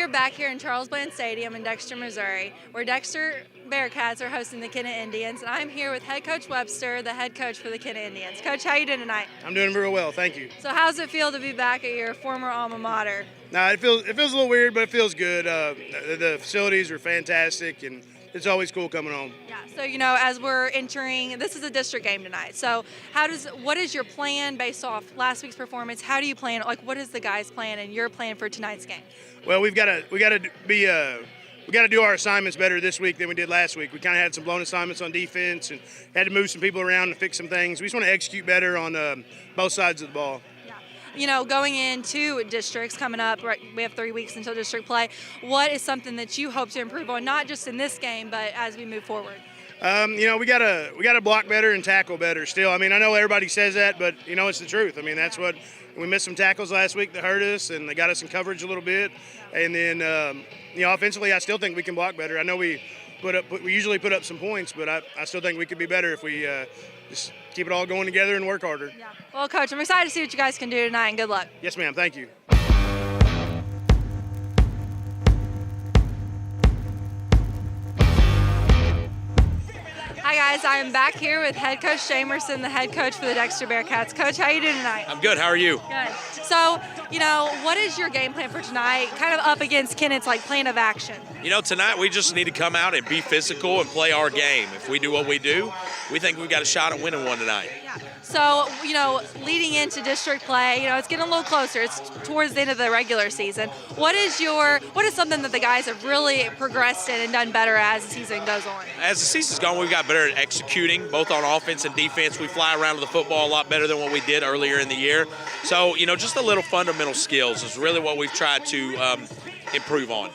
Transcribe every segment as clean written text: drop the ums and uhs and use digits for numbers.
are back here in Charles Bland Stadium in Dexter, Missouri, where Dexter Bearcats are hosting the Kennett Indians, and I'm here with head coach Webster, the head coach for the Kennett Indians. Coach, how you doing tonight? I'm doing very well, thank you. So how does it feel to be back at your former alma mater? It feels a little weird, but it feels good. The facilities are fantastic, and it's always cool coming home. Yeah, so as we're entering, this is a district game tonight. So what is your plan based off last week's performance? How do you plan? What is the guys' plan and your plan for tonight's game? Well, we got to do our assignments better this week than we did last week. We kind of had some blown assignments on defense and had to move some people around and fix some things. We just want to execute better on both sides of the ball. Going into districts coming up, right, we have 3 weeks until district play. What is something that you hope to improve on, not just in this game, but as we move forward? We gotta block better and tackle better still. I know everybody says that, but it's the truth. That's what we missed some tackles last week that hurt us, and they got us in coverage a little bit. And then offensively, I still think we can block better. I know we usually put up some points, but I still think we could be better if we just keep it all going together and work harder. Yeah. Well, Coach, I'm excited to see what you guys can do tonight, and good luck. Yes, ma'am. Thank you. Hi, guys. I am back here with head coach Jamerson, the head coach for the Dexter Bearcats. Coach, how are you doing tonight? I'm good. How are you? Good. So, what is your game plan for tonight, kind of up against Kennett's plan of action? Tonight we just need to come out and be physical and play our game. If we do what we do, we think we've got a shot at winning one tonight. Yeah. So, leading into district play, it's getting a little closer. It's towards the end of the regular season. What is something that the guys have really progressed in and done better as the season goes on? As the season's gone, we've got better at executing, both on offense and defense. We fly around to the football a lot better than what we did earlier in the year. So, just a little fundamental skills is really what we've tried to improve on.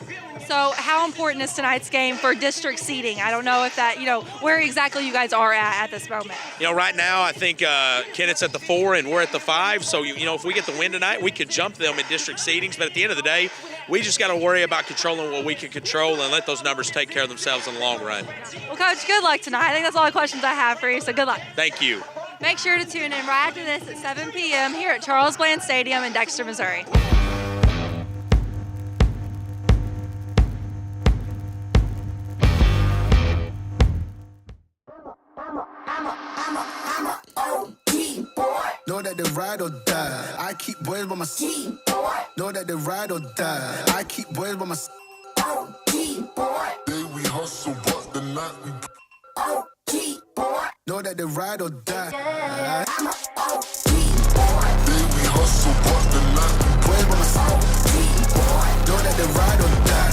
So how important is tonight's game for district seeding? I don't know if that, where exactly you guys are at this moment. Right now I think Kennett's at the 4 and we're at the 5. So, if we get the win tonight, we could jump them in district seedings. But at the end of the day, we just got to worry about controlling what we can control and let those numbers take care of themselves in the long run. Well, Coach, good luck tonight. I think that's all the questions I have for you, so good luck. Thank you. Make sure to tune in right after this at 7 p.m. here at Charles Bland Stadium in Dexter, Missouri. Know that they ride or die. I keep boys by my side. Know that they ride or die. I keep boys by my side. Day we hustle, but the night we Know that they ride or die. Day we hustle, but the night we Boys by my side. Know that they ride or die.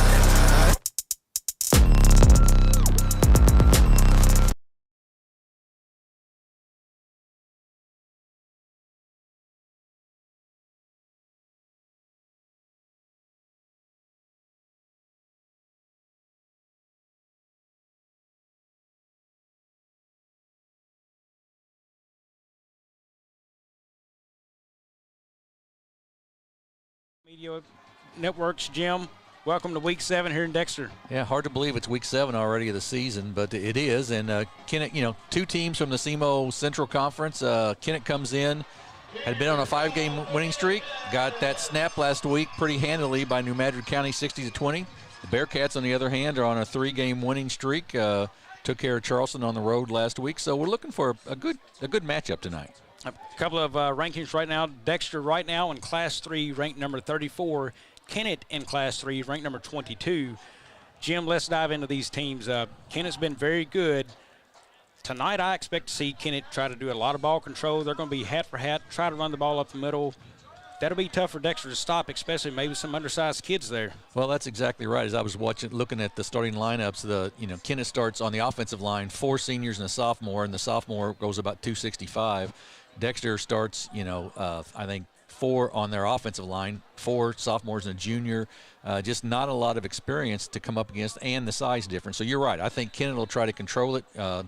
Media Networks, Jim. Welcome to Week 7 here in Dexter. Yeah, hard to believe it's Week 7 already of the season, but it is. And Kennett, 2 teams from the SEMO Central Conference. Kennett comes in, had been on a 5-game winning streak, got that snap last week pretty handily by New Madrid County 60-20. The Bearcats, on the other hand, are on a 3-game winning streak. Took care of Charleston on the road last week, so we're looking for a good matchup tonight. A couple of rankings right now. Dexter right now in Class 3 ranked number 34. Kennett in Class 3 ranked number 22. Jim, let's dive into these teams. Kennett's been very good. Tonight I expect to see Kennett try to do a lot of ball control. They're going to be hat for hat, try to run the ball up the middle. That'll be tough for Dexter to stop, especially maybe some undersized kids there. Well, that's exactly right. As I was looking at the starting lineups, Kennett starts on the offensive line, 4 seniors and a sophomore, and the sophomore goes about 265. Dexter starts, I think 4 on their offensive line, 4 sophomores and a junior. Just not a lot of experience to come up against, and the size difference. So you're right. I think Kennett will try to control it. I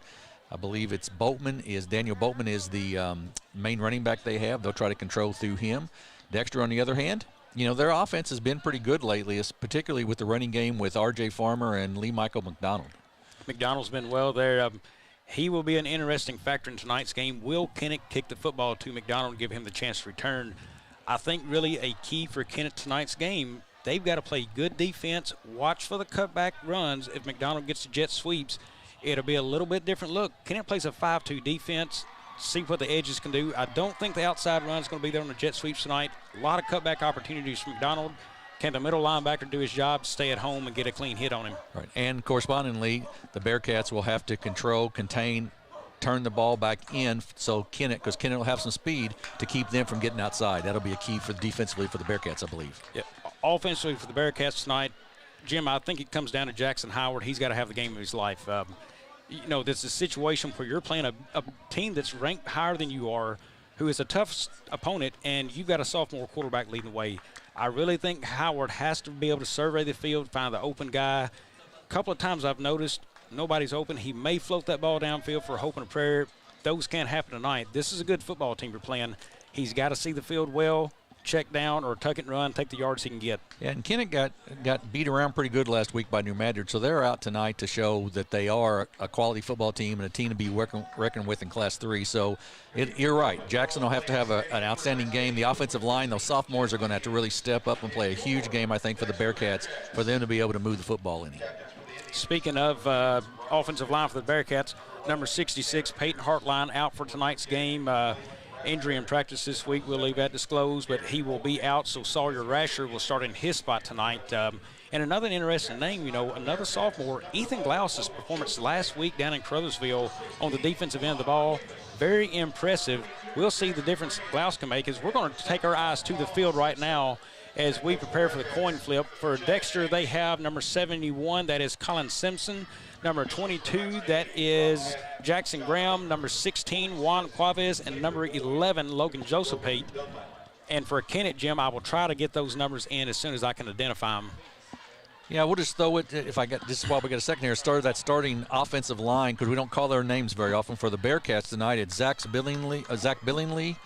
believe it's Daniel Boatman is the main running back they have. They'll try to control through him. Dexter, on the other hand, their offense has been pretty good lately, particularly with the running game with R.J. Farmer and Lee Michael McDonald. McDonald's been well there. He will be an interesting factor in tonight's game. Will Kennett kick the football to McDonald and give him the chance to return? I think really a key for Kennett tonight's game they've got to play good defense, watch for the cutback runs. If McDonald gets the jet sweeps, it'll be a little bit different look. Kennett plays a 5-2 defense, see what the edges can do. I don't think the outside run is going to be there on the jet sweeps tonight. A lot of cutback opportunities for McDonald. Can the middle linebacker do his job, stay at home, and get a clean hit on him? Right. And correspondingly, the Bearcats will have to control, contain, turn the ball back in, so Kennett, because Kennett will have some speed to keep them from getting outside. That'll be a key for defensively for the Bearcats, I believe. Yeah. Offensively for the Bearcats tonight, Jim, I think it comes down to Jackson Howard. He's got to have the game of his life. This is a situation where you're playing a team that's ranked higher than you are, who is a tough opponent, and you've got a sophomore quarterback leading the way. I really think Howard has to be able to survey the field, find the open guy. A couple of times I've noticed nobody's open. He may float that ball downfield for a hope and a prayer. Those can't happen tonight. This is a good football team you're playing. He's got to see the field well, check down or tuck it and run, take the yards he can get. Yeah, and Kennett got beat around pretty good last week by New Madrid, so they're out tonight to show that they are a quality football team and a team to be reckoned with in Class 3. So you're right. Jackson will have to have an outstanding game. The offensive line, those sophomores are going to have to really step up and play a huge game, I think, for the Bearcats, for them to be able to move the football in. Speaking of offensive line for the Bearcats, number 66, Peyton Hartline, out for tonight's game. Injury in practice this week. We'll leave that disclosed, but he will be out, so Sawyer Rasher will start in his spot tonight. And another interesting name, another sophomore, Ethan Glause's performance last week down in Crothersville on the defensive end of the ball, very impressive. We'll see the difference Glause can make as we're going to take our eyes to the field right now as we prepare for the coin flip. For Dexter, they have number 71, that is Colin Simpson. Number 22, that is Jackson Graham. Number 16, Juan Cuavez. And number 11, Logan Josephate. And for Kennett, Jim, I will try to get those numbers in as soon as I can identify them. Yeah, we'll just throw it, just while we get a second here, start that starting offensive line, because we don't call their names very often. For the Bearcats tonight, it's Zach Billingsley,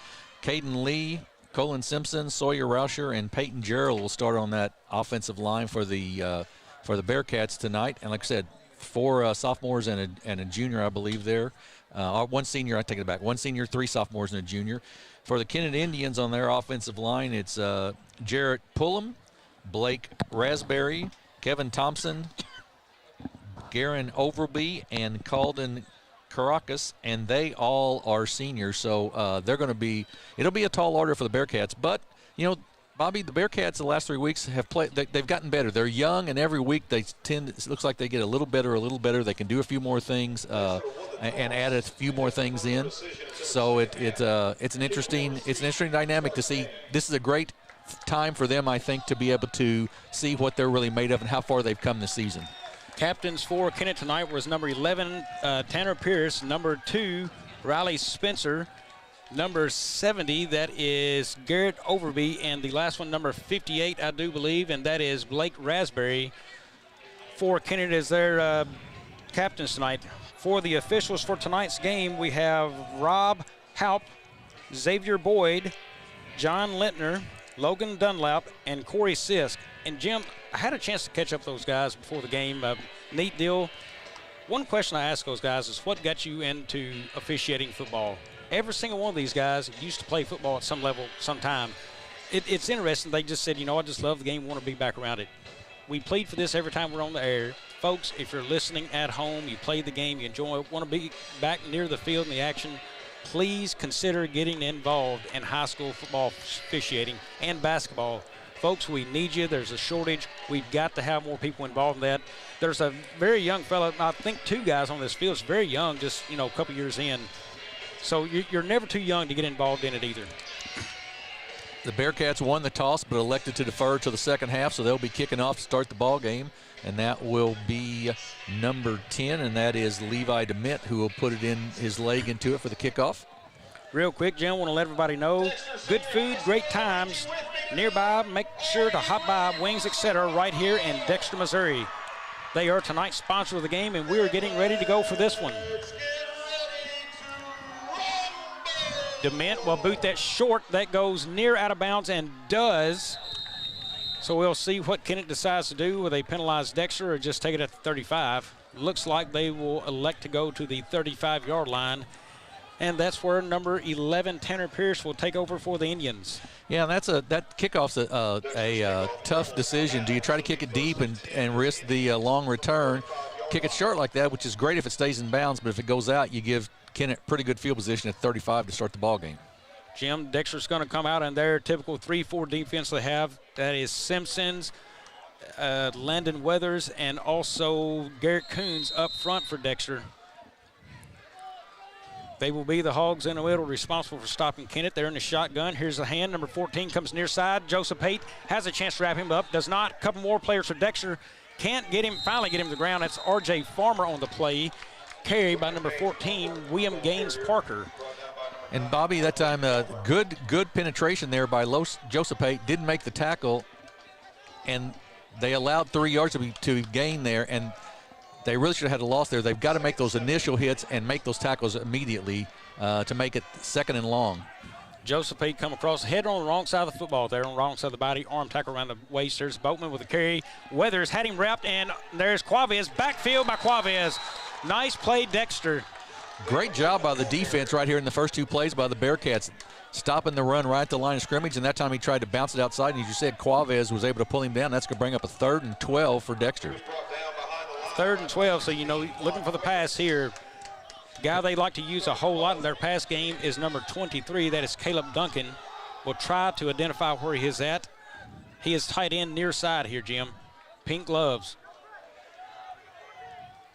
Caden Lee, Colin Simpson, Sawyer Rauscher, and Peyton Gerald will start on that offensive line for the Bearcats tonight. And like I said, 4 sophomores and a junior, I believe, there. 1 senior, I take it back. 1 senior, 3 sophomores, and a junior. For the Kennett Indians on their offensive line, it's Jarrett Pullum, Blake Raspberry, Kevin Thompson, Garen Overby, and Calden Caracas, and they all are seniors. So they're going to be – it'll be a tall order for the Bearcats. But, Bobby, the Bearcats the last 3 weeks have played. They've gotten better. They're young, and every week it looks like they get a little better. They can do a few more things and add a few more things in. So it's an interesting dynamic to see. This is a great time for them, I think, to be able to see what they're really made of and how far they've come this season. Captains for Kennett tonight was number 11, Tanner Pierce, number 2, Riley Spencer, number 70, that is Garrett Overby, and the last one, number 58, I do believe, and that is Blake Raspberry. For Kennett as their captains tonight. For the officials for tonight's game, we have Rob Haupt, Xavier Boyd, John Lintner, Logan Dunlap, and Corey Sisk. And Jim, I had a chance to catch up with those guys before the game. Neat deal. One question I ask those guys is, what got you into officiating football? Every single one of these guys used to play football at some level, sometime. It's interesting. They just said, I just love the game, want to be back around it. We plead for this every time we're on the air. Folks, if you're listening at home, you play the game, you enjoy it, want to be back near the field and the action, please consider getting involved in high school football officiating and basketball. Folks, we need you. There's a shortage. We've got to have more people involved in that. There's a very young fellow, I think 2 guys on this field, is very young, just, a couple years in. So you're never too young to get involved in it either. The Bearcats won the toss but elected to defer to the second half, so they'll be kicking off to start the ball game. And that will be number 10, and that is Levi DeMint, who will put it in his leg into it for the kickoff. Real quick, Jim, want to let everybody know, good food, great times nearby. Make sure to hop by Wings, etc. right here in Dexter, Missouri. They are tonight's sponsor of the game, and we are getting ready to go for this one. DeMint will boot that short. That goes near out of bounds and does. So we'll see what Kennett decides to do. Will they penalize Dexter or just take it at the 35? Looks like they will elect to go to the 35-yard line. And that's where number 11, Tanner Pierce, will take over for the Indians. Yeah, and that kickoff's a tough decision. Do you try to kick it deep and risk the long return? Kick it short like that, which is great if it stays in bounds, but if it goes out, you give Kennett pretty good field position at 35 to start the ball game. Jim, Dexter's going to come out in their typical 3-4 defense they have. That is Simpson's, Landon Weathers, and also Garrett Coons up front for Dexter. They will be the Hogs in the middle responsible for stopping Kennett. They're in the shotgun. Here's the hand. Number 14 comes near side. Joseph Pate has a chance to wrap him up. Does not. A couple more players for Dexter. Can't get him, finally get him to the ground. That's R.J. Farmer on the play. Carried by number 14, William Gaines Parker. And Bobby, that time, good penetration there by Joseph Pate. Didn't make the tackle, and they allowed 3 yards to gain there, and they really should have had a loss there. They've got to make those initial hits and make those tackles immediately to make it second and long. Joseph Pate come across, head on the wrong side of the football there, on the wrong side of the body, arm tackle around the waist. There's Boatman with a carry. Weathers had him wrapped, and there's Quavez. Backfield by Quavez. Nice play, Dexter. Great job by the defense right here in the first two plays by the Bearcats, stopping the run right at the line of scrimmage, and that time he tried to bounce it outside, and as you said, Quavez was able to pull him down. That's going to bring up a 3rd and 12 for Dexter. 3rd and 12, so, looking for the pass here. Guy they like to use a whole lot in their pass game is number 23. That is Caleb Duncan. We'll try to identify where he is at. He is tight end near side here, Jim. Pink gloves.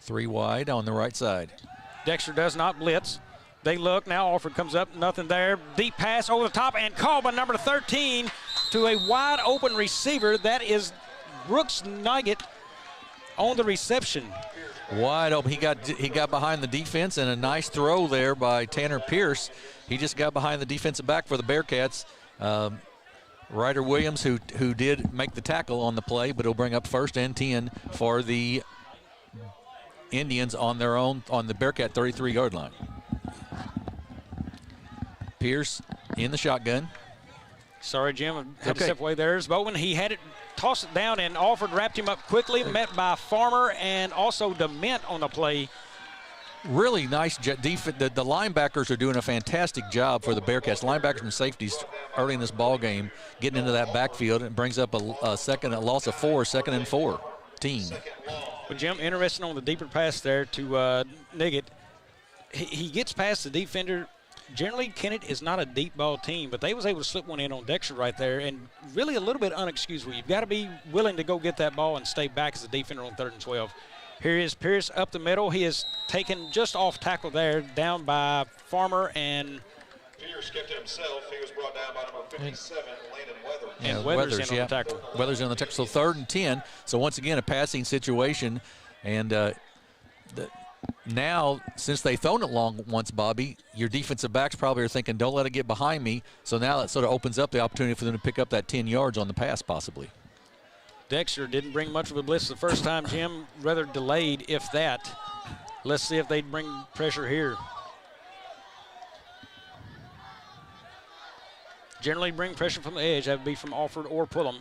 3 wide on the right side. Dexter does not blitz. They look. Now Alford comes up. Nothing there. Deep pass over the top and called by number 13 to a wide open receiver. That is Brooks Nugget on the reception. Wide open. He got behind the defense, and a nice throw there by Tanner Pierce. He just got behind the defensive back for the Bearcats. Ryder Williams, who did make the tackle on the play, but he'll bring up 1st and 10 for the Indians on the Bearcat 33-yard line. Pierce in the shotgun. Sorry, Jim. Had to step away. There's Bowman. He had it, tossed it down, and Alford wrapped him up quickly, met by Farmer and also Dement on the play. Really nice defense. The linebackers are doing a fantastic job for the Bearcats. Linebackers and safeties early in this ball game getting into that backfield, and brings up a loss of 4, 2nd and 14. Well, Jim, interesting on the deeper pass there to Nugget. He gets past the defender. Generally, Kennett is not a deep ball team, but they was able to slip one in on Dexter right there, and really a little bit unexcusable. You've got to be willing to go get that ball and stay back as a defender on 3rd and 12. Here is Pierce up the middle. He is taken just off tackle there, down by Farmer, and Pierce kept it himself. He was brought down by number 57, Landon Weathers. And Weathers in on the tackle. Weathers in on the tackle. So 3rd and 10. So once again, a passing situation, and now, since they've thrown it long once, Bobby, your defensive backs probably are thinking, don't let it get behind me. So now it sort of opens up the opportunity for them to pick up that 10 yards on the pass, possibly. Dexter didn't bring much of a blitz the first time, Jim. Rather delayed, if that. Let's see if they'd bring pressure here. Generally bring pressure from the edge. That would be from Alford or Pullum.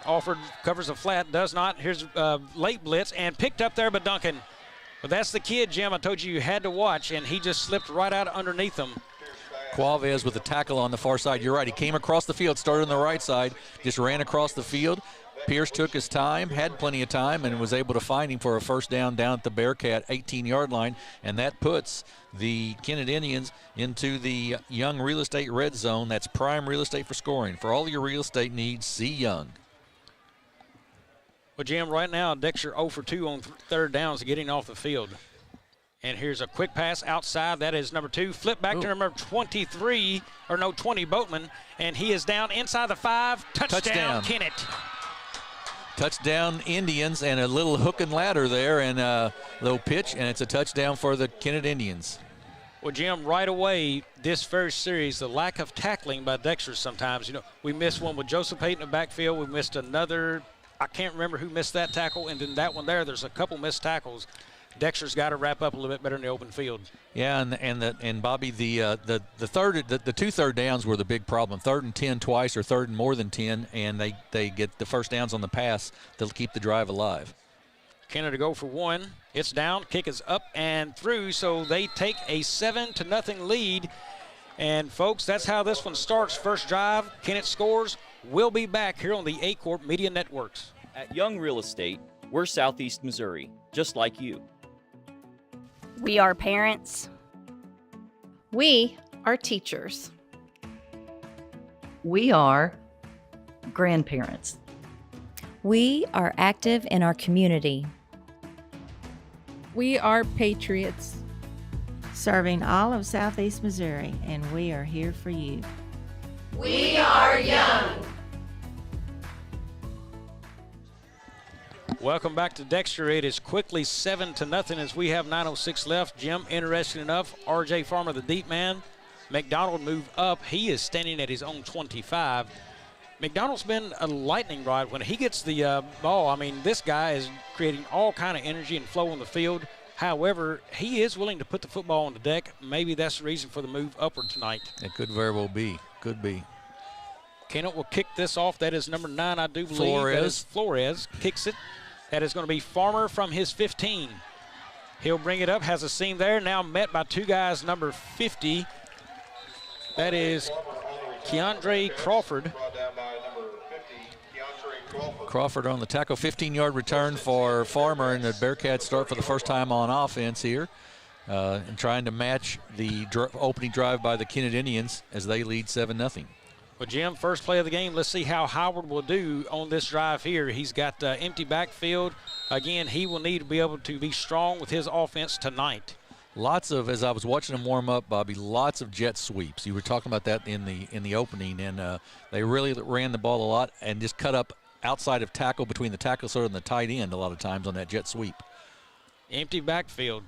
Alford covers a flat, does not. Here's late blitz, and picked up there by Duncan. But that's the kid, Jim, I told you had to watch, and he just slipped right out underneath him. Quavez with the tackle on the far side. You're right. He came across the field, started on the right side, just ran across the field. Pierce took his time, had plenty of time, and was able to find him for a 1st down at the Bearcat 18-yard line, and that puts the Kennett Indians into the Young Real Estate red zone. That's prime real estate for scoring. For all your real estate needs, see Young. Well, Jim, right now, Dexter 0 for 2 on 3rd downs getting off the field. And here's a quick pass outside. That is number 2. Flip back to number 20, Boatman. And he is down inside the 5. Touchdown. Kennett. Touchdown Indians, and a little hook and ladder there, and a little pitch, and it's a touchdown for the Kennett Indians. Well, Jim, right away, this first series, the lack of tackling by Dexter sometimes. We missed one with Joseph Pate in the backfield. We missed another. I can't remember who missed that tackle, and then that one there's a couple missed tackles. Dexter's got to wrap up a little bit better in the open field. Yeah, and Bobby, the 2 3rd downs were the big problem. 3rd and 10 twice, or 3rd and more than 10, and they get the 1st downs on the pass that'll keep the drive alive. Kennett to go for one. It's down. Kick is up and through, so they take a 7-0 lead. And, folks, that's how this one starts. First drive, Kennett scores. We'll be back here on the Aycorp Media Networks. At Young Real Estate, we're Southeast Missouri, just like you. We are parents. We are teachers. We are grandparents. We are active in our community. We are patriots. Serving all of Southeast Missouri, and we are here for you. We are young. Welcome back to Dexter. It is quickly 7-0 as we have 9:06 left. Jim, interesting enough, R.J. Farmer, the deep man. McDonald move up. He is standing at his own 25. McDonald's been a lightning rod. When he gets the ball, I mean, this guy is creating all kind of energy and flow on the field. However, he is willing to put the football on the deck. Maybe that's the reason for the move upward tonight. It could very well be. Could be. Kennett will kick this off. That is number 9, I do believe. Flores kicks it. That is going to be Farmer from his 15. He'll bring it up, has a seam there. Now met by two guys, number 50. That is Keandre Crawford. Crawford on the tackle, 15-yard return for Farmer, and the Bearcats start for the first time on offense here and trying to match the opening drive by the Kennett Indians as they lead 7-0. Well, Jim, first play of the game, let's see how Howard will do on this drive here. He's got empty backfield. Again, he will need to be able to be strong with his offense tonight. Lots of, as I was watching them warm up, Bobby, lots of jet sweeps. You were talking about that in the opening, and they really ran the ball a lot and just cut up outside of tackle between the tackle sort and the tight end a lot of times on that jet sweep. Empty backfield.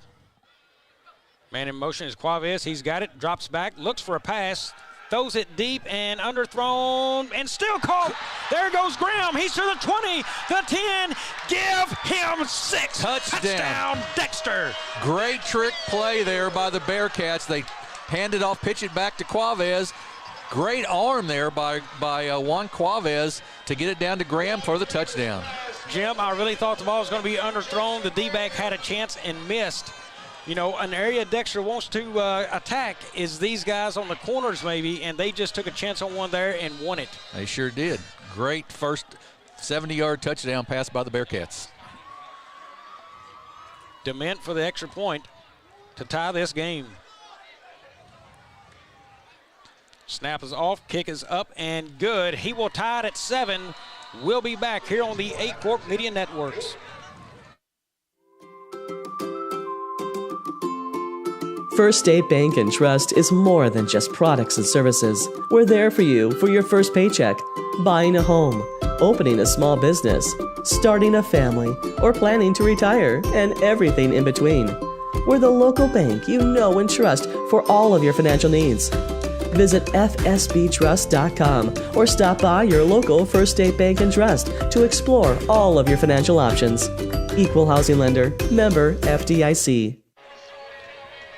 Man in motion is Quavez. He's got it, drops back, looks for a pass, throws it deep and underthrown and still caught. There goes Graham. He's to the 20, the 10. Give him 6. Touchdown, Dexter. Great trick play there by the Bearcats. They hand it off, pitch it back to Quavez. Great arm there by Juan Quavez to get it down to Graham for the touchdown. Jim, I really thought the ball was going to be underthrown. The D-back had a chance and missed. You know, an area Dexter wants to attack is these guys on the corners maybe, and they just took a chance on one there and won it. They sure did. Great first 70-yard touchdown pass by the Bearcats. Dement for the extra point to tie this game. Snap is off, kick is up and good. He will tie it at 7. We'll be back here on the Aycorp Media Networks. First State Bank and Trust is more than just products and services. We're there for you for your first paycheck, buying a home, opening a small business, starting a family, or planning to retire, and everything in between. We're the local bank you know and trust for all of your financial needs. Visit fsbtrust.com or stop by your local First State Bank and Trust to explore all of your financial options. Equal housing lender, member FDIC.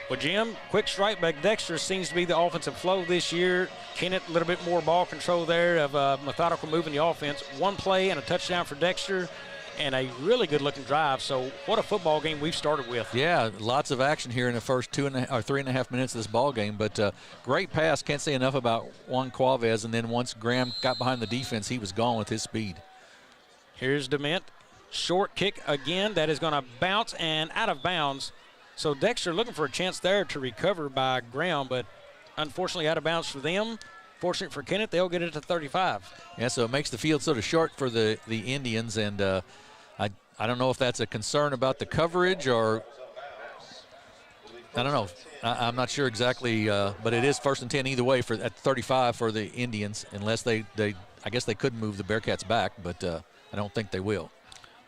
Well, Jim, quick strike back Dexter seems to be the offensive flow this year. Kennett, a little bit more ball control there of methodical move in the offense. One play and a touchdown for Dexter and a really good-looking drive. So what a football game we've started with. Yeah, lots of action here in the first 3.5 minutes of this ball game. But great pass. Can't say enough about Juan Quavez. And then once Graham got behind the defense, he was gone with his speed. Here's Dement. Short kick again. That is going to bounce and out of bounds. So Dexter looking for a chance there to recover by Graham, but unfortunately out of bounds for them. Fortunate for Kennett, they'll get it to 35. Yeah, so it makes the field sort of short for the Indians, and I don't know if that's a concern about the coverage or I don't know. I'm not sure exactly, but it is 1st and 10 either way at 35 for the Indians, unless they I guess they could move the Bearcats back, but I don't think they will.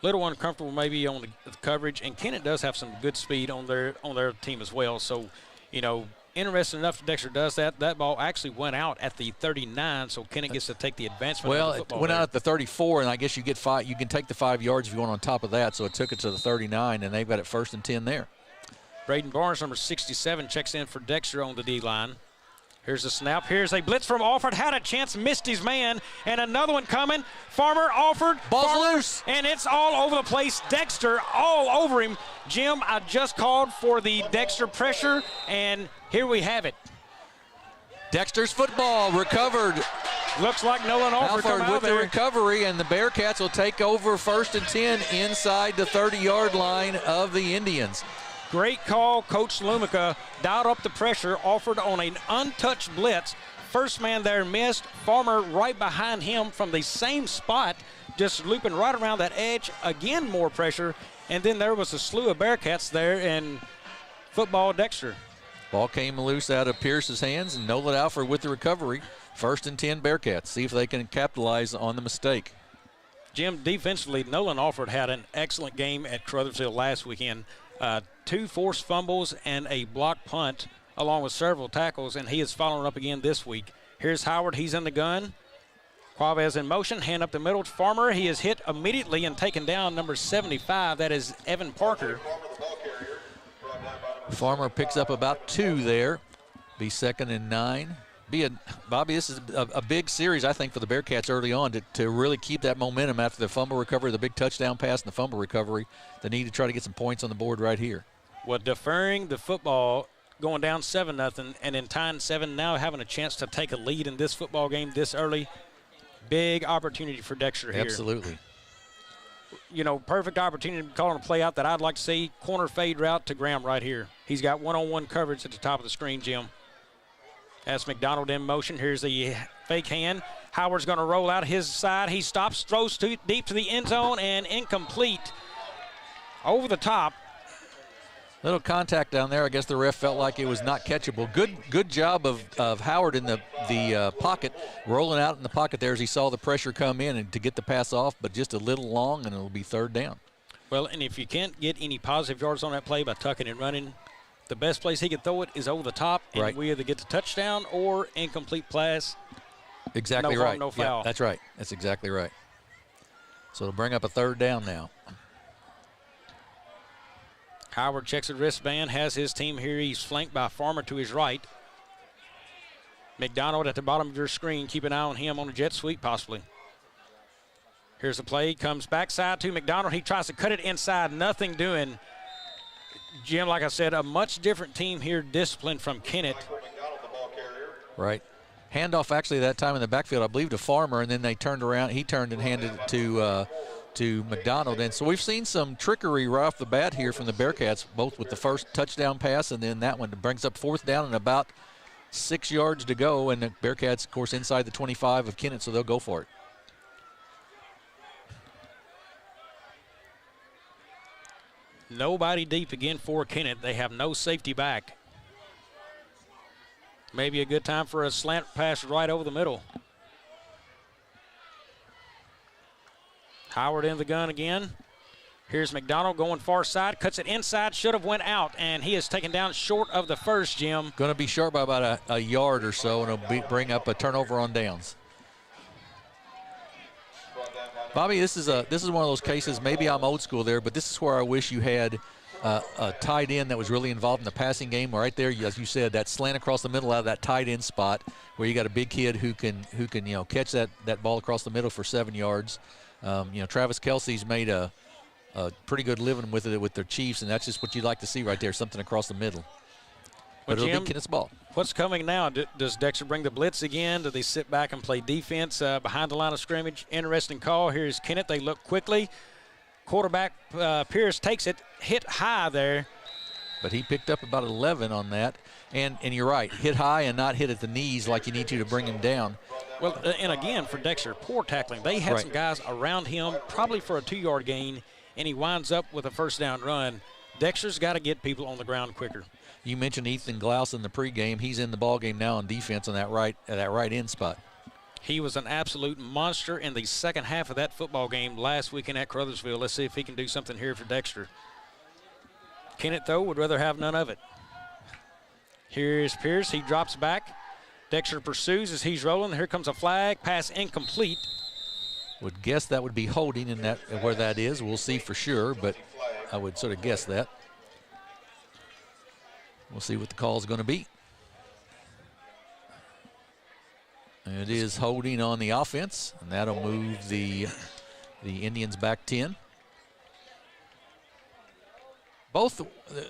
Little uncomfortable maybe on the coverage, and Kennett does have some good speed on their team as well. So, you know, interesting enough that Dexter does that. That ball actually went out at the 39, so Kennett gets to take the advancement. Well, of the football it went there. out at the 34, and I guess you get 5. You can take the 5 yards if you want on top of that. So it took it to the 39, and they've got it 1st and 10 there. Braden Barnes, number 67, checks in for Dexter on the D line. Here's a snap. Here's a blitz from Alford. Had a chance, missed his man, and another one coming. Farmer, Alford, ball's loose, and it's all over the place. Dexter all over him. Jim, I just called for the Dexter pressure, and here we have it. Dexter's football recovered. Looks like Nolan Alford with the recovery, and the Bearcats will take over 1st and 10 inside the 30-yard line of the Indians. Great call, Coach Lumica. Dialed up the pressure, Alford on an untouched blitz. First man there missed. Farmer right behind him from the same spot, just looping right around that edge. Again, more pressure. And then there was a slew of Bearcats there, and football Dexter. Ball came loose out of Pierce's hands, and Nolan Alford with the recovery. 1st and 10 Bearcats. See if they can capitalize on the mistake. Jim, defensively, Nolan Alford had an excellent game at Crothersville last weekend. 2 forced fumbles and a blocked punt, along with several tackles, and he is following up again this week. Here's Howard. He's in the gun. Quavez in motion. Hand up the middle to Farmer. He is hit immediately and taken down, number 75. That is Evan Parker. Farmer picks up about 2 there. Be 2nd and 9. Bobby, this is a big series, I think, for the Bearcats early on to really keep that momentum after the fumble recovery, the big touchdown pass, and the fumble recovery. They need to try to get some points on the board right here. Well, deferring the football, going down 7-0, and in tying 7, now having a chance to take a lead in this football game this early. Big opportunity for Dexter here. Absolutely. You know, perfect opportunity to call on a play out that I'd like to see. Corner fade route to Graham right here. He's got one-on-one coverage at the top of the screen, Jim. That's McDonald in motion. Here's the fake hand. Howard's going to roll out his side. He stops, throws too deep to the end zone, and incomplete. Over the top. Little contact down there. I guess the ref felt like it was not catchable. Good job of Howard in the pocket, rolling out in the pocket there as he saw the pressure come in and to get the pass off, but just a little long, and it'll be 3rd down. Well, and if you can't get any positive yards on that play by tucking and running, the best place he could throw it is over the top, and right. we either get the touchdown or incomplete pass. Exactly no right. Harm, no foul. Yeah, that's right. That's exactly right. So it'll bring up a 3rd down now. Howard checks the wristband, has his team here. He's flanked by Farmer to his right. McDonald at the bottom of your screen. Keep an eye on him on a jet sweep, possibly. Here's the play. Comes backside to McDonald. He tries to cut it inside. Nothing doing. Jim, like I said, a much different team here, disciplined from Kennett. Right. Handoff actually that time in the backfield, I believe, to Farmer, and then they turned around. He turned and handed it to McDonald. And so we've seen some trickery right off the bat here from the Bearcats, both with the first touchdown pass and then that one that brings up 4th down and about 6 yards to go. And the Bearcats, of course, inside the 25 of Kennett, so they'll go for it. Nobody deep again for Kennett. They have no safety back. Maybe a good time for a slant pass right over the middle. Howard in the gun again. Here's McDonald going far side, cuts it inside, should have went out, and he is taken down short of the first, Jim. Going to be short by about a yard or so, and it'll bring up a turnover on downs. Bobby, this is one of those cases, maybe I'm old school there, but this is where I wish you had a tight end that was really involved in the passing game. Right there, as you said, that slant across the middle out of that tight end spot where you got a big kid who can catch that ball across the middle for 7 yards. Travis Kelsey's made a pretty good living with it with their Chiefs, and that's just what you'd like to see right there, something across the middle. But Jim, it'll be Kennett's ball. What's coming now? Does Dexter bring the blitz again? Do they sit back and play defense behind the line of scrimmage? Interesting call. Here's Kennett. They look quickly. Quarterback Pierce takes it, hit high there. But he picked up about 11 on that. And you're right, hit high and not hit at the knees like you need to bring him down. Well, and again, for Dexter, poor tackling. They had some guys around him, probably for a 2-yard gain, and he winds up with a 1st down run. Dexter's got to get people on the ground quicker. You mentioned Ethan Glaus in the pregame. He's in the ballgame now on defense on that right end spot. He was an absolute monster in the second half of that football game last weekend at Crothersville. Let's see if he can do something here for Dexter. Kennett, though, would rather have none of it. Here's Pierce. He drops back. Dexter pursues as he's rolling. Here comes a flag. Pass incomplete. Would guess that would be holding in that where that is. We'll see for sure, but I would sort of guess that. We'll see what the call is going to be. It is holding on the offense, and that'll move the Indians back 10. Both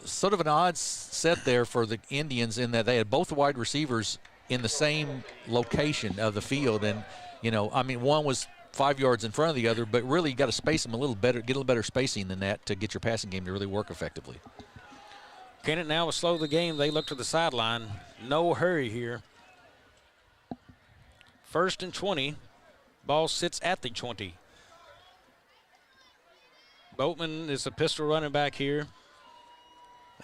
sort of an odd set there for the Indians in that they had both wide receivers in the same location of the field. And, you know, I mean, one was 5 yards in front of the other, but really you got to space them a little better, get a little better spacing than that to get your passing game to really work effectively. Kennett now will slow the game. They look to the sideline. No hurry here. 1st and 20. Ball sits at the 20. Boatman is a pistol running back here.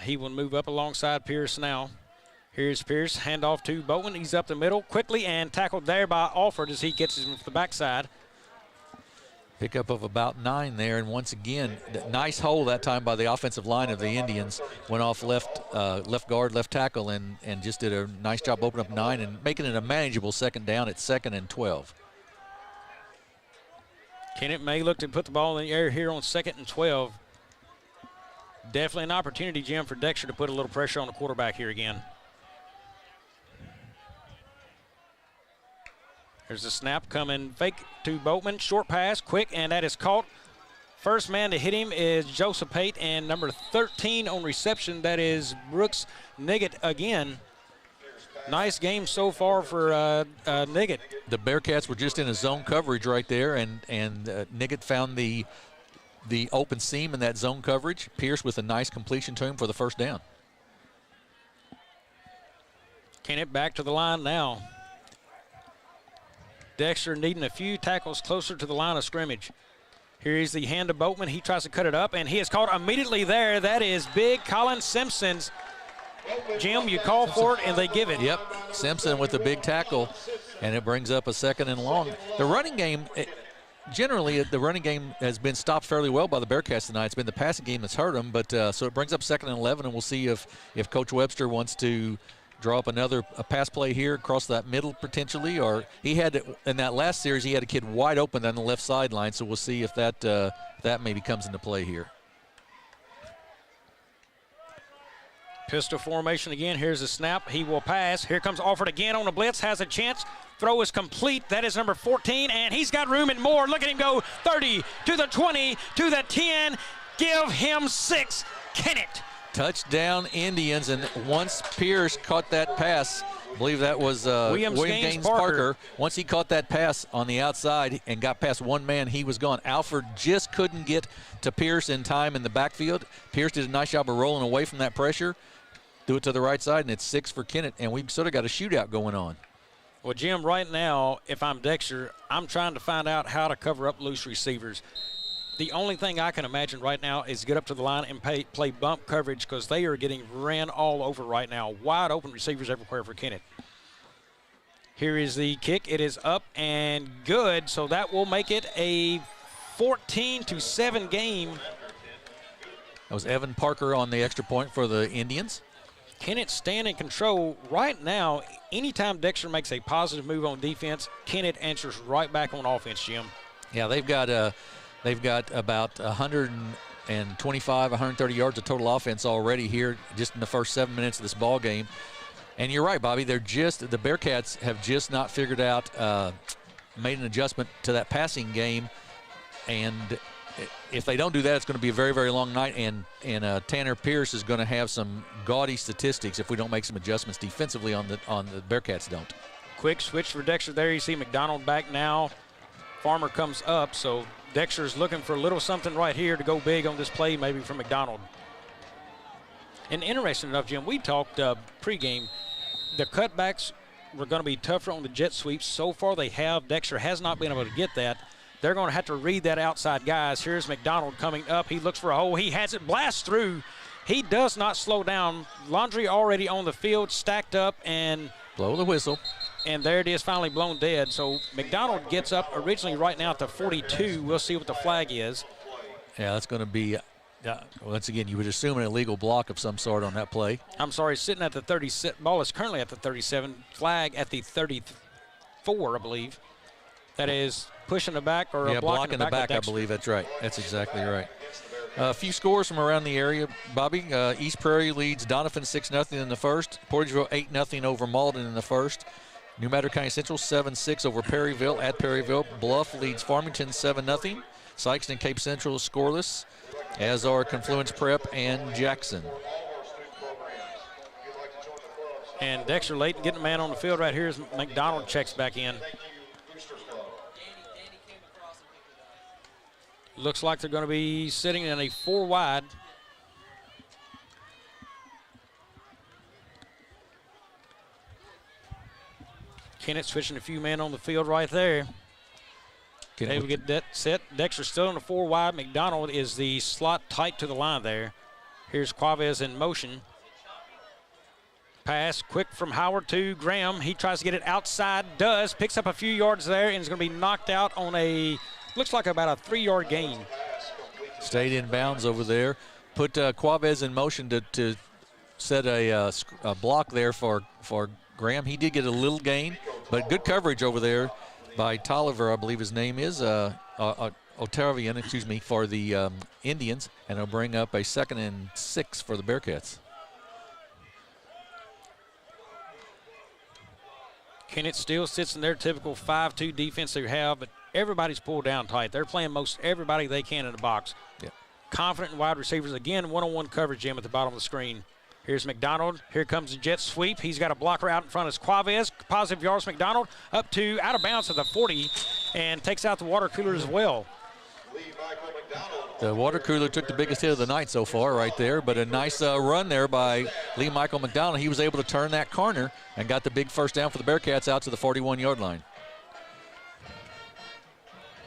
He will move up alongside Pierce now. Here's Pierce, handoff to Boatman. He's up the middle quickly and tackled there by Alford as he gets him to the backside. Pickup of about 9 there, and once again, nice hole that time by the offensive line of the Indians. Went off left guard, left tackle, and just did a nice job opening up 9 and making it a manageable 2nd down at 2nd and 12. Kennett may look to put the ball in the air here on 2nd and 12. Definitely an opportunity, Jim, for Dexter to put a little pressure on the quarterback here again. There's a snap coming, fake to Boatman, short pass, quick, and that is caught. First man to hit him is Joseph Pate, and number 13 on reception, that is Brooks Niggett again. Nice game so far for Niggett. The Bearcats were just in a zone coverage right there, and Niggett found the open seam in that zone coverage. Pierce with a nice completion to him for the 1st down. Kennett back to the line now. Dexter needing a few tackles closer to the line of scrimmage. Here's the hand to Boatman. He tries to cut it up, and he is caught immediately there. That is big Colin Simpson's. Jim, you call for it, and they give it. Yep, Simpson with the big tackle, and it brings up a 2nd and long. The running game, generally, the running game has been stopped fairly well by the Bearcats tonight. It's been the passing game that's hurt them, but so it brings up 2nd and 11, and we'll see if Coach Webster wants to draw up a pass play here across that middle potentially, or he had in that last series he had a kid wide open on the left sideline, so we'll see if that maybe comes into play here. Pistol formation again. Here's a snap. He will pass. Here comes Alford again on a blitz. Has a chance. Throw is complete. That is number 14, and he's got room and more. Look at him go. 30 to the 20 to the 10. Give him 6. Kennett. Touchdown Indians, and once Pierce caught that pass, I believe that was William Gaines Parker. Once he caught that pass on the outside and got past one man, he was gone. Alford just couldn't get to Pierce in time in the backfield. Pierce did a nice job of rolling away from that pressure. Do it to the right side, and it's 6 for Kennett, and we've sort of got a shootout going on. Well, Jim, right now, if I'm Dexter, I'm trying to find out how to cover up loose receivers. The only thing I can imagine right now is get up to the line and play bump coverage, because they are getting ran all over right now. Wide open receivers everywhere for Kennett. Here is the kick. It is up and good, so that will make it a 14-7 game. That was Evan Parker on the extra point for the Indians. Kennett staying in control right now. Anytime Dexter makes a positive move on defense, Kennett answers right back on offense, Jim. Yeah, they've got about 125, 130 yards of total offense already here just in the first 7 minutes of this ball game. And you're right, Bobby. The Bearcats have just not figured out, made an adjustment to that passing game. And if they don't do that, it's going to be a very, very long night. And Tanner Pierce is going to have some gaudy statistics if we don't make some adjustments defensively on the Bearcats don't. Quick switch for Dexter there. You see McDonald back now. Farmer comes up, so Dexter's looking for a little something right here to go big on this play, maybe from McDonald. And interesting enough, Jim, we talked pregame. The cutbacks were going to be tougher on the jet sweeps. So far they have. Dexter has not been able to get that. They're going to have to read that outside guys. Here's McDonald coming up. He looks for a hole. He has it. Blast through. He does not slow down. Laundry already on the field, stacked up, and blow the whistle. And there it is, finally blown dead. So McDonald gets up originally right now at the 42. We'll see what the flag is. Yeah, that's going to be, once again, you would assume an illegal block of some sort on that play. I'm sorry, sitting at the 37. Ball is currently at the 37. Flag at the 34, I believe. That is pushing the back or blocking the back, I believe. That's right. That's exactly right. A few scores from around the area, Bobby. East Prairie leads Donovan 6-0 in the first. Portageville 8-0 over Malden in the first. New Madrid County Central 7-6 over Perryville at Perryville. Bluff leads Farmington 7-0. Sykeston and Cape Central scoreless, as are Confluence Prep and Jackson. And Dexter Layton getting a man on the field right here as McDonald checks back in. Looks like they're going to be sitting in a 4 wide. Kennett switching a few men on the field right there. They will get that set. Dexter still in the 4 wide. McDonald is the slot tight to the line there. Here's Quavez in motion. Pass quick from Howard to Graham. He tries to get it outside, does, picks up a few yards there, and is going to be knocked out on a, looks like about a 3-yard gain. Stayed in bounds over there. Put Quavez in motion to set a block there for Graham. He did get a little gain, but good coverage over there by Tolliver, I believe his name is, Otavian, excuse me, for the Indians, and it'll bring up a 2nd and 6 for the Bearcats. Kennett still sits in their typical 5-2 defense they have, but everybody's pulled down tight. They're playing most everybody they can in the box. Yep. Confident in wide receivers. Again, one-on-one coverage, Jim, at the bottom of the screen. Here's McDonald. Here comes the jet sweep. He's got a blocker out in front of Quavez. Positive yards, McDonald up to out of bounds at the 40 and takes out the water cooler as well. The water cooler took the biggest hit of the night so far right there, but a nice run there by Lee Michael McDonald. He was able to turn that corner and got the big first down for the Bearcats out to the 41-yard line.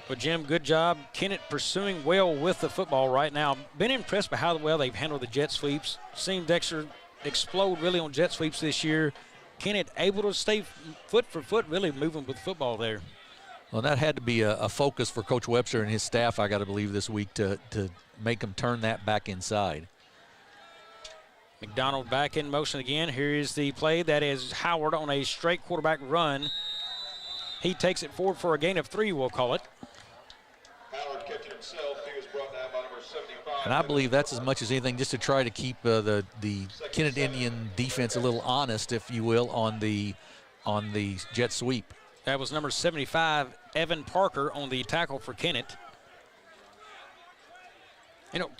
Well, Jim, good job. Kennett pursuing well with the football right now. Been impressed by how well they've handled the jet sweeps. Seen Dexter explode really on jet sweeps this year. Kennett able to stay foot for foot, really moving with football there. Well, that had to be a focus for Coach Webster and his staff, I got to believe, this week to make them turn that back inside. McDonald back in motion again. Here is the play. That is Howard on a straight quarterback run. He takes it forward for a gain of 3, we'll call it. Howard kept it himself. He was brought down by number 75. And I believe that's as much as anything just to try to keep the Kennett Indian defense a little honest, if you will, on the jet sweep. That was number 75, Evan Parker, on the tackle for Kennett. You know,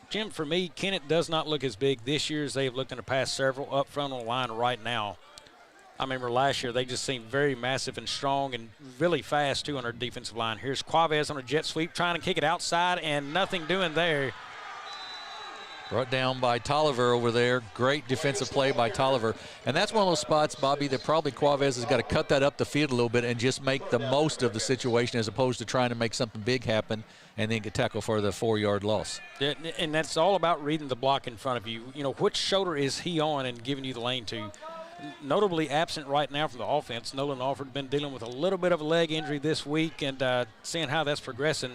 Jim, for me, Kennett does not look as big this year as they've looked in the past several up front on the line right now. I remember last year they just seemed very massive and strong and really fast, too, on their defensive line. Here's Quavez on a jet sweep trying to kick it outside and nothing doing there. Brought down by Tolliver over there. Great defensive play by Tolliver. And that's one of those spots, Bobby, that probably Quavez has got to cut that up the field a little bit and just make the most of the situation as opposed to trying to make something big happen and then get tackled for the 4-yard loss. Yeah, and that's all about reading the block in front of you. You know, which shoulder is he on and giving you the lane to? Notably absent right now from the offense. Nolan Alford been dealing with a little bit of a leg injury this week and seeing how that's progressing.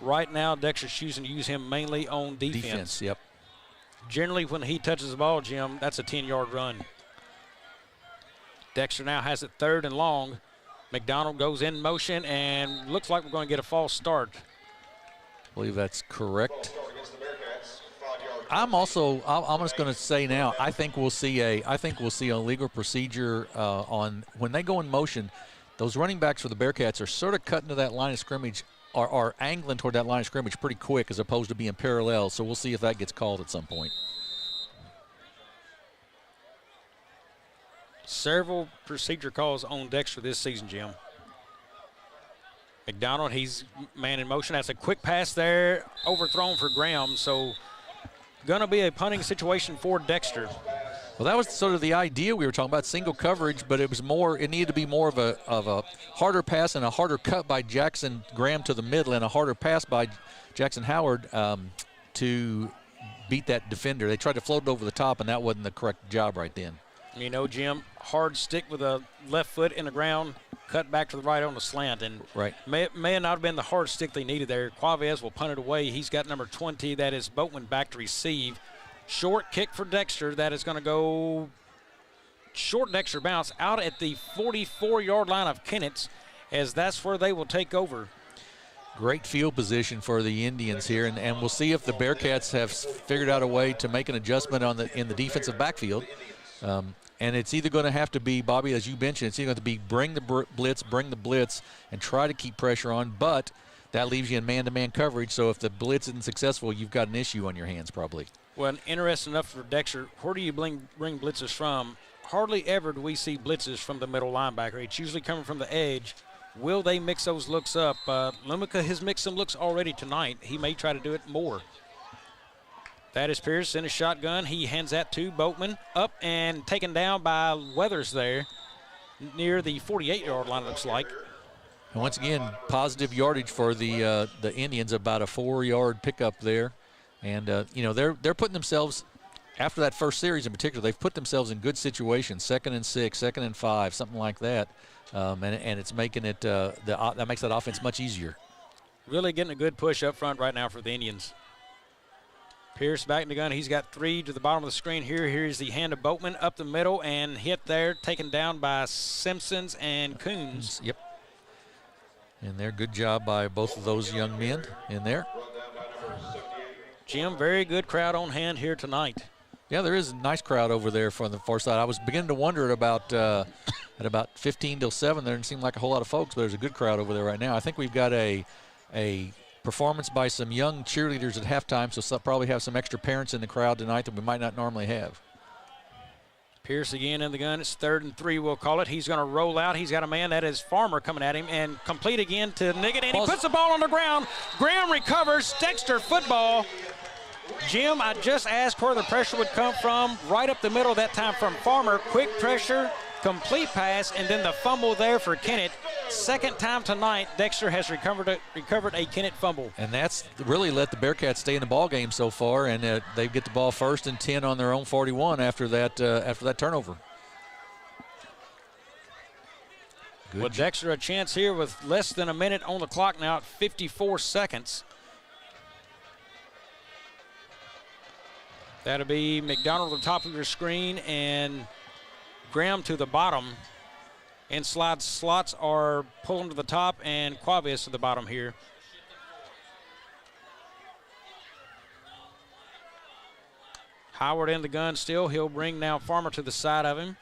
Right now, Dexter's choosing to use him mainly on defense. Yep. Generally, when he touches the ball, Jim, that's a 10-yard run. Dexter now has it 3rd and long. McDonald goes in motion and looks like we're going to get a false start. I believe that's correct. I'm just going to say now, I think we'll see a legal procedure on when they go in motion. Those running backs for the Bearcats are sort of cutting to that line of scrimmage, are angling toward that line of scrimmage pretty quick as opposed to being parallel. So we'll see if that gets called at some point. Several procedure calls on Dexter this season, Jim. McDonald, he's man in motion. That's a quick pass there, overthrown for Graham. So going to be a punting situation for Dexter. Well, that was sort of the idea we were talking about, single coverage, but it needed to be more of a harder pass and a harder cut by Jackson Graham to the middle and a harder pass by Jackson Howard to beat that defender. They tried to float it over the top, and that wasn't the correct job right then. You know, Jim, hard stick with a left foot in the ground, cut back to the right on the slant, and right. may not have been the hard stick they needed there. Quavez will punt it away. He's got number 20. That is Boatman back to receive. Short kick for Dexter. That is going to go short. Dexter bounce out at the 44-yard line of Kennett, as that's where they will take over. Great field position for the Indians here, and we'll see if the Bearcats have figured out a way to make an adjustment in the defensive backfield. And it's either going to have to be, Bobby, as you mentioned, it's either going to be bring the blitz, and try to keep pressure on, but that leaves you in man-to-man coverage, so if the blitz isn't successful, you've got an issue on your hands probably. Well, interesting enough for Dexter, where do you bring blitzes from? Hardly ever do we see blitzes from the middle linebacker. It's usually coming from the edge. Will they mix those looks up? Lumica has mixed some looks already tonight. He may try to do it more. That is Pierce in a shotgun. He hands that to Boatman. Up and taken down by Weathers there near the 48-yard line, it looks like. And once again, positive yardage for the Indians, about a 4-yard pickup there. And, they're putting themselves, after that first series in particular, they've put themselves in good situations, 2nd and 6, 2nd and 5, something like that. And it's making it, that makes that offense much easier. Really getting a good push up front right now for the Indians. Pierce back in the gun. He's got 3 to the bottom of the screen here. Here's the hand of Boatman up the middle and hit there, taken down by Simpsons and Coons. Yep. And there, good job by both of those young men in there. Jim, very good crowd on hand here tonight. Yeah, there is a nice crowd over there from the far side. I was beginning to wonder at about 15 till 7. There didn't seem like a whole lot of folks, but there's a good crowd over there right now. I think we've got a performance by some young cheerleaders at halftime, so probably have some extra parents in the crowd tonight that we might not normally have. Pierce again in the gun. It's 3rd and 3, we'll call it. He's going to roll out. He's got a man. That is Farmer coming at him, and complete again to Niggett, and he puts the ball on the ground. Graham recovers. Dexter football. Jim, I just asked where the pressure would come from. Right up the middle that time from Farmer. Quick pressure, complete pass, and then the fumble there for Kennett. Second time tonight, Dexter has recovered a Kennett fumble. And that's really let the Bearcats stay in the ball game so far, and they get the ball 1st and 10 on their own 41 after that turnover. Good. Well, Dexter a chance here with less than a minute on the clock now at 54 seconds. That'll be McDonald at the top of your screen and Graham to the bottom. Inside slots are pulling to the top and Quavius to the bottom here. Howard in the gun still. He'll bring now Farmer to the side of him.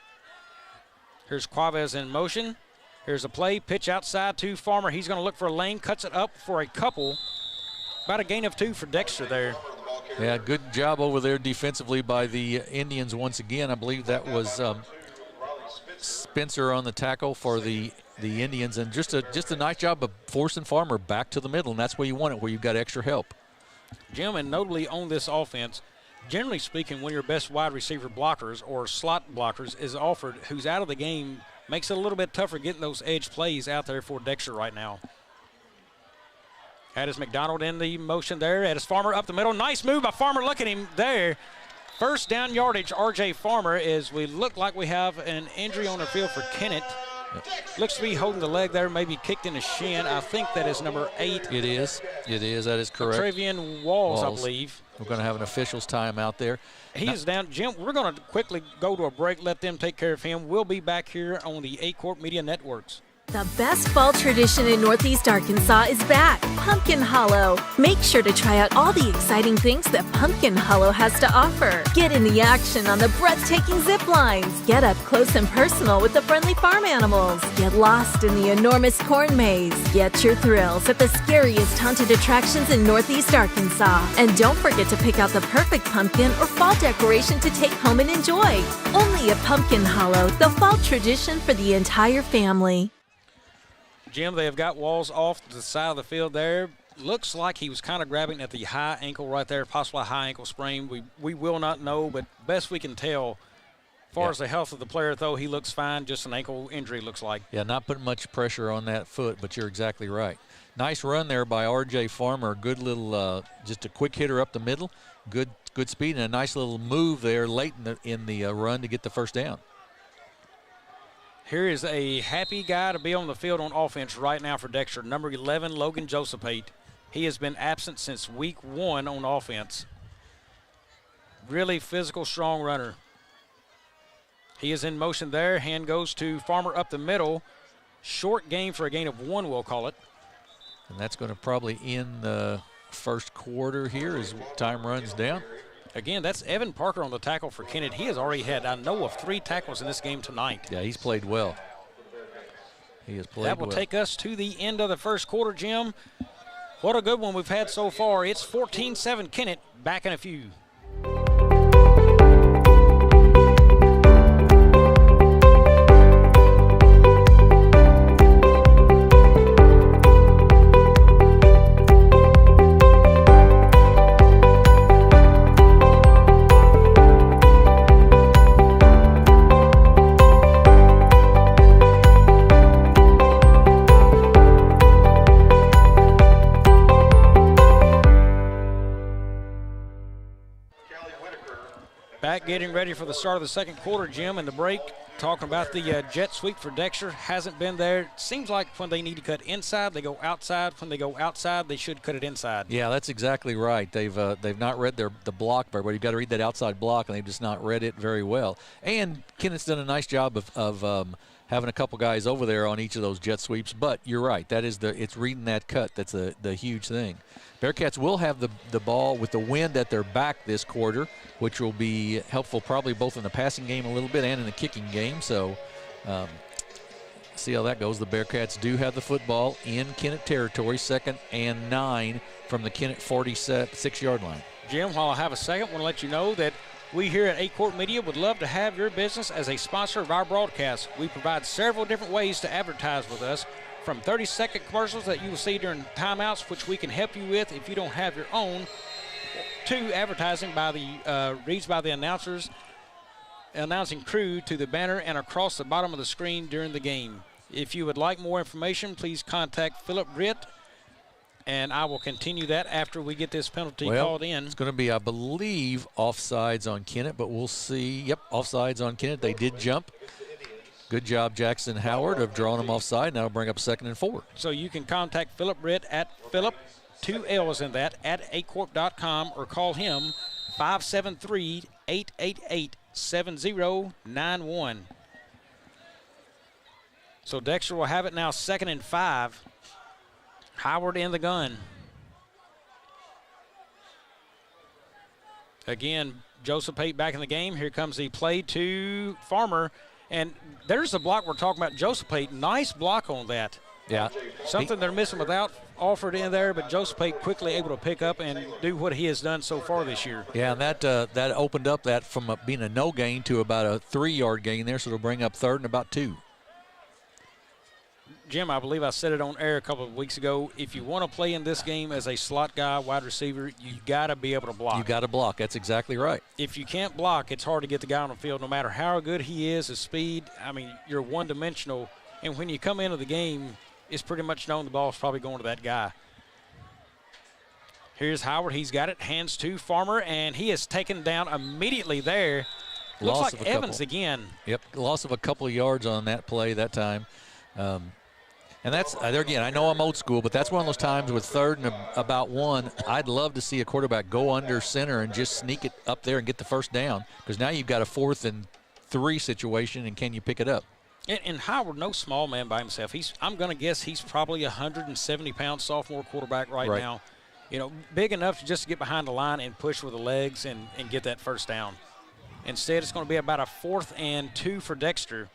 Here's Quavius in motion. Here's a play. Pitch outside to Farmer. He's going to look for a lane. Cuts it up for a couple. About a gain of 2 for Dexter there. Yeah, good job over there defensively by the Indians once again. I believe that was Spencer on the tackle for the Indians, and just a nice job of forcing Farmer back to the middle, and that's where you want it, where you've got extra help. Jim, and notably on this offense, generally speaking, one of your best wide receiver blockers or slot blockers is offered, who's out of the game, makes it a little bit tougher getting those edge plays out there for Dexter right now. That is McDonald in the motion there. That is Farmer up the middle. Nice move by Farmer. Look at him there. First down yardage, R.J. Farmer, as we look like we have an injury on the field for Kennett. Yep. Looks to be holding the leg there, maybe kicked in the shin. I think that is number 8. It is. That is correct. Travian Walls, I believe. We're going to have an official's time out there. He is down. Jim, we're going to quickly go to a break, let them take care of him. We'll be back here on the Aycorp Media Networks. The best fall tradition in Northeast Arkansas is back, Pumpkin Hollow. Make sure to try out all the exciting things that Pumpkin Hollow has to offer. Get in the action on the breathtaking zip lines. Get up close and personal with the friendly farm animals. Get lost in the enormous corn maze. Get your thrills at the scariest haunted attractions in Northeast Arkansas. And don't forget to pick out the perfect pumpkin or fall decoration to take home and enjoy. Only at Pumpkin Hollow, the fall tradition for the entire family. Jim, they have got Walls off to the side of the field there. Looks like he was kind of grabbing at the high ankle right there, possibly a high ankle sprain. We will not know, but best we can tell, as far as the health of the player, though, he looks fine. Just an ankle injury, looks like. Yeah, not putting much pressure on that foot, but you're exactly right. Nice run there by R.J. Farmer. Good little, just a quick hitter up the middle. Good speed and a nice little move there late in the run to get the first down. Here is a happy guy to be on the field on offense right now for Dexter. Number 11, Logan Josephate. He has been absent since week 1 on offense. Really physical, strong runner. He is in motion there. Hand goes to Farmer up the middle. Short game for a gain of 1, we'll call it. And that's going to probably end the first quarter here as time runs down. Again, that's Evan Parker on the tackle for Kennett. He has already had, I know of 3 tackles in this game tonight. Yeah, he's played well. He has played well. That will take us to the end of the first quarter, Jim. What a good one we've had so far. It's 14-7 Kennett. Back in a few. Back getting ready for the start of the second quarter, Jim, and the break, talking about the jet sweep for Dexter. Hasn't been there. Seems like when they need to cut inside, they go outside. When they go outside, they should cut it inside. Yeah, that's exactly right. They've not read the block very well. You've got to read that outside block, and they've just not read it very well. And Kennett's done a nice job of having a couple guys over there on each of those jet sweeps. But you're right. It's reading that cut. That's the huge thing. Bearcats will have the ball with the wind at their back this quarter, which will be helpful probably both in the passing game a little bit and in the kicking game. So see how that goes. The Bearcats do have the football in Kennett territory, 2nd and 9 from the Kennett 46-yard line. Jim, while I have a second, I want to let you know that we here at Aycorp Media would love to have your business as a sponsor of our broadcast. We provide several different ways to advertise with us, from 30-second commercials that you will see during timeouts, which we can help you with if you don't have your own, to advertising by the reads by the announcing crew to the banner and across the bottom of the screen during the game. If you would like more information, please contact Philip Britt, and I will continue that after we get this penalty called in. It's going to be, I believe, offsides on Kennett, but we'll see. Yep, offsides on Kennett. They did jump. Good job, Jackson Howard, of drawing them offside. Now bring up 2nd and 4. So you can contact Philip Britt at Philip, 2 L's in that, at aycorp.com, or call him 573-888-7091. So Dexter will have it now 2nd and 5. Howard in the gun. Again, Joseph Pate back in the game. Here comes the play to Farmer. And there's the block we're talking about. Joseph Pate, nice block on that. Yeah. Something they're missing without Alford in there, but Joseph Pate quickly able to pick up and do what he has done so far this year. Yeah, and that opened up that from being a no gain to about a 3-yard gain there, so it'll bring up 3rd and about 2. Jim, I believe I said it on air a couple of weeks ago. If you want to play in this game as a slot guy, wide receiver, you got to be able to block. You got to block. That's exactly right. If you can't block, it's hard to get the guy on the field. No matter how good he is, his speed, I mean, you're one-dimensional. And when you come into the game, it's pretty much known the ball's probably going to that guy. Here's Howard. He's got it. Hands to Farmer, and he is taken down immediately there. Looks like Evans again. Yep, loss of a couple of yards on that play that time. And that's, there again, I know I'm old school, but that's one of those times with 3rd and about 1, I'd love to see a quarterback go under center and just sneak it up there and get the first down, because now you've got a 4th and 3 situation, and can you pick it up? And Howard, no small man by himself. I'm going to guess he's probably a 170-pound sophomore quarterback right now. You know, big enough to just get behind the line and push with the legs and get that first down. Instead, it's going to be about a 4th and 2 for Dexter.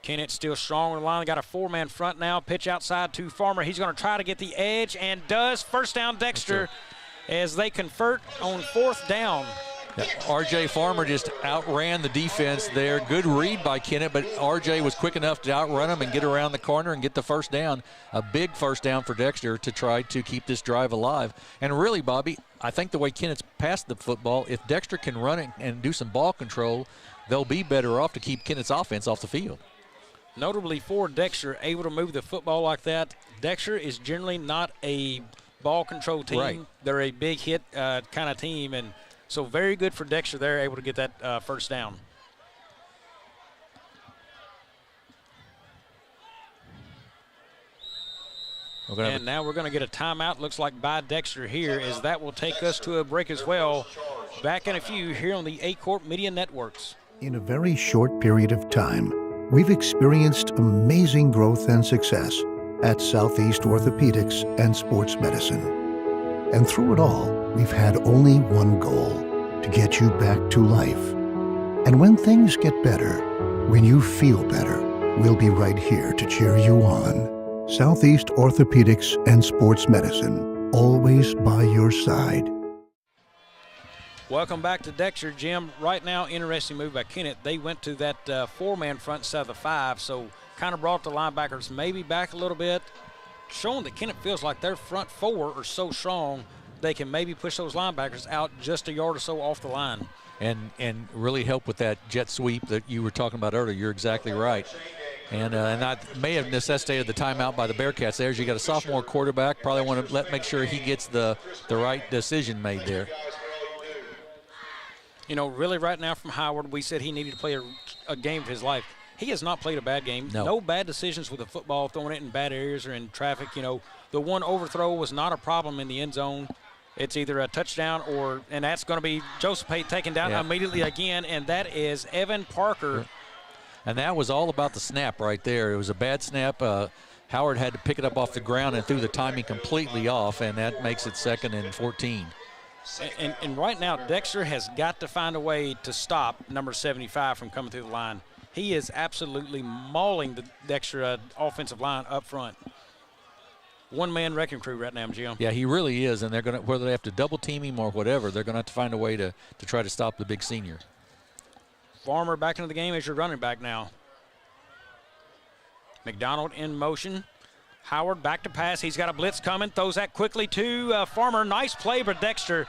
Kennett still strong on the line. Got a 4-man front now. Pitch outside to Farmer. He's going to try to get the edge and does. First down, Dexter, as they convert on 4th down. Yeah, R.J. Farmer just outran the defense there. Good read by Kennett, but R.J. was quick enough to outrun him and get around the corner and get the first down. A big first down for Dexter to try to keep this drive alive. And really, Bobby, I think the way Kennett's passed the football, if Dexter can run it and do some ball control, they'll be better off to keep Kennett's offense off the field. Notably for Dexter, able to move the football like that. Dexter is generally not a ball control team. Right. They're a big hit kind of team, and so very good for Dexter there, able to get that first down. And now we're going to get a timeout, looks like by Dexter here, as that will take us to a break as well. Back in a few here on the Aycorp Media Networks. In a very short period of time, we've experienced amazing growth and success at Southeast Orthopedics and Sports Medicine. And through it all, we've had only one goal, to get you back to life. And when things get better, when you feel better, we'll be right here to cheer you on. Southeast Orthopedics and Sports Medicine, always by your side. Welcome back to Dexter, Jim. Right now, interesting move by Kennett. They went to that four-man front instead of the five, so kind of brought the linebackers maybe back a little bit, showing that Kennett feels like their front four are so strong they can maybe push those linebackers out just a yard or so off the line. And really help with that jet sweep that you were talking about earlier. You're exactly right. And that may have necessitated the timeout by the Bearcats there. As you got a sophomore quarterback, probably want to make sure he gets the right decision made there. You know, really right now from Howard, we said he needed to play a game of his life. He has not played a bad game. No bad decisions with the football, throwing it in bad areas or in traffic. You know, the one overthrow was not a problem in the end zone. It's either a touchdown and that's going to be Joseph Pate taken down immediately again, and that is Evan Parker. And that was all about the snap right there. It was a bad snap. Howard had to pick it up off the ground and threw the timing completely off, and that makes it 2nd and 14. And right now, Dexter has got to find a way to stop number 75 from coming through the line. He is absolutely mauling the Dexter offensive line up front. One-man wrecking crew right now, Jim. Yeah, he really is, and they're going to, whether they have to double team him or whatever, they're going to have to find a way to try to stop the big senior. Farmer back into the game as your running back now. McDonald in motion. Howard back to pass. He's got a blitz coming. Throws that quickly to Farmer. Nice play for Dexter.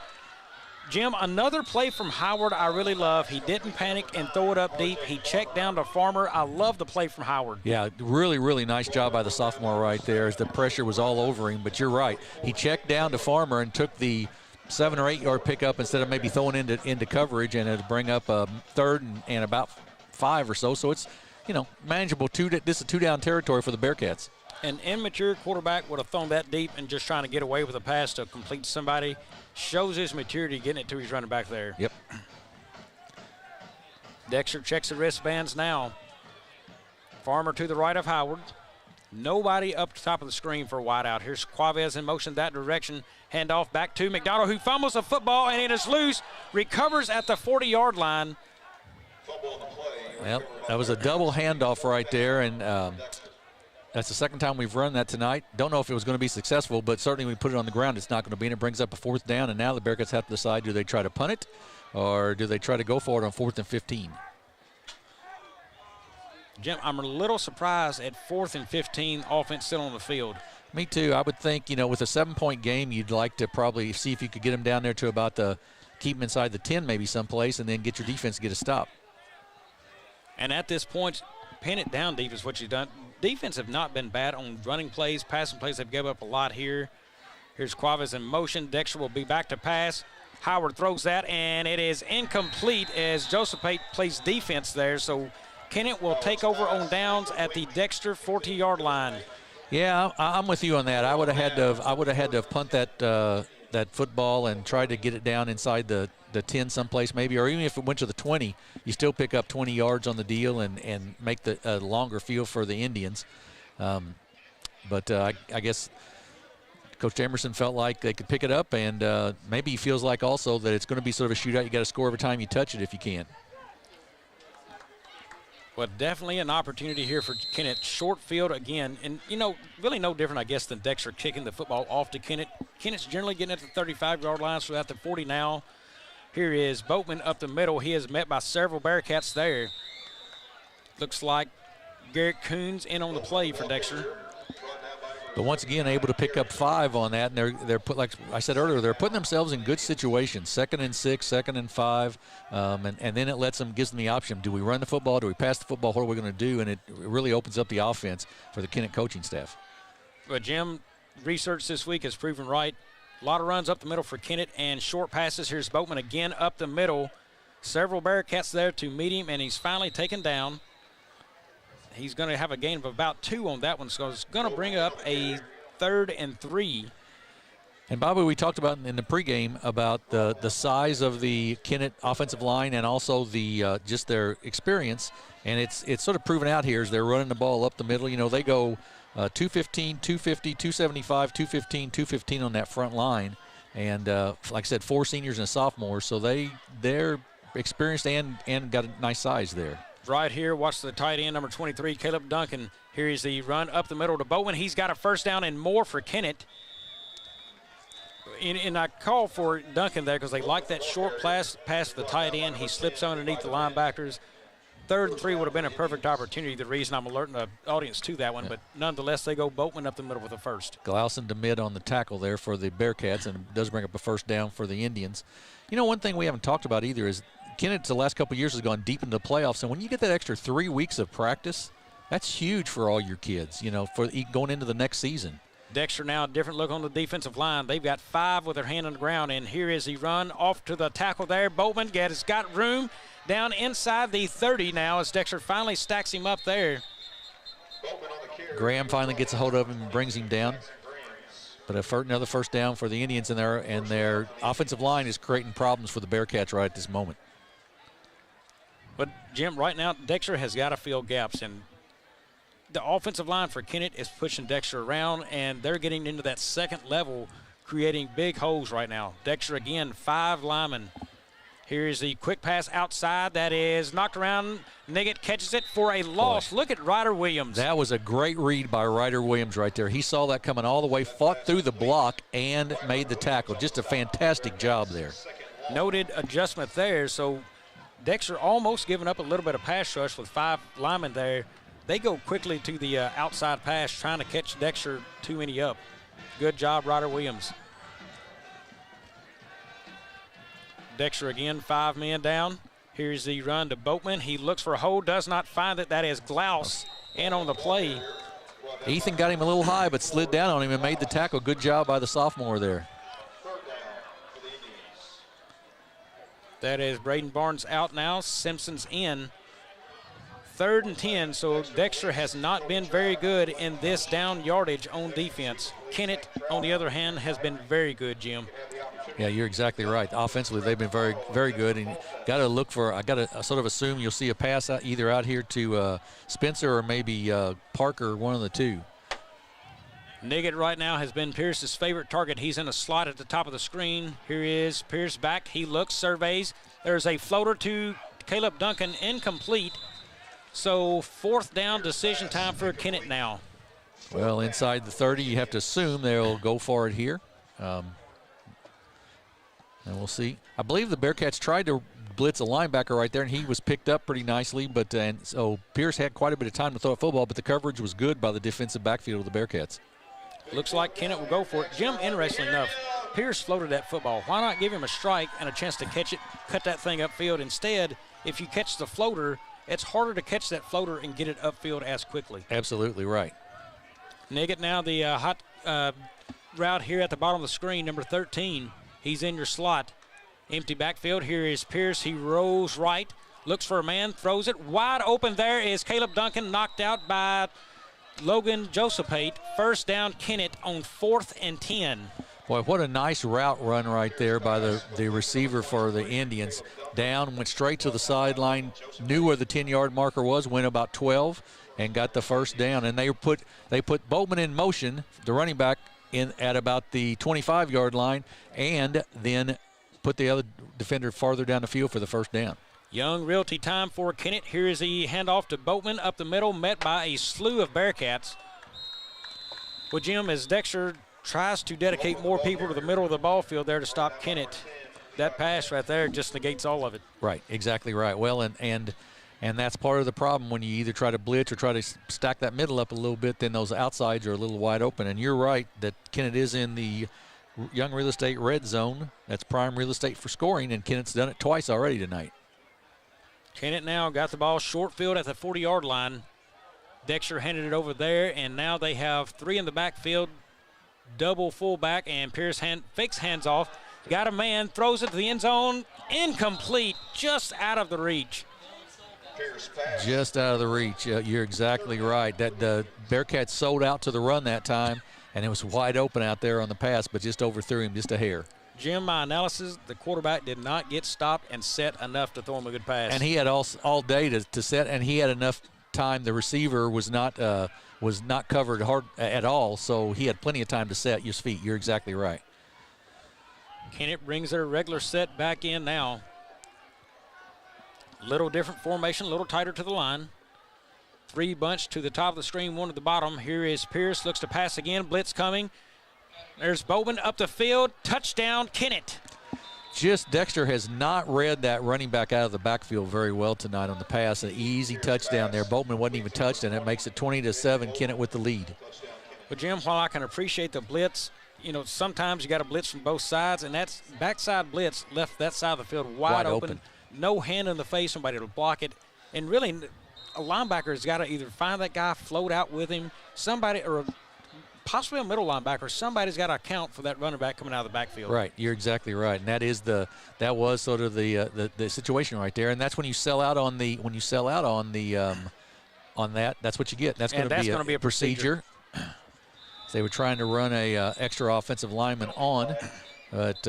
Jim, another play from Howard I really love. He didn't panic and throw it up deep. He checked down to Farmer. I love the play from Howard. Yeah, really, really nice job by the sophomore right there as the pressure was all over him. But you're right. He checked down to Farmer and took the 7 or 8 yard pickup instead of maybe throwing into coverage, and it'll bring up a 3rd and about 5 or so. So it's, you know, manageable. This is 2-down territory for the Bearcats. An immature quarterback would have thrown that deep and just trying to get away with a pass to complete somebody. Shows his maturity getting it to his running back there. Yep. Dexter checks the wristbands now. Farmer to the right of Howard. Nobody up top of the screen for a wide out. Here's Quavez in motion that direction. Handoff back to McDonald, who fumbles the football, and it is loose. Recovers at the 40-yard line. Well, that was a double handoff right there, and that's the second time we've run that tonight. Don't know if it was going to be successful, but certainly when we put it on the ground, it's not going to be, and it brings up a 4th down, and now the Bearcats have to decide, do they try to punt it or do they try to go for it on 4th and 15? Jim, I'm a little surprised at 4th and 15, offense still on the field. Me too. I would think, you know, with a 7-point game, you'd like to probably see if you could get them down there to about keep them inside the 10 maybe someplace, and then get your defense to get a stop. And at this point, pin it down deep is what you've done. Defense have not been bad on running plays, passing plays. They've given up a lot here. Here's Quavez in motion. Dexter will be back to pass. Howard throws that, and it is incomplete as Joseph Pate plays defense there. So Kennett will take over on downs at the Dexter 40-yard line. Yeah, I'm with you on that. I would have had to punt that football and tried to get it down inside the 10 someplace maybe, or even if it went to the 20, you still pick up 20 yards on the deal and make the longer field for the Indians. But I guess Coach Jamerson felt like they could pick it up, and maybe he feels like also that it's going to be sort of a shootout. You got to score every time you touch it if you can. Well, definitely an opportunity here for Kennett. Short field again, and, you know, really no different, I guess, than Dexter kicking the football off to Kennett. Kennett's generally getting at the 35-yard line, so at the 40 now. Here is Boatman up the middle. He is met by several Bearcats there. Looks like Garrett Coons in on the play for Dexter. But once again, able to pick up 5 on that, and they're put, like I said earlier, they're putting themselves in good situations. 2nd and 6, 2nd and 5, and then it gives them the option: do we run the football? Do we pass the football? What are we going to do? And it really opens up the offense for the Kennett coaching staff. Well, Jim, research this week has proven right. A lot of runs up the middle for Kennett and short passes. Here's Boatman again up the middle. Several Bearcats there to meet him, and he's finally taken down. He's going to have a gain of about 2 on that one, so it's going to bring up a 3rd and 3. And, Bobby, we talked about in the pregame about the size of the Kennett offensive line and also the just their experience. And it's sort of proven out here as they're running the ball up the middle. You know, they go 215, 250, 275, 215, 215 on that front line. And like I said, 4 seniors and a sophomore, so they're experienced and got a nice size there. Right here, watch the tight end, number 23, Caleb Duncan. Here is the run up the middle to Bowman. He's got a first down and more for Kennett. And I call for Duncan there because they like that short pass to the tight end. He slips underneath the linebackers. 3rd and 3 would have been a perfect opportunity. The reason I'm alerting the audience to that one, but nonetheless, they go Boatman up the middle with the first. Glausen to mid on the tackle there for the Bearcats, and it does bring up a first down for the Indians. You know, one thing we haven't talked about either is Kennett the last couple of years has gone deep into the playoffs, and when you get that extra 3 weeks of practice, that's huge for all your kids, you know, for going into the next season. Dexter now a different look on the defensive line. They've got 5 with their hand on the ground, and here is the run off to the tackle there. Boatman has got room down inside the 30 now as Dexter finally stacks him up there. Graham finally gets a hold of him and brings him down. But another first down for the Indians in there, and their offensive line is creating problems for the Bearcats right at this moment. But, Jim, right now, Dexter has got to fill gaps, and the offensive line for Kennett is pushing Dexter around, and they're getting into that second level, creating big holes right now. Dexter, again, 5 linemen. Here's the quick pass outside. That is knocked around. Niggett catches it for a loss. Look at Ryder Williams. That was a great read by Ryder Williams right there. He saw that coming all the way, fought through the block, and made the tackle. Just a fantastic job there. Noted adjustment there. So Dexter almost giving up a little bit of pass rush with 5 linemen there. They go quickly to the outside pass, trying to catch Dexter too many up. Good job, Ryder Williams. Dexter again, 5 men down. Here's the run to Boatman. He looks for a hole, does not find it. That is Glaus in on the play. Ethan got him a little high, but slid down on him and made the tackle. Good job by the sophomore there. That is Braden Barnes out now. Simpson's in. 3rd and 10, so Dexter has not been very good in this down yardage on defense. Kennett, on the other hand, has been very good, Jim. Yeah, you're exactly right. Offensively, they've been very, very good. And got to look for, I got to sort of assume you'll see a pass out either out here to Spencer or maybe Parker, one of the two. Niggett right now has been Pierce's favorite target. He's in a slot at the top of the screen. Here is Pierce back. He looks, surveys. There's a floater to Caleb Duncan, incomplete. So 4th down, decision time for Kennett now. Well, inside the 30, you have to assume they'll go for it here. And we'll see. I believe the Bearcats tried to blitz a linebacker right there, and he was picked up pretty nicely. But and so Pierce had quite a bit of time to throw a football, but the coverage was good by the defensive backfield of the Bearcats. Looks like Kennett will go for it. Jim, interestingly enough, Pierce floated that football. Why not give him a strike and a chance to catch it, cut that thing upfield? Instead, if you catch the floater, it's harder to catch that floater and get it upfield as quickly. Absolutely right. Niggett now the hot route here at the bottom of the screen, number 13. He's in your slot. Empty backfield. Here is Pierce. He rolls right, looks for a man, throws it. Wide open there is Caleb Duncan, knocked out by Logan Josephate. First down, Kennett on 4th and 10. Boy, what a nice route run right there by the receiver for the Indians. Down, went straight to the sideline, knew where the 10-yard marker was, went about 12, and got the first down. And they put Boatman in motion, the running back, in at about the 25-yard line, and then put the other defender farther down the field for the first down. Young Realty time for Kennett. Here is the handoff to Boatman up the middle, met by a slew of Bearcats. Well, Jim, as Dexter tries to dedicate more people to the middle of the ball field there to stop Kennett, that pass right there just negates all of it. Right, exactly right. Well, and that's part of the problem when you either try to blitz or try to stack that middle up a little bit, then those outsides are a little wide open. And you're right that Kennett is in the Young Real Estate red zone. That's prime real estate for scoring, and Kennett's done it twice already tonight. Kennett now got the ball short field at the 40-yard line. Dexter handed it over there, and now they have 3 in the backfield, double fullback, and Pierce fakes hands off. Got a man, throws it to the end zone, incomplete, just out of the reach. Just out of the reach. You're exactly right. That the Bearcats sold out to the run that time, and it was wide open out there on the pass, but just overthrew him just a hair. Jim, my analysis, the quarterback did not get stopped and set enough to throw him a good pass. And he had all day to set, and he had enough time. The receiver was not covered hard at all, so he had plenty of time to set his feet. You're exactly right. Kennett brings their regular set back in now. Little different formation, a little tighter to the line. 3 bunch to the top of the screen, 1 to the bottom. Here is Pierce, looks to pass again, blitz coming. There's Bowman up the field, touchdown, Kennett. Just Dexter has not read that running back out of the backfield very well tonight on the pass. An easy touchdown there. Boatman wasn't even touched, and it makes it 20-7. Kennett with the lead. But Jim, while I can appreciate the blitz, sometimes you got to blitz from both sides, and that's backside blitz left that side of the field wide open. No hand in the face, somebody to block it. And really, a linebacker has got to either find that guy, float out with him, somebody, or possibly a middle linebacker. Somebody's got to account for that running back coming out of the backfield. Right, you're exactly right, and that was sort of the situation right there, and that's when you sell out on that. That's what you get. That's going to be a procedure. They were trying to run a extra offensive lineman on, but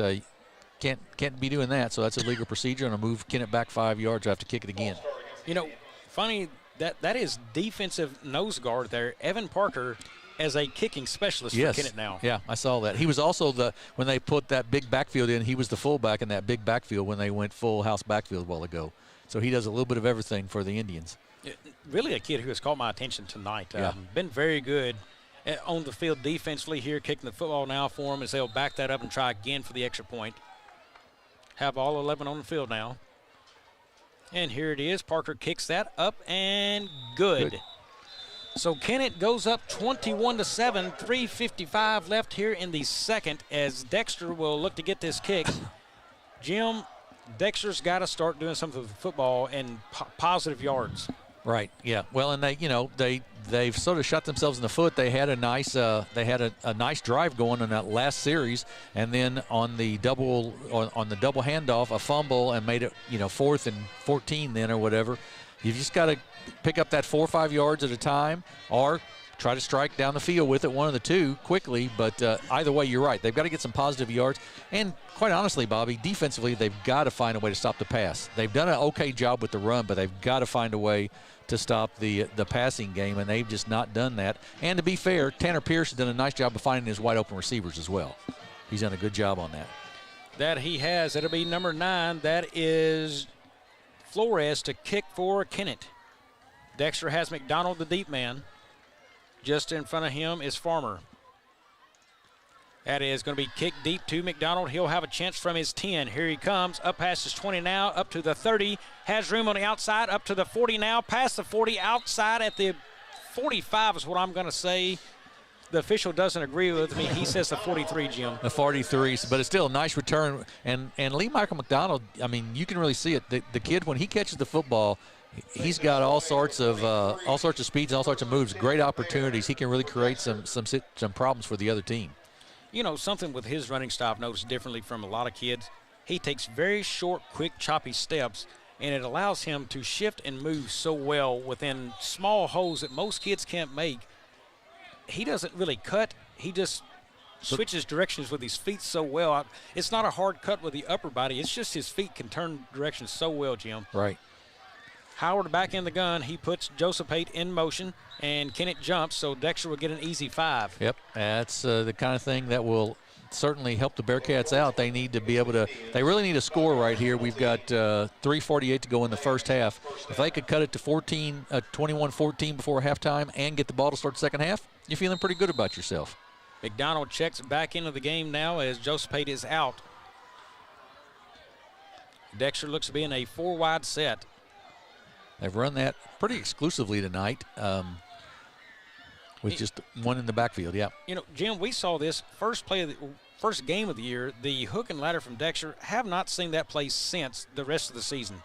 can't be doing that. So that's a legal procedure, and a move Kennett back 5 yards. I have to kick it again. Funny that is defensive nose guard there, Evan Parker, as a kicking specialist for Kennett now. Yeah, I saw that. He was also when they put that big backfield in, he was the fullback in that big backfield when they went full house backfield a while ago. So he does a little bit of everything for the Indians. Really a kid who has caught my attention tonight. Yeah. Been very good on the field defensively here, kicking the football now for him as they'll back that up and try again for the extra point. Have all 11 on the field now. And here it is. Parker kicks that up and good. So Kennett goes up 21-7, 3:55 left here in the second as Dexter will look to get this kick. Jim, Dexter's got to start doing something with the football and positive yards. Right. Yeah. Well, and they've sort of shot themselves in the foot. They had a nice nice drive going on that last series, and then on the double handoff, a fumble, and made it 4th and 14 then or whatever. You've just got to pick up that 4 or 5 yards at a time, or try to strike down the field with it, one of the two, quickly. But either way, you're right. They've got to get some positive yards. And quite honestly, Bobby, defensively, they've got to find a way to stop the pass. They've done an okay job with the run, but they've got to find a way to stop the passing game, and they've just not done that. And to be fair, Tanner Pierce has done a nice job of finding his wide open receivers as well. He's done a good job on that. That he has. It'll be number 9. That is Flores to kick for Kennett. Dexter has McDonald, the deep man. Just in front of him is Farmer. That is going to be kicked deep to McDonald. He'll have a chance from his 10. Here he comes, up past his 20 now, up to the 30. Has room on the outside, up to the 40 now, past the 40, outside at the 45 is what I'm going to say. The official doesn't agree with me. He says the 43, Jim. The 43, but it's still a nice return. And Lee Michael McDonald, I mean, you can really see it. The kid, when he catches the football, he's got all sorts of speeds and all sorts of moves. Great opportunities. He can really create some problems for the other team. Something with his running style I've noticed differently from a lot of kids. He takes very short, quick, choppy steps, and it allows him to shift and move so well within small holes that most kids can't make. He doesn't really cut. He just switches directions with his feet so well. It's not a hard cut with the upper body. It's just his feet can turn directions so well, Jim. Right. Howard back in the gun. He puts Joseph Pate in motion, and Kennett jumps, so Dexter will get an easy 5. Yep, that's the kind of thing that will certainly help the Bearcats out. They need to be able to – they really need a score right here. We've got 3:48 to go in the first half. If they could cut it to 21-14 before halftime and get the ball to start the second half, you're feeling pretty good about yourself. McDonald checks back into the game now as Joseph Pate is out. Dexter looks to be in a 4-wide set. They've run that pretty exclusively tonight with just one in the backfield, yeah. Jim, we saw this first game of the year. The hook and ladder from Dexter, have not seen that play since the rest of the season.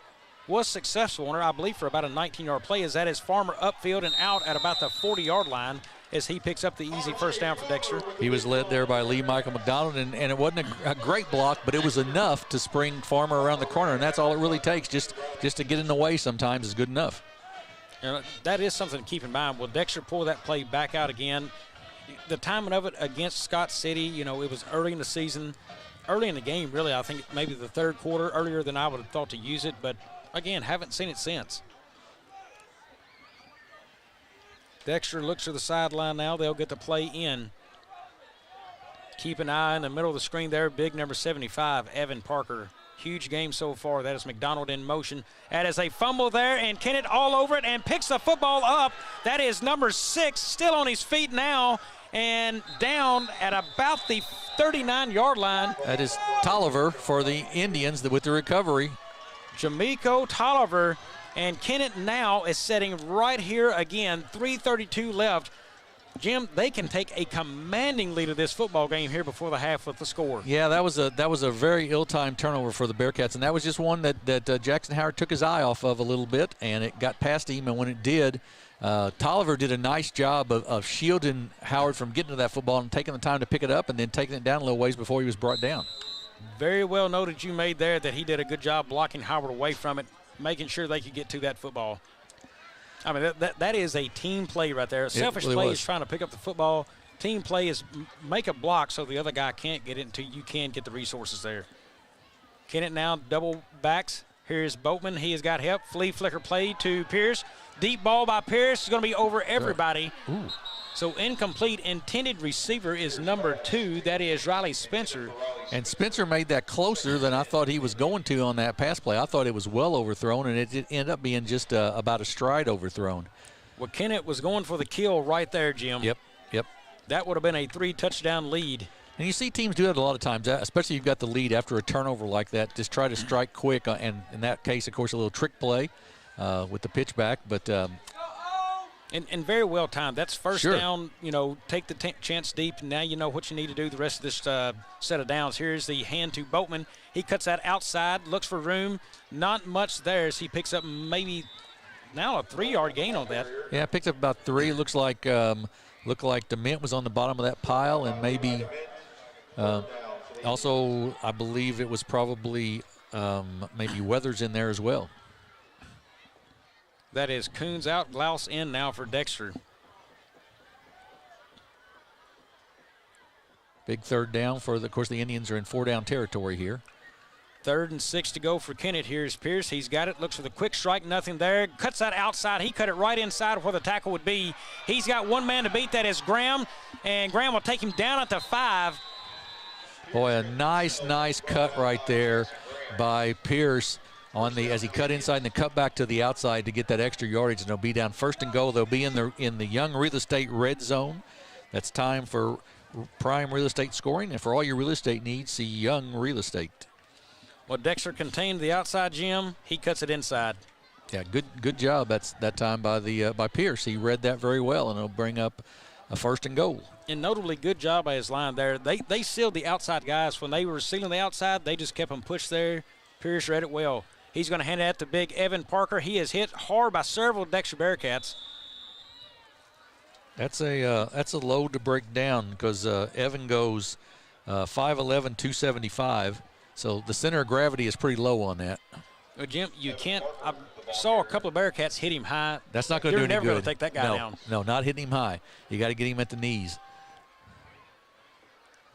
Was successful on her, I believe, for about a 19-yard play. Is that is Farmer upfield and out at about the 40-yard line as he picks up the easy first down for Dexter. He was led there by Lee Michael McDonald, and it wasn't a great block, but it was enough to spring Farmer around the corner, and that's all it really takes. Just to get in the way sometimes is good enough. That is something to keep in mind. Will Dexter pull that play back out again? The timing of it against Scott City, it was early in the season, early in the game, really. I think maybe the third quarter, earlier than I would have thought to use it, but again, haven't seen it since. Dexter looks to the sideline now. They'll get the play in. Keep an eye in the middle of the screen there. Big number 75, Evan Parker. Huge game so far. That is McDonald in motion. That is a fumble there, and Kennett all over it and picks the football up. That is number 6, still on his feet now and down at about the 39-yard line. That is Tolliver for the Indians with the recovery. Jamiko Tolliver, and Kennett now is sitting right here again. 3:32 left. Jim, they can take a commanding lead of this football game here before the half with the score. Yeah, that was a very ill-timed turnover for the Bearcats, and that was just one that Jackson Howard took his eye off of a little bit, and it got past him. And when it did, Tolliver did a nice job of shielding Howard from getting to that football and taking the time to pick it up and then taking it down a little ways before he was brought down. Very well noted you made there that he did a good job blocking Howard away from it, making sure they could get to that football. I mean, that is a team play right there. Selfish really play was. is trying to pick up the football. Team play is make a block so the other guy can't get it until you can get the resources there. Kennett now double backs. Here's Boatman. He has got help. Flea flicker play to Pierce. Deep ball by Pierce is going to be over everybody. Ooh. So incomplete. Intended receiver is number 2. That is Riley Spencer. And Spencer made that closer than I thought he was going to on that pass play. I thought it was well overthrown, and it ended up being just about a stride overthrown. Well, Kennett was going for the kill right there, Jim. Yep. That would have been a 3-touchdown lead. And you see teams do that a lot of times, especially if you've got the lead after a turnover like that. Just try to strike quick, and in that case, of course, a little trick play with the pitch back. But And very well timed. That's first Sure. down, take the chance deep. Now you know what you need to do the rest of this set of downs. Here's the hand to Boatman. He cuts that outside, looks for room. Not much there as he picks up maybe now a 3-yard gain on that. yeah, picked up about 3. Looks like DeMint was on the bottom of that pile, and maybe also I believe it was probably maybe Weathers in there as well. That is Coons out, Glaus in now for Dexter. Big third down of course, the Indians are in 4-down territory here. 3rd and 6 to go for Kennett. Here's Pierce. He's got it. Looks for the quick strike. Nothing there. Cuts that outside. He cut it right inside of where the tackle would be. He's got one man to beat. That is Graham. And Graham will take him down at the 5. Boy, a nice cut right there by Pierce as he cut inside and the cut back to the outside to get that extra yardage, and they'll be down 1st and goal. They'll be in the Young Real Estate red zone. That's time for prime real estate scoring, and for all your real estate needs, see Young Real Estate. Well, Dexter contained the outside, Jim. He cuts it inside. Yeah, good job that time by Pierce. He read that very well, and it'll bring up a 1st and goal. And notably good job by his line there. They sealed the outside guys. When they were sealing the outside, they just kept them pushed there. Pierce read it well. He's going to hand it out to big Evan Parker. He is hit hard by several Dexter Bearcats. That's a load to break down because Evan goes 5'11", 275. So the center of gravity is pretty low on that. Well, Jim, you can't. I saw a couple of Bearcats hit him high. That's not going to do any good. You're never going to take that guy down. No, not hitting him high. You got to get him at the knees.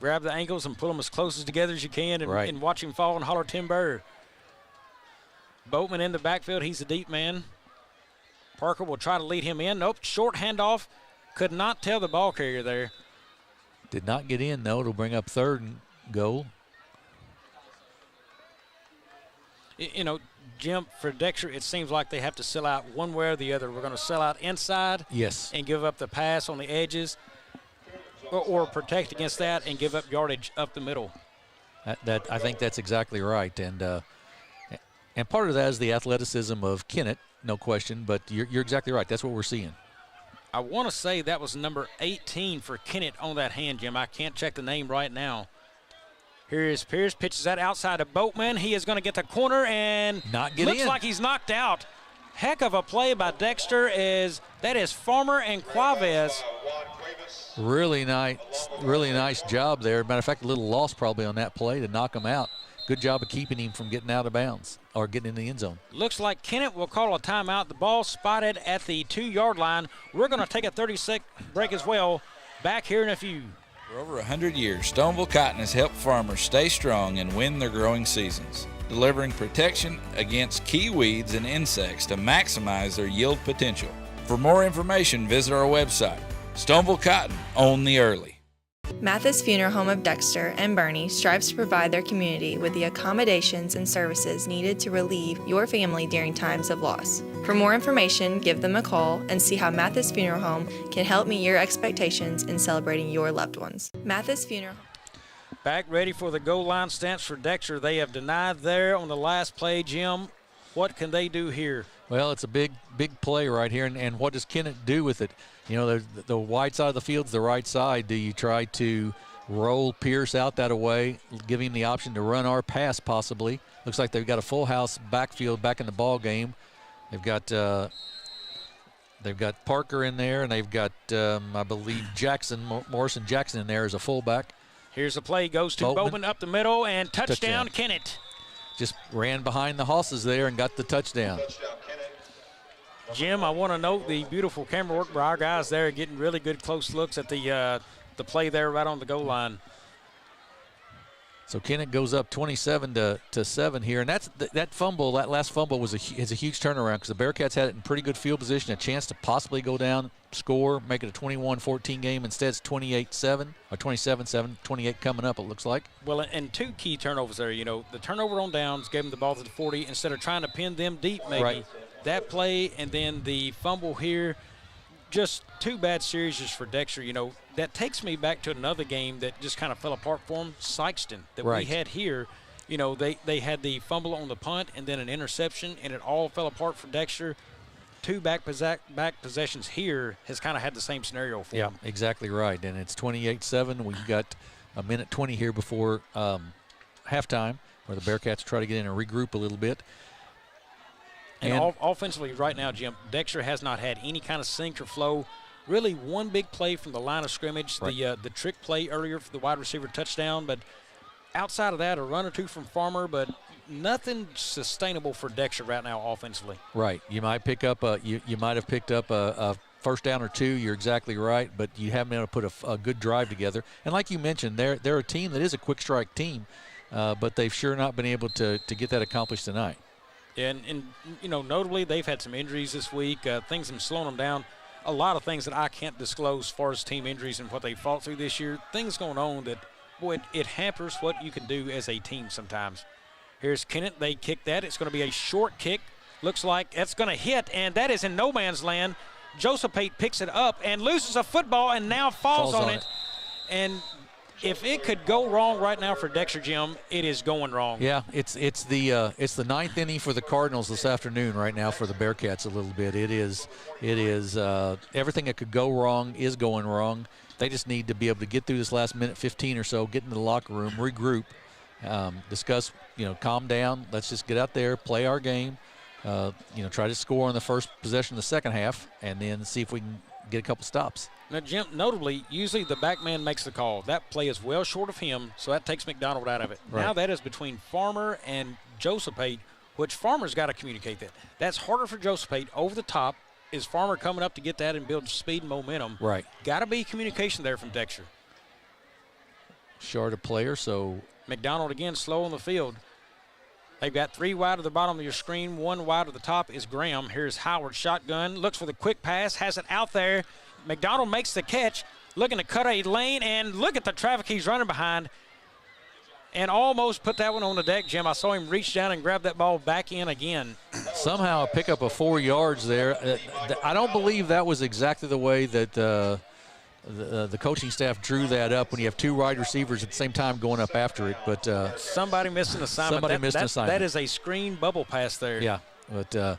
Grab the ankles and pull them as close as together as you can and watch him fall and holler timber. Boatman in the backfield. He's a deep man. Parker will try to lead him in. Nope, short handoff. Could not tell the ball carrier there. Did not get in, though. It'll bring up 3rd and goal. Jim, for Dexter, it seems like they have to sell out one way or the other. We're going to sell out inside. Yes. And give up the pass on the edges or protect against that and give up yardage up the middle. I think that's exactly right. And part of that is the athleticism of Kennett, no question, but you're exactly right. That's what we're seeing. I want to say that was number 18 for Kennett on that hand, Jim. I can't check the name right now. Here is Pierce, pitches that outside to Boatman. He is going to get the corner and looks like he's knocked out. Heck of a play by Dexter. That is Farmer and Quavez. Really nice job there. Matter of fact, a little loss probably on that play to knock him out. Good job of keeping him from getting out of bounds or getting in the end zone. Looks like Kennett will call a timeout. The ball spotted at the 2-yard line. We're going to take a 30-second break as well. Back here in a few. For over 100 years, Stoneville Cotton has helped farmers stay strong and win their growing seasons, delivering protection against key weeds and insects to maximize their yield potential. For more information, visit our website. Stoneville Cotton, own the early. Mathis Funeral Home of Dexter and Bernie strives to provide their community with the accommodations and services needed to relieve your family during times of loss. For more information, give them a call and see how Mathis Funeral Home can help meet your expectations in celebrating your loved ones. Mathis Funeral Home. Back ready for the goal line stance for Dexter. They have denied there on the last play, Jim. What can they do here? Well, it's a big play right here, and what does Kennett do with it? You know, the wide side of the field's the right side. Do you try to roll Pierce out that way, give him the option to run our pass possibly? Looks like they've got a full house backfield back in the ball game. They've got Parker in there, and they've got I believe Morrison Jackson in there as a fullback. Here's the play, goes to Bowman up the middle, and touchdown. Kennett. Just ran behind the hosses there and got the touchdown. Jim, I want to note the beautiful camera work by our guys there, getting really good close looks at the play there right on the goal line. So Kennett goes up 27-7 here, and that fumble, that last fumble is a huge turnaround because the Bearcats had it in pretty good field position, a chance to possibly go down, score, make it a 21-14 game. Instead, it's 28-7 or 27-7, 28 coming up. It looks like. Well, and two key turnovers there. You know, the turnover on downs gave them the ball to the 40 instead of trying to pin them deep. Maybe that play, and then the fumble here. Just two bad series for Dexter. You know, that takes me back to another game that just kind of fell apart for them, Sykeston, that we had here. You know, they had the fumble on the punt and then an interception, and it all fell apart for Dexter. Two back possessions here has kind of had the same scenario for them. Yeah, exactly right. And it's 28-7. We've got a minute 20 here before halftime, where the Bearcats try to get in and regroup a little bit. And offensively right now, Jim, Dexter has not had any kind of sink or flow. Really one big play from the line of scrimmage, the trick play earlier for the wide receiver touchdown. But outside of that, a run or two from Farmer, but nothing sustainable for Dexter right now offensively. Right. You might pick up you might have picked up a first down or two. You're exactly right, but you haven't been able to put a good drive together. And like you mentioned, they're a team that is a quick strike team, but they've sure not been able to get that accomplished tonight. And you know, notably, they've had some injuries this week. Things have slowed them down. A lot of things that I can't disclose as far as team injuries and what they fought through this year. Things going on that, boy, it hampers what you can do as a team sometimes. Here's Kennett. They kick that. It's going to be a short kick. Looks like it's going to hit, and that is in no man's land. Joseph Pate picks it up and loses a football and now falls on it. And if it could go wrong right now for Dexter, Jim, it is going wrong. Yeah, it's the ninth inning for the Cardinals this afternoon right now for the Bearcats a little bit. It is everything that could go wrong is going wrong. They just need to be able to get through this last minute 15 or so, get into the locker room, regroup, discuss, calm down. Let's just get out there, play our game, try to score on the first possession of the second half, and then see if we can get a couple stops. Now, Jim, notably, usually the back man makes the call. That play is well short of him, so that takes McDonald out of it. Right. Now that is between Farmer and Joseph Pate, which Farmer's got to communicate that. That's harder for Joseph Pate. Over the top is Farmer coming up to get that and build speed and momentum. Right. Got to be communication there from Dexter. Short a player, so. McDonald again slow on the field. They've got three wide at the bottom of your screen. One wide at the top is Graham. Here's Howard, shotgun. Looks for the quick pass, has it out there. McDonald makes the catch, looking to cut a lane, and look at the traffic he's running behind. And almost put that one on the deck, Jim. I saw him reach down and grab that ball back in again. Somehow a pickup of 4 yards there. I don't believe that was exactly the way that the coaching staff drew that up when you have two wide receivers at the same time going up after it. But somebody missed an assignment. Somebody missed an assignment. That is a screen bubble pass there. Yeah, but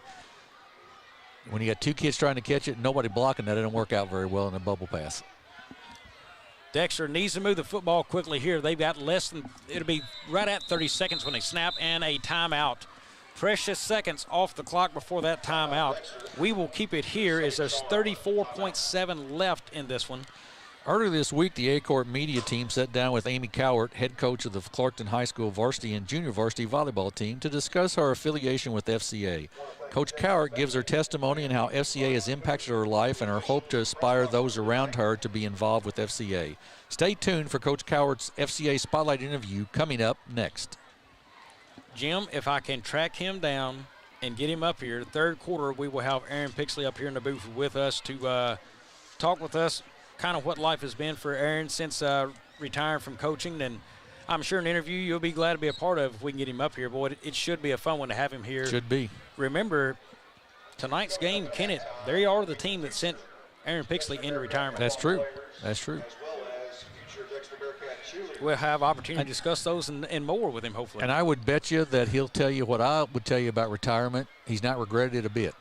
when you got two kids trying to catch it, nobody blocking that, it didn't work out very well in a bubble pass. Dexter needs to move the football quickly here. They've got it'll be right at 30 seconds when they snap, and a timeout. Precious seconds off the clock before that timeout. We will keep it here as there's 34.7 left in this one. Earlier this week, the Aycorp Media team sat down with Amy Cowart, head coach of the Clarkton High School varsity and junior varsity volleyball team, to discuss her affiliation with FCA. Coach Cowart gives her testimony on how FCA has impacted her life and her hope to inspire those around her to be involved with FCA. Stay tuned for Coach Cowart's FCA Spotlight interview coming up next. Jim, if I can track him down and get him up here, third quarter we will have Aaron Pixley up here in the booth with us to talk with us. kind of what life has been for Aaron since retiring from coaching. And I'm sure an interview you'll be glad to be a part of if we can get him up here. Boy, it should be a fun one to have him here. Should be. Remember, tonight's game, Kennett, they are the team that sent Aaron Pixley into retirement. That's true. That's true. We'll have opportunity to discuss those and more with him, hopefully. And I would bet you that he'll tell you what I would tell you about retirement. He's not regretted it a bit,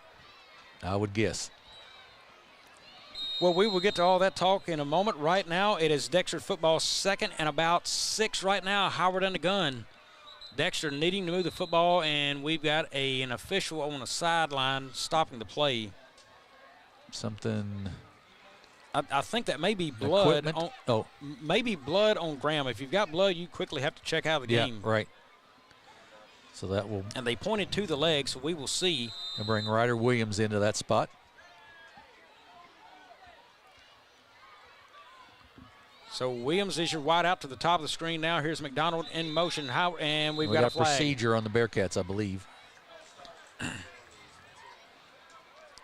I would guess. Well, we will get to all that talk in a moment. Right now, it is Dexter football second and about 6 right now. Howard on the gun. Dexter needing to move the football, and we've got an official on the sideline stopping the play. Something. I think that may be blood. Oh, maybe blood on Graham. If you've got blood, you quickly have to check out of the game. Yeah, right. So that will. And they pointed to the leg, so we will see. And bring Ryder Williams into that spot. So Williams is your wide out to the top of the screen now. Here's McDonald in motion. And we've got a flag. Procedure on the Bearcats, I believe.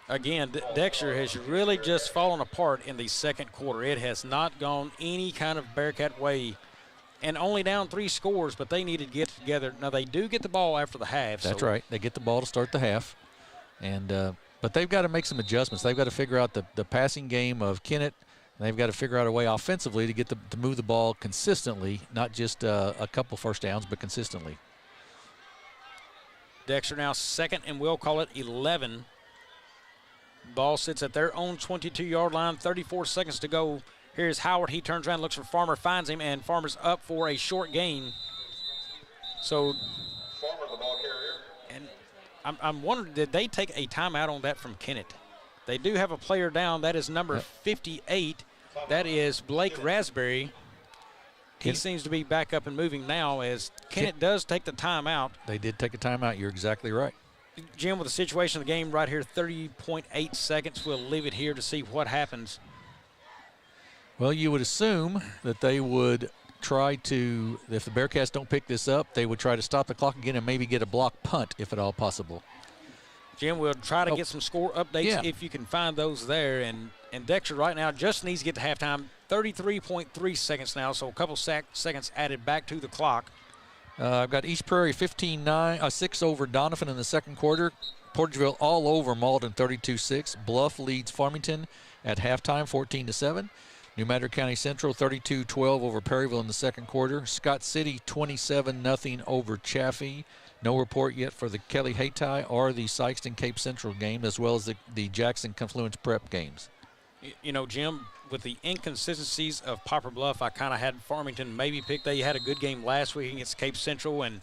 Again, Dexter has really just fallen apart in the second quarter. It has not gone any kind of Bearcat way. And only down 3 scores, but they needed to get together. Now, they do get the ball after the half. That's right. They get the ball to start the half. And but they've got to make some adjustments. They've got to figure out the passing game of Kennett. They've got to figure out a way offensively to get to move the ball consistently, not just a couple first downs, but consistently. Dexter now second, and we'll call it 11. Ball sits at their own 22-yard line, 34 seconds to go. Here's Howard. He turns around, looks for Farmer, finds him, and Farmer's up for a short gain. So, Farmer, the ball carrier. And I'm wondering, did they take a timeout on that from Kennett? They do have a player down. That is number 58. That is Blake Raspberry. He seems to be back up and moving now as Kennett does take the timeout. They did take a timeout. You're exactly right. Jim, with the situation of the game right here, 30.8 seconds. We'll leave it here to see what happens. Well, you would assume that they would try to, if the Bearcats don't pick this up, they would try to stop the clock again and maybe get a block punt if at all possible. Jim, we'll try to get some score updates if you can find those there. And Dexter right now just needs to get to halftime. 33.3 seconds now, so a couple seconds added back to the clock. I've got East Prairie 6 over Donovan in the second quarter. Porterville all over Malden 32-6. Bluff leads Farmington at halftime 14-7. New Madrid County Central 32-12 over Perryville in the second quarter. Scott City 27-0 over Chaffee. No report yet for the Kelly Hayti or the Sykeston Cape Central game, as well as the Jackson Confluence Prep games. You know, Jim, with the inconsistencies of Poplar Bluff, I kind of had Farmington maybe pick. They had a good game last week against Cape Central, and,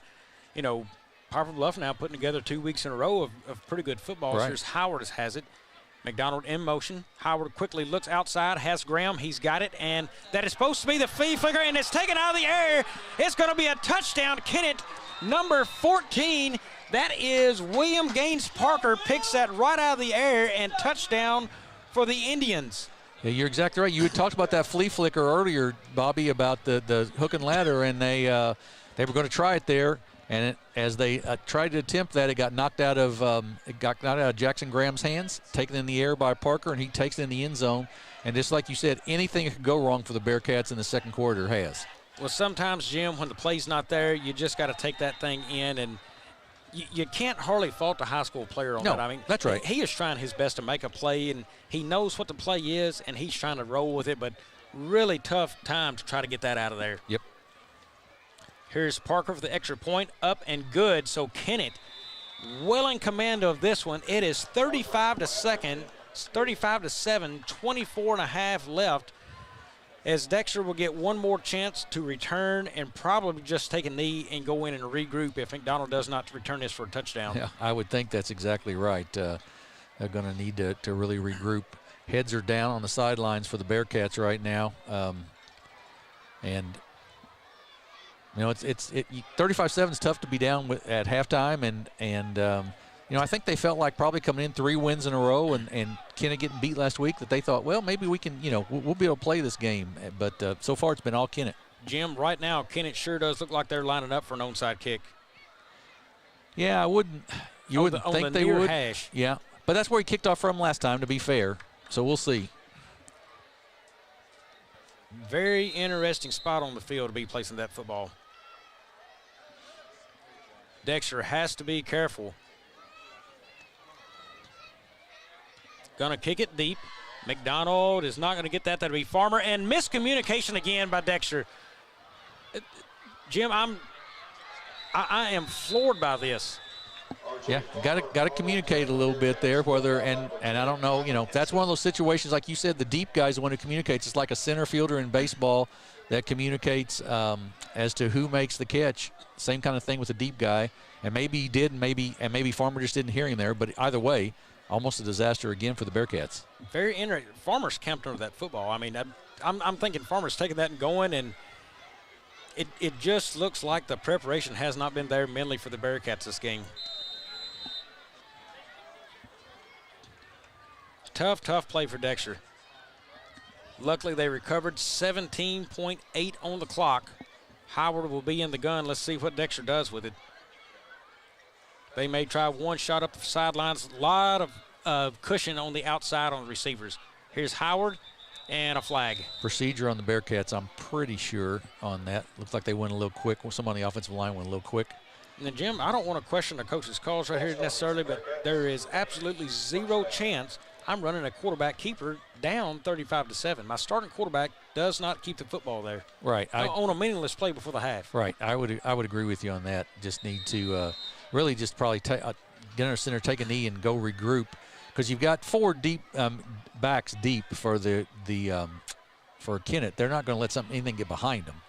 you know, Poplar Bluff now putting together 2 weeks in a row of pretty good football. Right. Here's Howard has it. McDonald in motion. Howard quickly looks outside, has Graham. He's got it, and that is supposed to be the flea flicker, and it's taken out of the air. It's going to be a touchdown. Kennett, number 14. That is William Gaines Parker, picks that right out of the air, and touchdown for the Indians. Yeah, you're exactly right. You had talked about that flea flicker earlier, Bobby, about the hook and ladder, and they were going to try it there. And as they tried to attempt that, it got knocked out of Jackson Graham's hands, taken in the air by Parker, and he takes it in the end zone. And just like you said, anything that could go wrong for the Bearcats in the second quarter has. Well, sometimes, Jim, when the play's not there, you just got to take that thing in, and you can't hardly fault a high school player on that. I mean, that's right. He is trying his best to make a play, and he knows what the play is, and he's trying to roll with it, but really tough time to try to get that out of there. Yep. Here's Parker for the extra point, up and good. So Kennett well in command of this one. It is 35-7, 24.5 left, as Dexter will get one more chance to return and probably just take a knee and go in and regroup if McDonald does not return this for a touchdown. Yeah, I would think that's exactly right. They're going to need to really regroup. Heads are down on the sidelines for the Bearcats right now, and you know, 35-7 is tough to be down at halftime, and you know, I think they felt like probably coming in 3 wins in a row and Kennett getting beat last week that they thought, well, maybe we can, you know, we'll be able to play this game. But so far it's been all Kennett. Jim, right now, Kennett sure does look like they're lining up for an onside kick. Yeah, you wouldn't think they would. Hash. Yeah, but that's where he kicked off from last time, to be fair. So we'll see. Very interesting spot on the field to be placing that football. Dexter has to be careful. Gonna kick it deep. McDonald is not gonna get that. That'll be Farmer, and miscommunication again by Dexter. Jim, I am floored by this. Yeah, got to communicate a little bit there. Whether and I don't know, that's one of those situations, like you said, the deep guy's the one who communicates. It's like a center fielder in baseball that communicates as to who makes the catch. Same kind of thing with the deep guy, and maybe he did, and maybe Farmer just didn't hear him there. But either way, almost a disaster again for the Bearcats. Very interesting. Farmer's camped under that football. I mean, I'm thinking Farmer's taking that and going, and it just looks like the preparation has not been there mentally for the Bearcats this game. Tough play for Dexter. Luckily, they recovered 17.8 on the clock. Howard will be in the gun. Let's see what Dexter does with it. They may try one shot up the sidelines. A lot of cushion on the outside on the receivers. Here's Howard and a flag. Procedure on the Bearcats, I'm pretty sure on that. Looks like they went a little quick. Some on the offensive line went a little quick. Now, Jim, I don't want to question the coach's calls right here necessarily, but there is absolutely zero chance I'm running a quarterback keeper down 35-7. My starting quarterback does not keep the football there. Right. On a meaningless play before the half. Right. I would agree with you on that. Just need to really just probably get under center, take a knee, and go regroup, because you've got four deep backs deep for for Kennett. They're not going to let anything get behind them.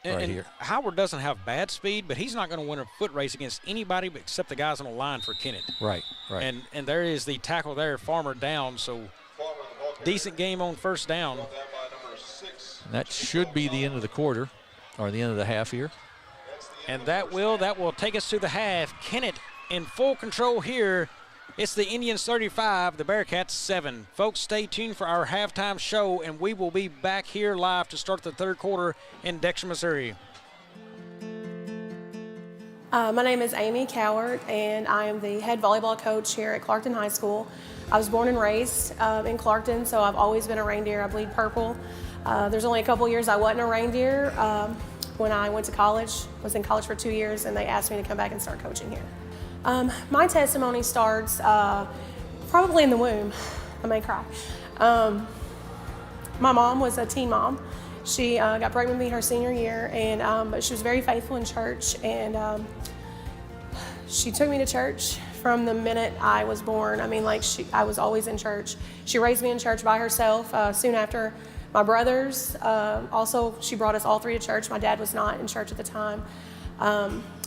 Right here. Howard doesn't have bad speed, but he's not going to win a foot race against anybody except the guys on the line for Kennett. Right. And there is the tackle there, Farmer down, so decent game on first down. And that should be the end of the quarter, or the end of the half here. And that will take us to the half. Kennett in full control here. It's the Indians 35, the Bearcats 7. Folks, stay tuned for our halftime show, and we will be back here live to start the third quarter in Dexter, Missouri. My name is Amy Coward, and I am the head volleyball coach here at Clarkton High School. I was born and raised in Clarkton, so I've always been a reindeer. I bleed purple. There's only a couple years I wasn't a reindeer. When I went to college, I was in college for 2 years, and they asked me to come back and start coaching here. My testimony starts probably in the womb. I may cry. My mom was a teen mom. She got pregnant with me her senior year, and but she was very faithful in church, and she took me to church from the minute I was born. I mean, I was always in church. She raised me in church by herself. Soon after, my brothers, also, she brought us all three to church. My dad was not in church at the time.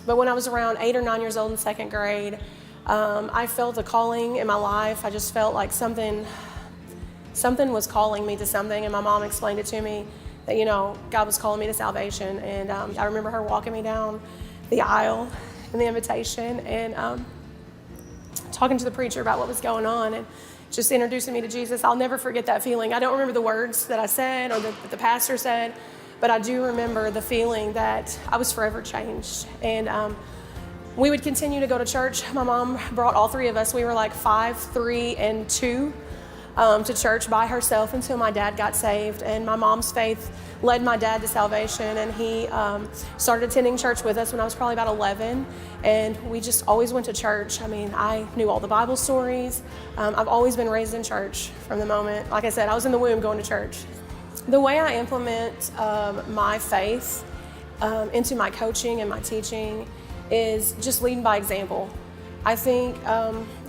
But when I was around 8 or 9 years old in second grade, I felt a calling in my life. I just felt like something was calling me to something, and my mom explained it to me that, God was calling me to salvation. And I remember her walking me down the aisle in the invitation and talking to the preacher about what was going on and just introducing me to Jesus. I'll never forget that feeling. I don't remember the words that I said or that the pastor said, but I do remember the feeling that I was forever changed. And we would continue to go to church. My mom brought all three of us. We were like 5, 3, and 2 to church by herself until my dad got saved. And my mom's faith led my dad to salvation. And he started attending church with us when I was probably about 11. And we just always went to church. I mean, I knew all the Bible stories. I've always been raised in church from the moment, like I said, I was in the womb going to church. The way I implement my faith into my coaching and my teaching is just leading by example. I think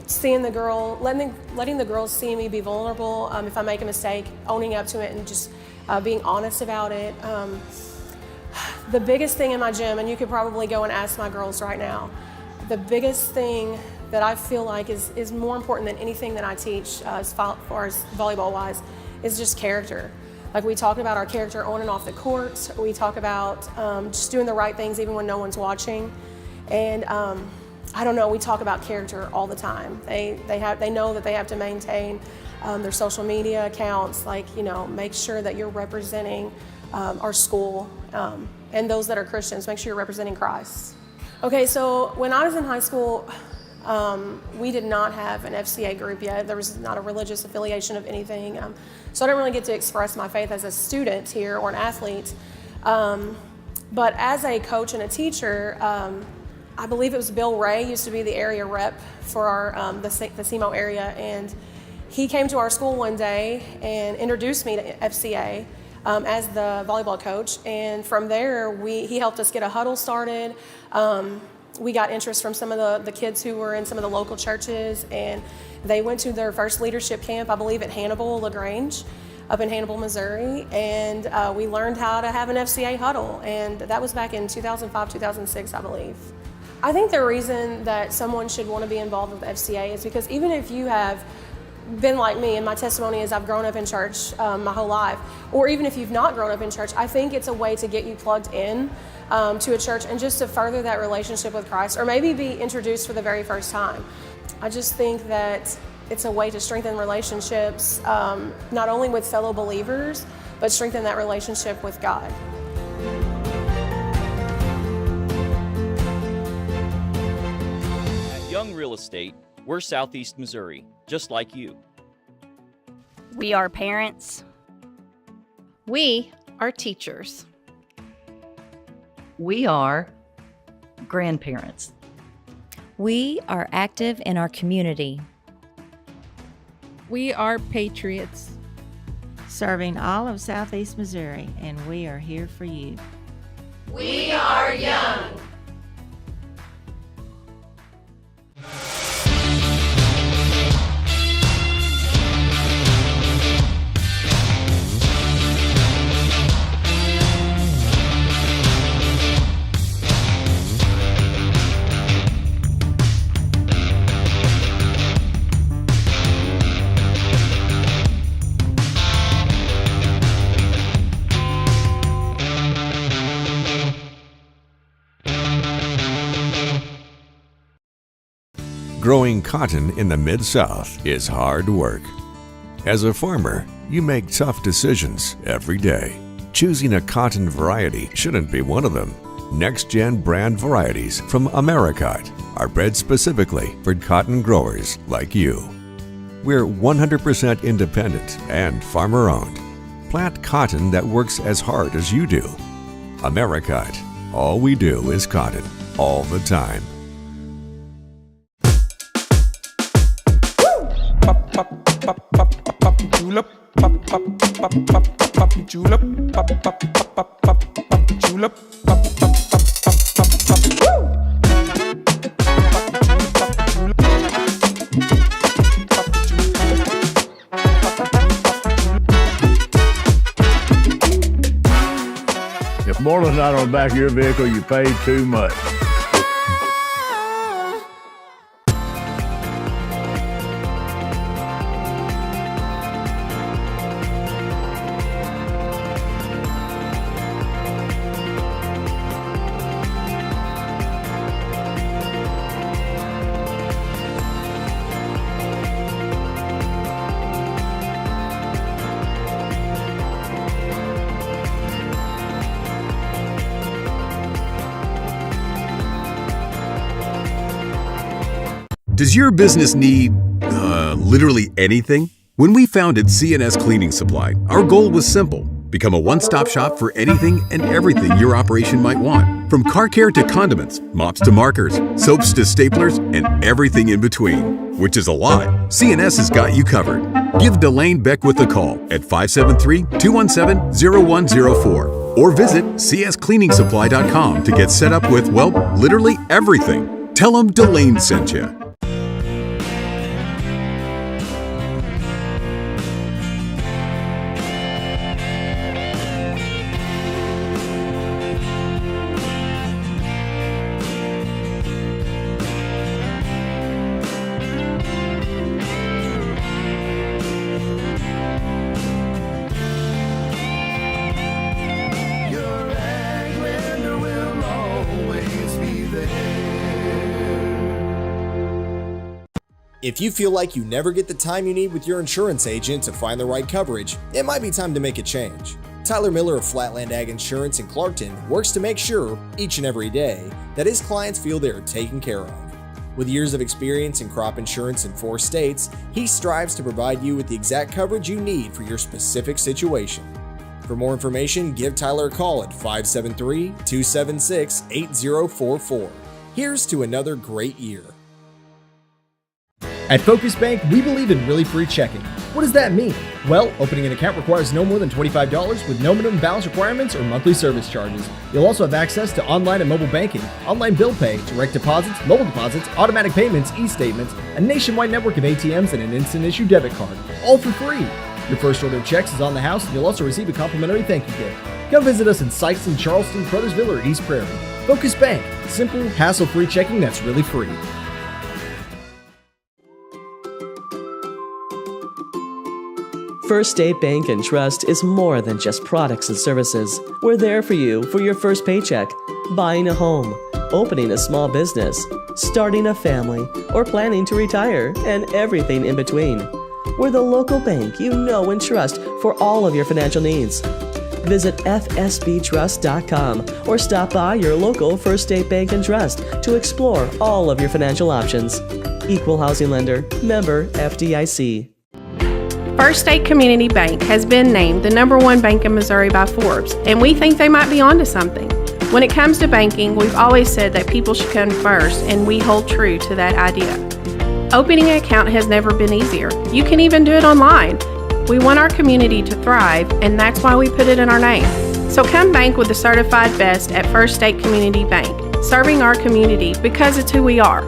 seeing the girl, letting the girls see me be vulnerable, if I make a mistake, owning up to it and just being honest about it. The biggest thing in my gym, and you could probably go and ask my girls right now, the biggest thing that I feel like is more important than anything that I teach as far as volleyball-wise is just character. Like, we talk about our character on and off the court. We talk about just doing the right things even when no one's watching. And I don't know, we talk about character all the time. They know that they have to maintain their social media accounts, make sure that you're representing our school and those that are Christians, make sure you're representing Christ. Okay, so when I was in high school, We did not have an FCA group yet. There was not a religious affiliation of anything. So I didn't really get to express my faith as a student here or an athlete. But as a coach and a teacher, I believe it was Bill Ray, used to be the area rep for our, the SEMO area, and he came to our school one day and introduced me to FCA as the volleyball coach. And from there, he helped us get a huddle started. We got interest from some of the kids who were in some of the local churches, and they went to their first leadership camp, I believe, at Hannibal LaGrange, up in Hannibal, Missouri, and we learned how to have an FCA huddle, and that was back in 2005, 2006, I believe. I think the reason that someone should want to be involved with FCA is because even if you have been like me, and my testimony is I've grown up in church my whole life, or even if you've not grown up in church, I think it's a way to get you plugged in to a church and just to further that relationship with Christ, or maybe be introduced for the very first time. I just think that it's a way to strengthen relationships, not only with fellow believers, but strengthen that relationship with God. At Young Real Estate, we're Southeast Missouri, just like you. We are parents. We are teachers. We are grandparents. We are active in our community. We are patriots. Serving all of Southeast Missouri, and we are here for you. We are young. Growing cotton in the Mid-South is hard work. As a farmer, you make tough decisions every day. Choosing a cotton variety shouldn't be one of them. Next-gen brand varieties from Americot are bred specifically for cotton growers like you. We're 100% independent and farmer-owned. Plant cotton that works as hard as you do. Americot. All we do is cotton, all the time. Julep, julep, julep, If more than not on the back of your vehicle, you paid too much. Does your business need, literally anything? When we founded CNS Cleaning Supply, our goal was simple. Become a one-stop shop for anything and everything your operation might want. From car care to condiments, mops to markers, soaps to staplers, and everything in between. Which is a lot. CNS has got you covered. Give Delane Beckwith a call at 573-217-0104 or visit cscleaningsupply.com to get set up with, well, literally everything. Tell them Delane sent you. If you feel like you never get the time you need with your insurance agent to find the right coverage, it might be time to make a change. Tyler Miller of Flatland Ag Insurance in Clarkton works to make sure, each and every day, that his clients feel they are taken care of. With years of experience in crop insurance in 4 states, he strives to provide you with the exact coverage you need for your specific situation. For more information, give Tyler a call at 573-276-8044. Here's to another great year. At Focus Bank, we believe in really free checking. What does that mean? Well, opening an account requires no more than $25 with no minimum balance requirements or monthly service charges. You'll also have access to online and mobile banking, online bill pay, direct deposits, mobile deposits, automatic payments, e-statements, a nationwide network of ATMs, and an instant issue debit card, all for free. Your first order of checks is on the house, and you'll also receive a complimentary thank you gift. Come visit us in Sikeston, Charleston, Crothersville, or East Prairie. Focus Bank, simple, hassle-free checking that's really free. First State Bank and Trust is more than just products and services. We're there for you for your first paycheck, buying a home, opening a small business, starting a family, or planning to retire, and everything in between. We're the local bank you know and trust for all of your financial needs. Visit fsbtrust.com or stop by your local First State Bank and Trust to explore all of your financial options. Equal housing lender, member FDIC. First State Community Bank has been named the #1 bank in Missouri by Forbes, and we think they might be onto something. When it comes to banking, we've always said that people should come first, and we hold true to that idea. Opening an account has never been easier. You can even do it online. We want our community to thrive, and that's why we put it in our name. So come bank with the certified best at First State Community Bank, serving our community because it's who we are.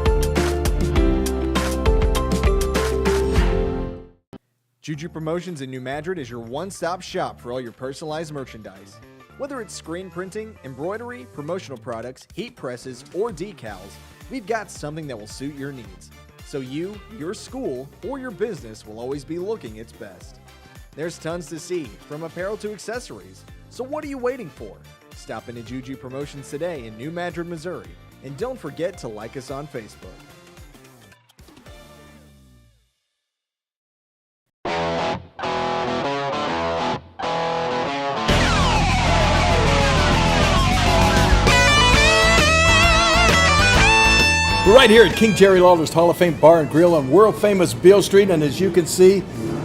Juju Promotions in New Madrid is your one-stop shop for all your personalized merchandise. Whether it's screen printing, embroidery, promotional products, heat presses, or decals, we've got something that will suit your needs. So you, your school, or your business will always be looking its best. There's tons to see, from apparel to accessories. So what are you waiting for? Stop into Juju Promotions today in New Madrid, Missouri. And don't forget to like us on Facebook. We're right here at King Jerry Lawler's Hall of Fame Bar and Grill on world famous Beale Street, and as you can see,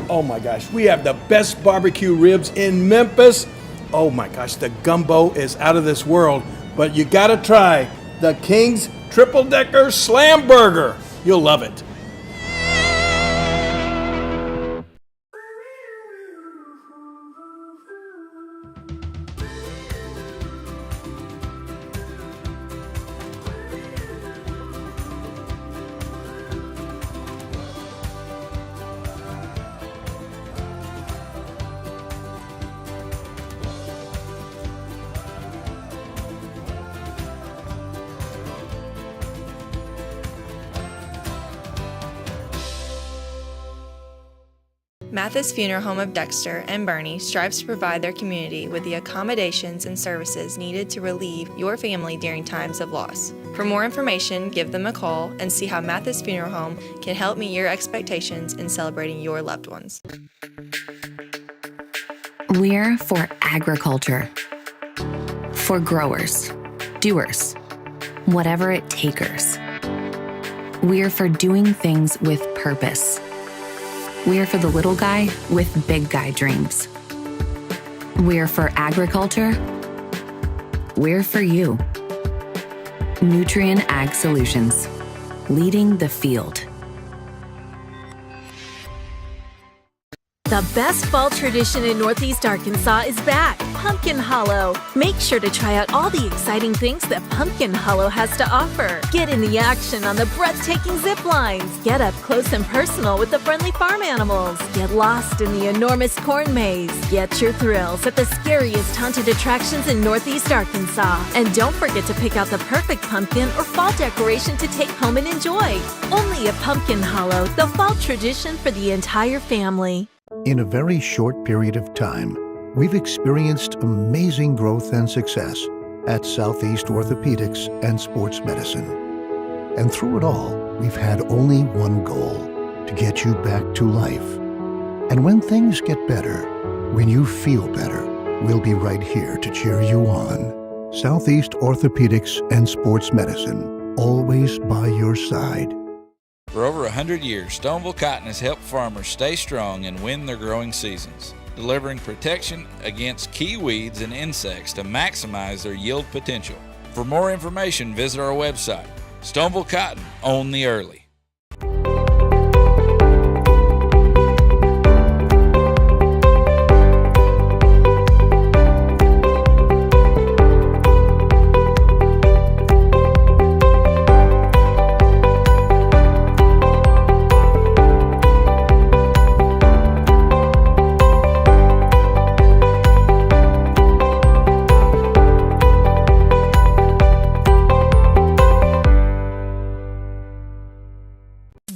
oh my gosh, we have the best barbecue ribs in Memphis. Oh my gosh, the gumbo is out of this world, but you gotta try the King's Triple Decker Slam Burger. You'll love it. Mathis Funeral Home of Dexter and Bernie strives to provide their community with the accommodations and services needed to relieve your family during times of loss. For more information, give them a call and see how Mathis Funeral Home can help meet your expectations in celebrating your loved ones. We're for agriculture. For growers, doers, whatever it takers. We're for doing things with purpose. We're for the little guy with big guy dreams. We're for agriculture. We're for you. Nutrien Ag Solutions, leading the field. The best fall tradition in Northeast Arkansas is back, Pumpkin Hollow. Make sure to try out all the exciting things that Pumpkin Hollow has to offer. Get in the action on the breathtaking zip lines. Get up close and personal with the friendly farm animals. Get lost in the enormous corn maze. Get your thrills at the scariest haunted attractions in Northeast Arkansas. And don't forget to pick out the perfect pumpkin or fall decoration to take home and enjoy. Only at Pumpkin Hollow, the fall tradition for the entire family. In a very short period of time, we've experienced amazing growth and success at Southeast Orthopedics and Sports Medicine. And through it all, we've had only one goal: to get you back to life. And when things get better, when you feel better, we'll be right here to cheer you on. Southeast Orthopedics and Sports Medicine. always by your side. For over 100 years, Stoneville Cotton has helped farmers stay strong and win their growing seasons, delivering protection against key weeds and insects to maximize their yield potential. For more information, visit our website. Stoneville Cotton, own the early.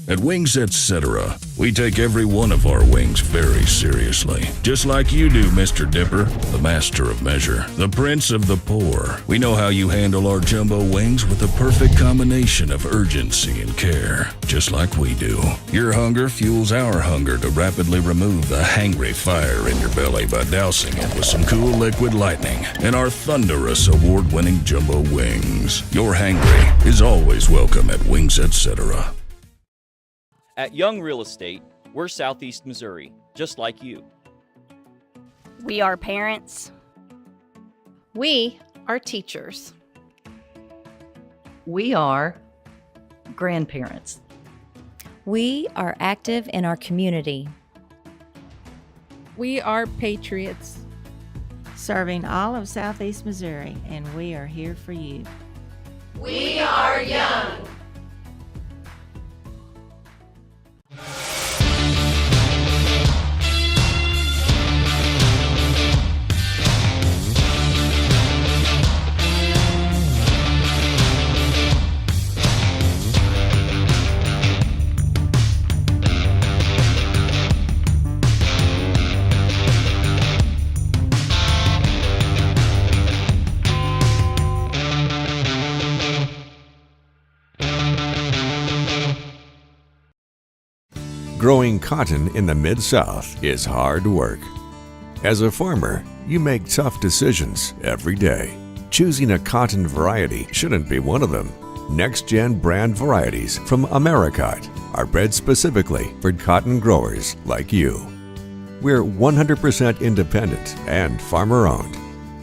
At Wings Etc., we take every one of our wings very seriously. Just like you do, Mr. Dipper, the master of measure, the prince of the poor. We know how you handle our jumbo wings with the perfect combination of urgency and care, just like we do. Your hunger fuels our hunger to rapidly remove the hangry fire in your belly by dousing it with some cool liquid lightning and our thunderous award-winning jumbo wings. Your hangry is always welcome at Wings Etc. At Young Real Estate, we're Southeast Missouri, just like you. We are parents. We are teachers. We are grandparents. We are active in our community. We are patriots. Serving all of Southeast Missouri, and we are here for you. We are young. Growing cotton in the Mid-South is hard work. As a farmer, you make tough decisions every day. Choosing a cotton variety shouldn't be one of them. Next-gen brand varieties from Americot are bred specifically for cotton growers like you. We're 100% independent and farmer-owned.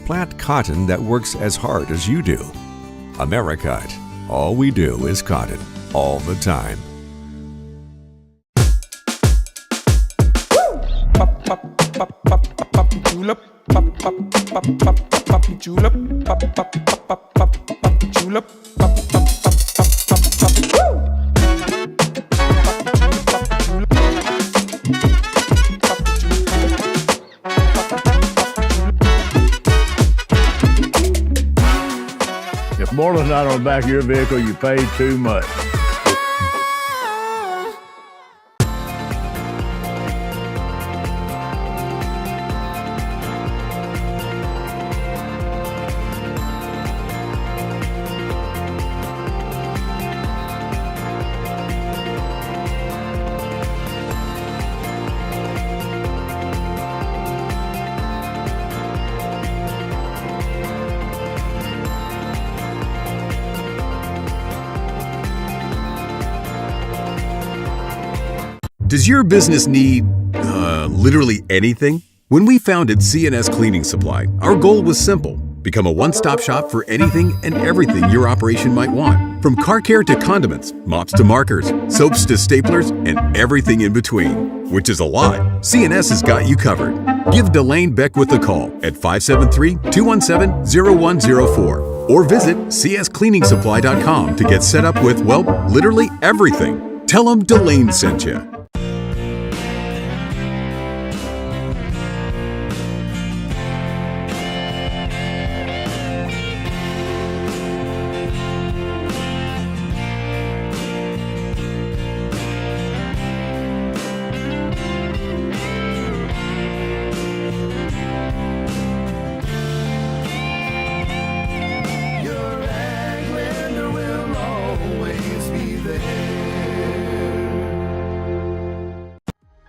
Plant cotton that works as hard as you do. Americot. All we do is cotton, all the time. Julep, julep, julep, If Borland's not on the back of your vehicle, you paid too much. Does your business need, literally anything? When we founded CNS Cleaning Supply, our goal was simple. Become a one-stop shop for anything and everything your operation might want. From car care to condiments, mops to markers, soaps to staplers, and everything in between. Which is a lot. CNS has got you covered. Give Delane Beckwith a call at 573-217-0104 or visit cscleaningsupply.com to get set up with, well, literally everything. Tell them Delane sent you.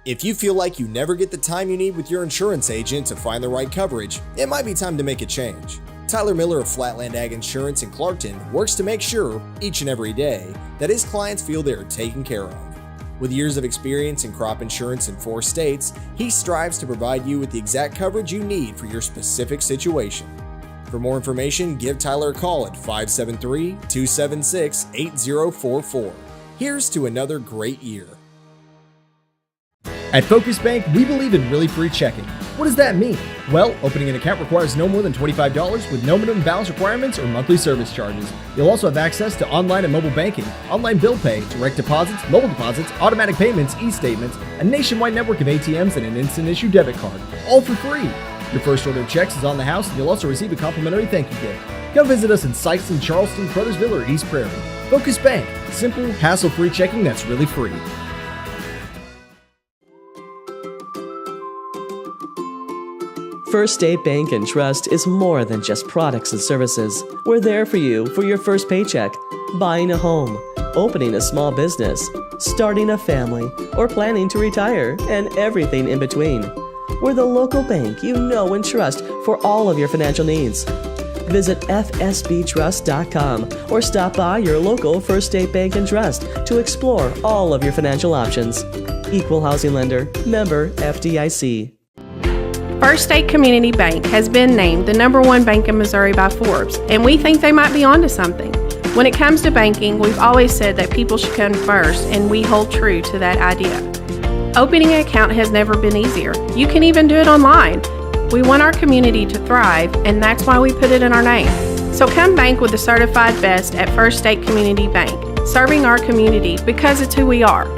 If you feel like you never get the time you need with your insurance agent to find the right coverage, it might be time to make a change. Tyler Miller of Flatland Ag Insurance in Clarkton works to make sure, each and every day, that his clients feel they are taken care of. With years of experience in crop insurance in 4 states, he strives to provide you with the exact coverage you need for your specific situation. For more information, give Tyler a call at 573-276-8044. Here's to another great year. At Focus Bank, we believe in really free checking. What does that mean? Well, opening an account requires no more than $25 with no minimum balance requirements or monthly service charges. You'll also have access to online and mobile banking, online bill pay, direct deposits, mobile deposits, automatic payments, e-statements, a nationwide network of ATMs, and an instant issue debit card, all for free. Your first order of checks is on the house, and you'll also receive a complimentary thank you gift. Come visit us in Sykeston, Charleston, Crothersville, or East Prairie. Focus Bank. Simple, hassle-free checking that's really free. First State Bank and Trust is more than just products and services. We're there for you for your first paycheck, buying a home, opening a small business, starting a family, or planning to retire, and everything in between. We're the local bank you know and trust for all of your financial needs. Visit fsbtrust.com or stop by your local First State Bank and Trust to explore all of your financial options. Equal housing lender, member FDIC. First State Community Bank has been named the #1 bank in Missouri by Forbes, and we think they might be onto something. When it comes to banking, we've always said that people should come first, and we hold true to that idea. Opening an account has never been easier. You can even do it online. We want our community to thrive, and that's why we put it in our name. So come bank with the certified best at First State Community Bank, serving our community because it's who we are.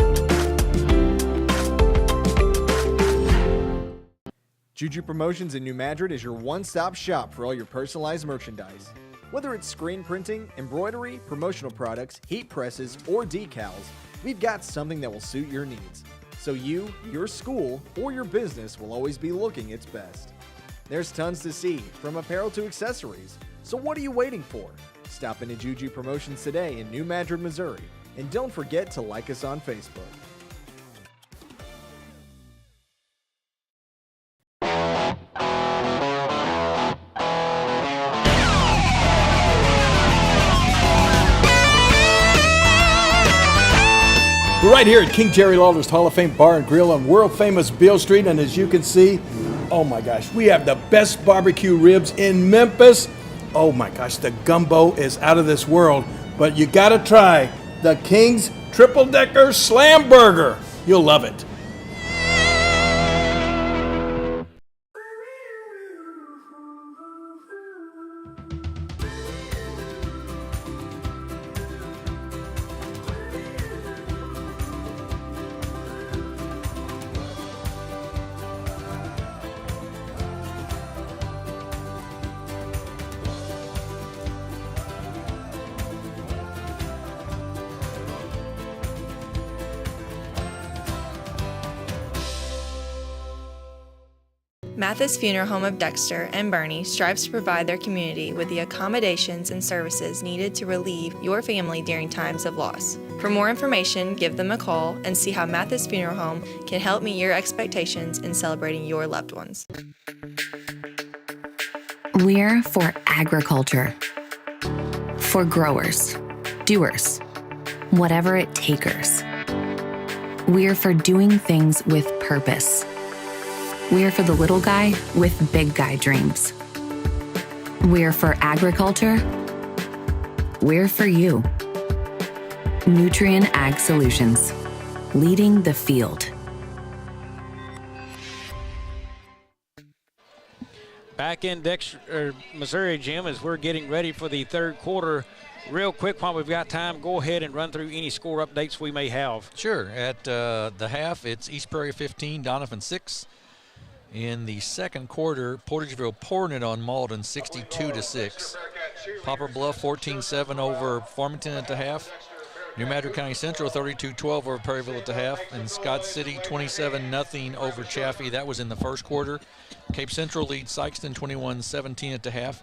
Juju Promotions in New Madrid is your one-stop shop for all your personalized merchandise. Whether it's screen printing, embroidery, promotional products, heat presses, or decals, we've got something that will suit your needs. So you, your school, or your business will always be looking its best. There's tons to see, from apparel to accessories. So what are you waiting for? Stop into Juju Promotions today in New Madrid, Missouri. And don't forget to like us on Facebook. We're right here at King Jerry Lawler's Hall of Fame Bar and Grill on world famous Beale Street, and as you can see, oh my gosh, we have the best barbecue ribs in Memphis. Oh my gosh, the gumbo is out of this world, but you gotta try the King's Triple Decker Slam Burger. You'll love it. Mathis Funeral Home of Dexter and Bernie strives to provide their community with the accommodations and services needed to relieve your family during times of loss. For more information, give them a call and see how Mathis Funeral Home can help meet your expectations in celebrating your loved ones. We're for agriculture. For growers, doers, whatever it takers. We're for doing things with purpose. We're for the little guy with big guy dreams. We're for agriculture. We're for you. Nutrien Ag Solutions, leading the field. Back in Dexter, Missouri, Jim, as we're getting ready for the third quarter. Real quick, while we've got time, go ahead and run through any score updates we may have. Sure. At the half, it's East Prairie 15, Donovan 6. In the second quarter, Portageville pouring it on Malden 62-6. Poplar Bluff 14-7 over Farmington at the half. New Madrid County Central 32-12 over Perryville at the half. And Scott City 27-0 over Chaffee. That was in the first quarter. Cape Central leads Sykeston 21-17 at the half.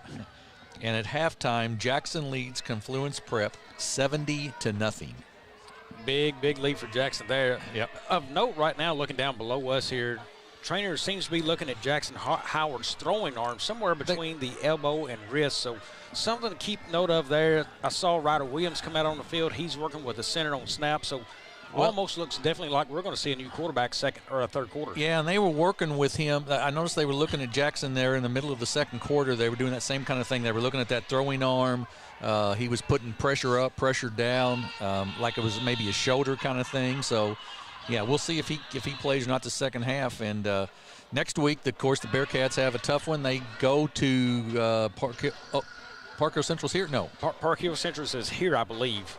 And at halftime, Jackson leads Confluence Prep 70-0. Big lead for Jackson there. Yep. Of note right now, looking down below us here, trainer seems to be looking at Jackson Howard's throwing arm somewhere between the elbow and wrist. So something to keep note of there. I saw Ryder Williams come out on the field. He's working with the center on snap. So almost looks definitely like we're going to see a new quarterback second or a third quarter. Yeah, and they were working with him. I noticed they were looking at Jackson there in the middle of the second quarter. They were doing that same kind of thing. They were looking at that throwing arm. He was putting pressure up, pressure down, like it was maybe a shoulder kind of thing. So, yeah, we'll see if he plays or not the second half. And next week, of course, the Bearcats have a tough one. They go to Park Hill Central's here? No. Park Hill Central is here, I believe.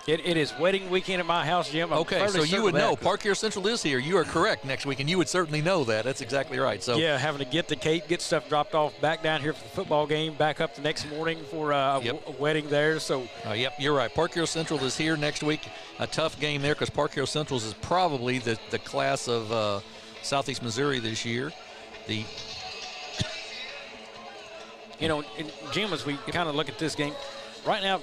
It is wedding weekend at my house, Jim. Okay, so you would know. Park Hill Central is here. You are correct next week, and you would certainly know that. That's exactly right. So yeah, having to get the cake, get stuff dropped off, back down here for the football game, back up the next morning for a wedding there. So yep, you're right. Park Hill Central is here next week. A tough game there because Park Hill Central is probably the class of Southeast Missouri this year. Jim, as we kind of look at this game, right now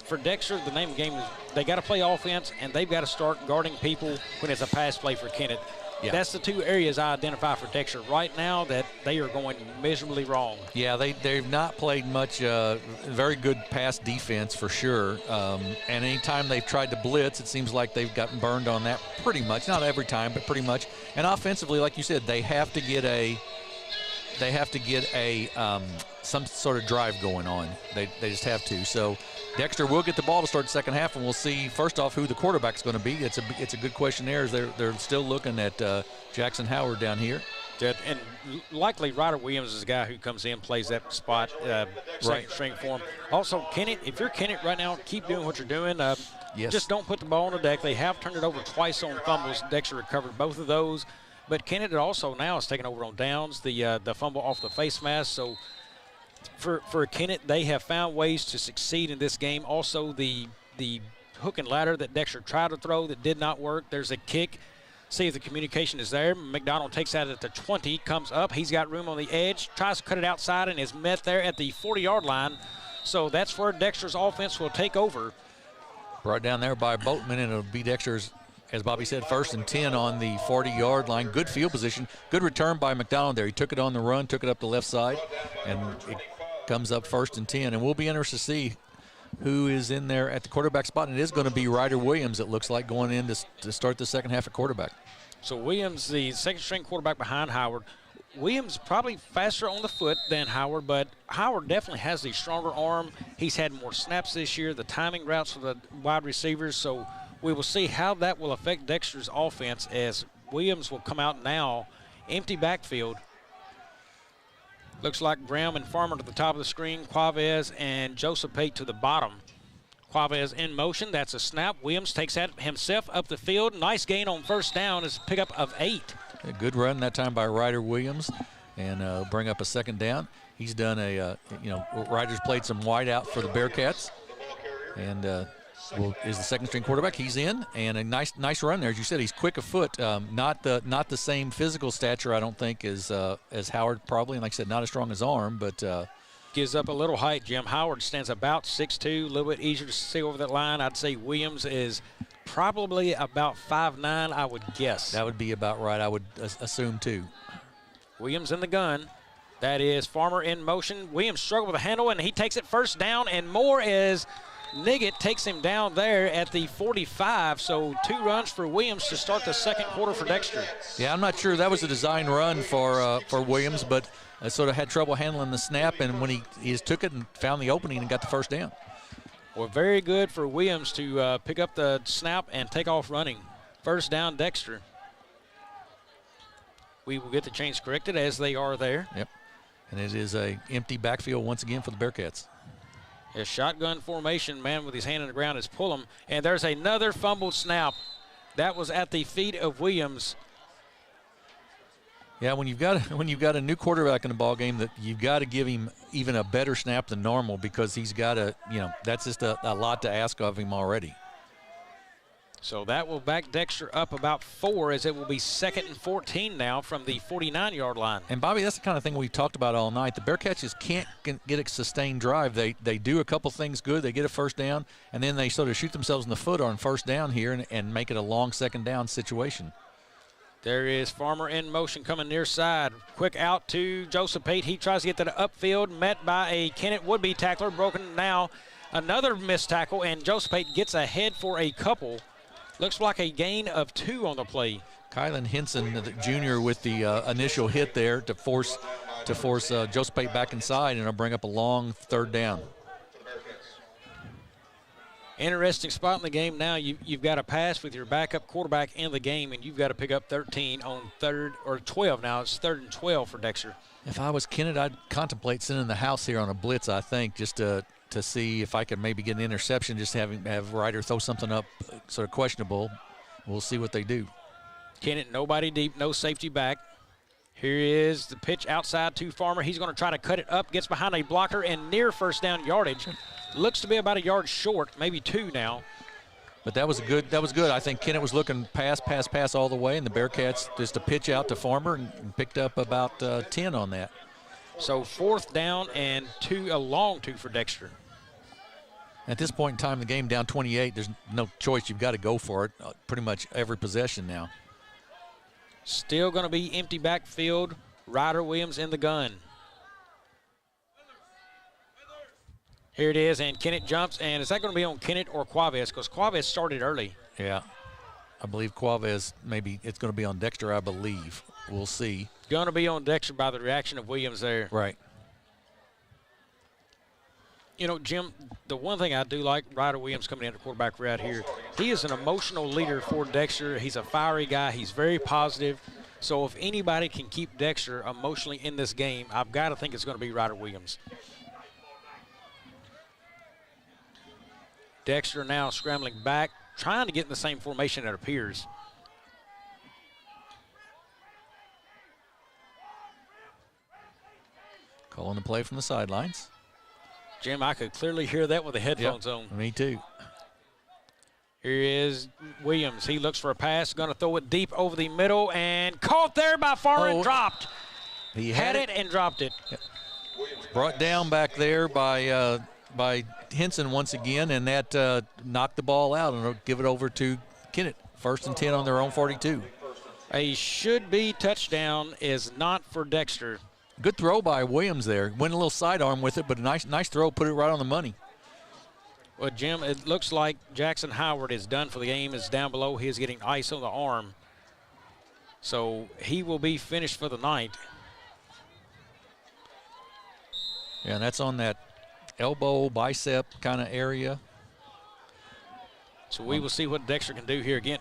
for Dexter, the name of the game is they got to play offense and they've got to start guarding people when it's a pass play for Kennett. Yeah. That's the two areas I identify for Dexter right now that they are going miserably wrong. Yeah, they've not played much very good pass defense for sure. And anytime they've tried to blitz, it seems like they've gotten burned on that pretty much. Not every time, but pretty much. And offensively, like you said, they have to get some sort of drive going on. They just have to. So Dexter will get the ball to start the second half, and we'll see first off who the quarterback's going to be. It's a good question there. As they're still looking at Jackson Howard down here. And likely Ryder Williams is the guy who comes in, plays that spot, second string for him. Also, Kennett, if you're Kennett right now, keep doing what you're doing. Yes. Just don't put the ball on the deck. They have turned it over twice on fumbles. Dexter recovered both of those. But Kennett also now is taking over on downs, the fumble off the face mask. So for Kennett, they have found ways to succeed in this game. Also, the hook and ladder that Dexter tried to throw that did not work. There's a kick. See if the communication is there. McDonald takes that at the 20, comes up. He's got room on the edge, tries to cut it outside, and is met there at the 40-yard line. So that's where Dexter's offense will take over. Brought down there by Boatman, and it'll be Dexter's, as Bobby said, 1st and 10 on the 40-yard line. Good field position. Good return by McDonald there. He took it on the run, took it up the left side, and it comes up 1st and 10. And we'll be interested to see who is in there at the quarterback spot. And it is going to be Ryder Williams, it looks like, going in to start the second half at quarterback. So Williams, the second-string quarterback behind Howard. Williams probably faster on the foot than Howard, but Howard definitely has the stronger arm. He's had more snaps this year, the timing routes for the wide receivers. So we will see how that will affect Dexter's offense as Williams will come out now. Empty backfield. Looks like Graham and Farmer to the top of the screen. Quavez and Joseph Pate to the bottom. Quavez in motion. That's a snap. Williams takes that himself up the field. Nice gain on first down. It's a pickup of 8. A good run that time by Ryder Williams and bring up a second down. He's done Ryder's played some wide out for the Bearcats and is the second string quarterback. He's in, and a nice run there. As you said, he's quick of foot. Not the same physical stature, I don't think, as Howard probably. And like I said, not as strong as arm, but gives up a little height. Jim Howard stands about 6'2", a little bit easier to see over that line. I'd say Williams is probably about 5'9", I would guess. That would be about right. I would assume too. Williams in the gun. That is Farmer in motion. Williams struggled with the handle, and he takes it first down, and more as Niggett takes him down there at the 45. So 2 runs for Williams to start the second quarter for Dexter. Yeah, I'm not sure that was a design run for Williams, but sort of had trouble handling the snap, and when he just took it and found the opening and got the first down. Well, very good for Williams to pick up the snap and take off running. First down, Dexter. We will get the chains corrected as they are there. Yep. And it is a empty backfield once again for the Bearcats. A shotgun formation, man with his hand on the ground is pull him. And there's another fumbled snap. That was at the feet of Williams. Yeah, when you've got a new quarterback in the ball game, that you've got to give him even a better snap than normal because he's got to, that's just a lot to ask of him already. So that will back Dexter up about 4 as it will be 2nd and 14 now from the 49-yard line. And, Bobby, that's the kind of thing we've talked about all night. The Bearcats just can't get a sustained drive. They do a couple things good. They get a first down, and then they sort of shoot themselves in the foot on first down here and make it a long second down situation. There is Farmer in motion coming near side. Quick out to Joseph Pate. He tries to get to the upfield, met by a Kennett would-be tackler, broken now. Another missed tackle, and Joseph Pate gets ahead for a couple. Looks like a gain of 2 on the play. Kylan Henson, the junior, with the initial hit there to force Joseph Pate back inside, and it'll bring up a long 3rd down. Interesting spot in the game now. You've got a pass with your backup quarterback in the game, and you've got to pick up 13 on 3rd or 12 now. It's 3rd and 12 for Dexter. If I was Kennett, I'd contemplate sending the house here on a blitz, I think, just to see if I could maybe get an interception, just have Ryder throw something up sort of questionable. We'll see what they do. Kennett, nobody deep, no safety back. Here is the pitch outside to Farmer. He's going to try to cut it up, gets behind a blocker and near first down yardage. Looks to be about a yard short, maybe 2 now. But that was good. I think Kennett was looking pass all the way, and the Bearcats just a pitch out to Farmer and picked up about 10 on that. So 4th down and a long 2 for Dexter. At this point in time, the game down 28, there's no choice. You've got to go for it pretty much every possession now. Still going to be empty backfield. Ryder Williams in the gun. Here it is, and Kennett jumps, and is that going to be on Kennett or Quavez? Because Quavez started early. Yeah, I believe Quavez, maybe it's going to be on Dexter, I believe. We'll see. Going to be on Dexter by the reaction of Williams there. Right. You know, Jim, the one thing I do like, Ryder Williams coming in at quarterback right here, he is an emotional leader for Dexter. He's a fiery guy. He's very positive. So if anybody can keep Dexter emotionally in this game, I've got to think it's going to be Ryder Williams. Dexter now scrambling back, trying to get in the same formation, it appears. Calling the play from the sidelines. Jim, I could clearly hear that with the headphones on. Me too. Here is Williams. He looks for a pass, going to throw it deep over the middle, and caught there by Farmer and dropped. He had it and dropped it. Yep. Brought down back there by Henson once again, and that knocked the ball out, and give it over to Kennett. 1st and 10 on their own 42. A should-be touchdown is not for Dexter. Good throw by Williams there. Went a little sidearm with it, but a nice throw, put it right on the money. Well, Jim, it looks like Jackson Howard is done for the game. Is down below. He is getting ice on the arm. So he will be finished for the night. Yeah, and that's on that elbow, bicep kind of area. So we will see what Dexter can do here again.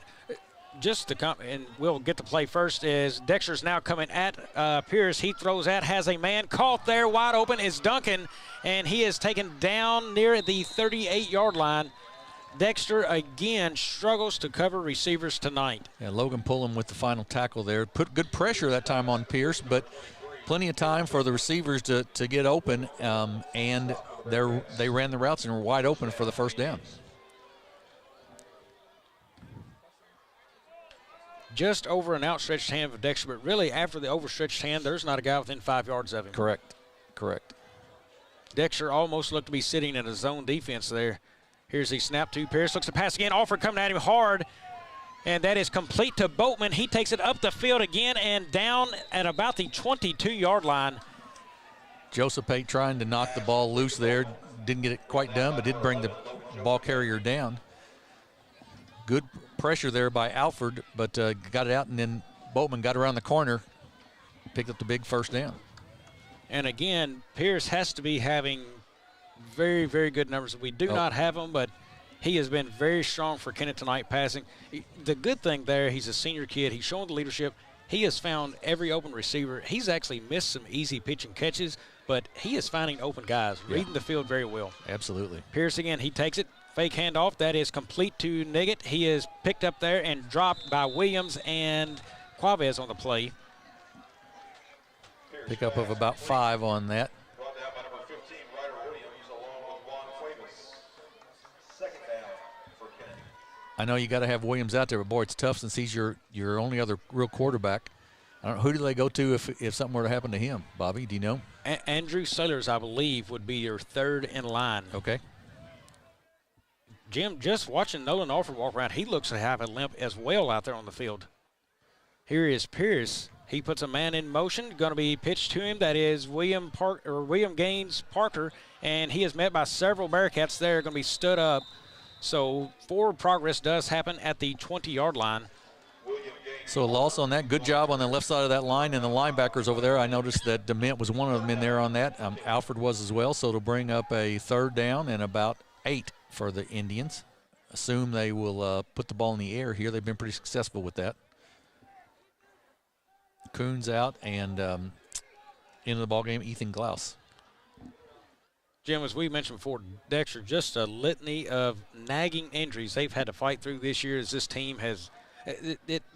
Just to come, and we'll get the play first, is Dexter's now coming at Pierce. He throws at, has a man caught there, wide open is Duncan, and he is taken down near the 38-yard line. Dexter again struggles to cover receivers tonight. Yeah, Logan Pullum with the final tackle there. Put good pressure that time on Pierce, but plenty of time for the receivers to get open, and they ran the routes and were wide open for the 1st down. Just over an outstretched hand of Dexter, but really after the overstretched hand, there's not a guy within 5 yards of him. Correct. Dexter almost looked to be sitting in a zone defense there. Here's the snap to Pierce, looks to pass again, Alford coming at him hard, and that is complete to Boatman. He takes it up the field again and down at about the 22-yard line. Joseph Pate trying to knock the ball loose there. Didn't get it quite done, but did bring the ball carrier down. Good pressure there by Alford, but got it out, and then Boatman got around the corner, picked up the big 1st down. And again, Pierce has to be having very, very good numbers. We do not have them, but he has been very strong for Kennett tonight passing. The good thing there, he's a senior kid. He's showing the leadership. He has found every open receiver. He's actually missed some easy pitch and catches, but he is finding open guys, reading the field very well. Absolutely. Pierce again, he takes it. Fake handoff, that is complete to Niggett. He is picked up there and dropped by Williams and Quavez on the play. Pickup of about 5 on that. I know you got to have Williams out there, but boy, it's tough since he's your only other real quarterback. I don't know, who do they go to if something were to happen to him? Bobby, do you know? Andrew Sailors, I believe, would be your 3rd in line. Okay. Jim, just watching Nolan Alford walk around, he looks to have a limp as well out there on the field. Here is Pierce. He puts a man in motion. Going to be pitched to him. That is William Gaines Parker, and he is met by several Bearcats there. Going to be stood up. So forward progress does happen at the 20-yard line. So a loss on that. Good job on the left side of that line, and the linebackers over there. I noticed that DeMint was one of them in there on that. Alfred was as well. So it'll bring up a 3rd down and about 8 for the Indians. Assume they will put the ball in the air here. They've been pretty successful with that. Coons out, and into the ball game, Ethan Glaus. Jim, as we mentioned before, Dexter, just a litany of nagging injuries they've had to fight through this year as this team has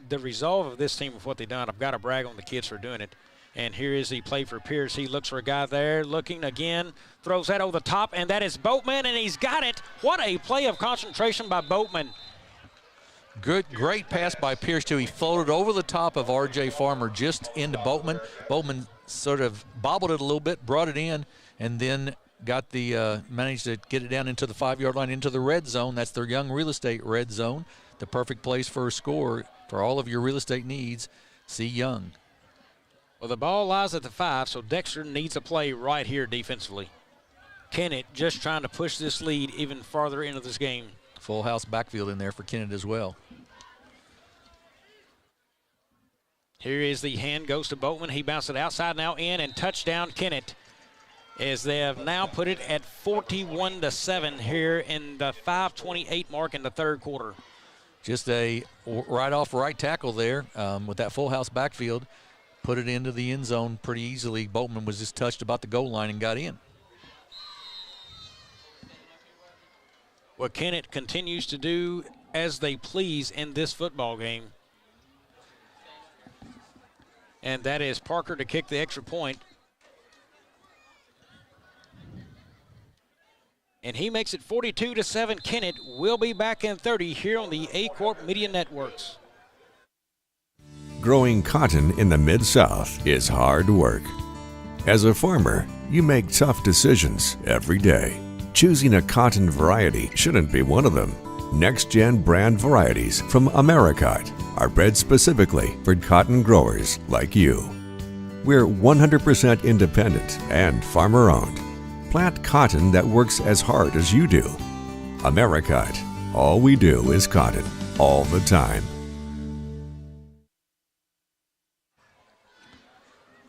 the resolve of this team with what they've done. I've got to brag on the kids for doing it. And here is the play for Pierce. He looks for a guy there, looking again, throws that over the top, and that is Boatman, and he's got it. What a play of concentration by Boatman. Great pass by Pierce, too. He floated over the top of R.J. Farmer just into Boatman. Boatman sort of bobbled it a little bit, brought it in, and then got the managed to get it down into the 5-yard line, into the red zone. That's their Young Real Estate red zone, the perfect place for a score for all of your real estate needs. See Young. Well, the ball lies at the 5, so Dexter needs a play right here defensively. Kennett just trying to push this lead even farther into this game. Full house backfield in there for Kennett as well. Here is the hand, goes to Boatman. He bounced it outside, now in, and touchdown Kennett, as they have now put it at 41-7 here in the 5:28 mark in the 3rd quarter. Just a right tackle there with that full house backfield. Put it into the end zone pretty easily. Boatman was just touched about the goal line and got in. Well, Kennett continues to do as they please in this football game. And that is Parker to kick the extra point. And he makes it 42-7. Kennett will be back in 30 here on the Aycorp Media Networks. Growing cotton in the Mid-South is hard work. As a farmer, you make tough decisions every day. Choosing a cotton variety shouldn't be one of them. Next-gen brand varieties from Americot are bred specifically for cotton growers like you. We're 100% independent and farmer-owned. Plant cotton that works as hard as you do. Americot. All we do is cotton, all the time.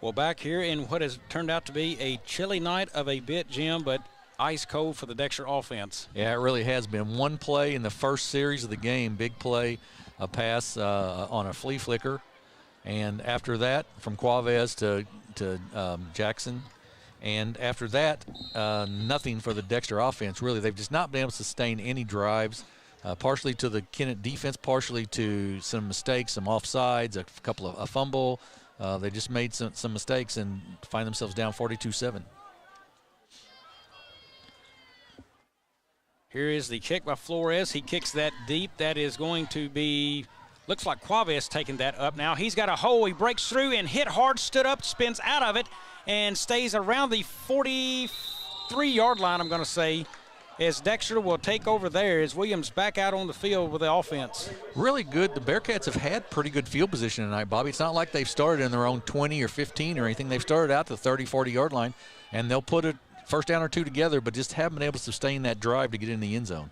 Well, back here in what has turned out to be a chilly night of a bit, Jim, but ice cold for the Dexter offense. Yeah, it really has been. One play in the first series of the game, big play, a pass on a flea flicker. And after that, from Quavez to Jackson. And after that, nothing for the Dexter offense, really. They've just not been able to sustain any drives, partially to the Kennett defense, partially to some mistakes, some offsides, a fumble. They just made some mistakes and find themselves down 42-7. Here is the kick by Flores. He kicks that deep. That is going to be, looks like Quavez taking that up now. He's got a hole. He breaks through and hit hard, stood up, spins out of it, and stays around the 43-yard line, I'm going to say, as Dexter will take over there as Williams back out on the field with the offense. Really good. The Bearcats have had pretty good field position tonight, Bobby. It's not like they've started in their own 20 or 15 or anything. They've started out the 30, 40-yard line, and they'll put a first down or two together, but just haven't been able to sustain that drive to get in the end zone.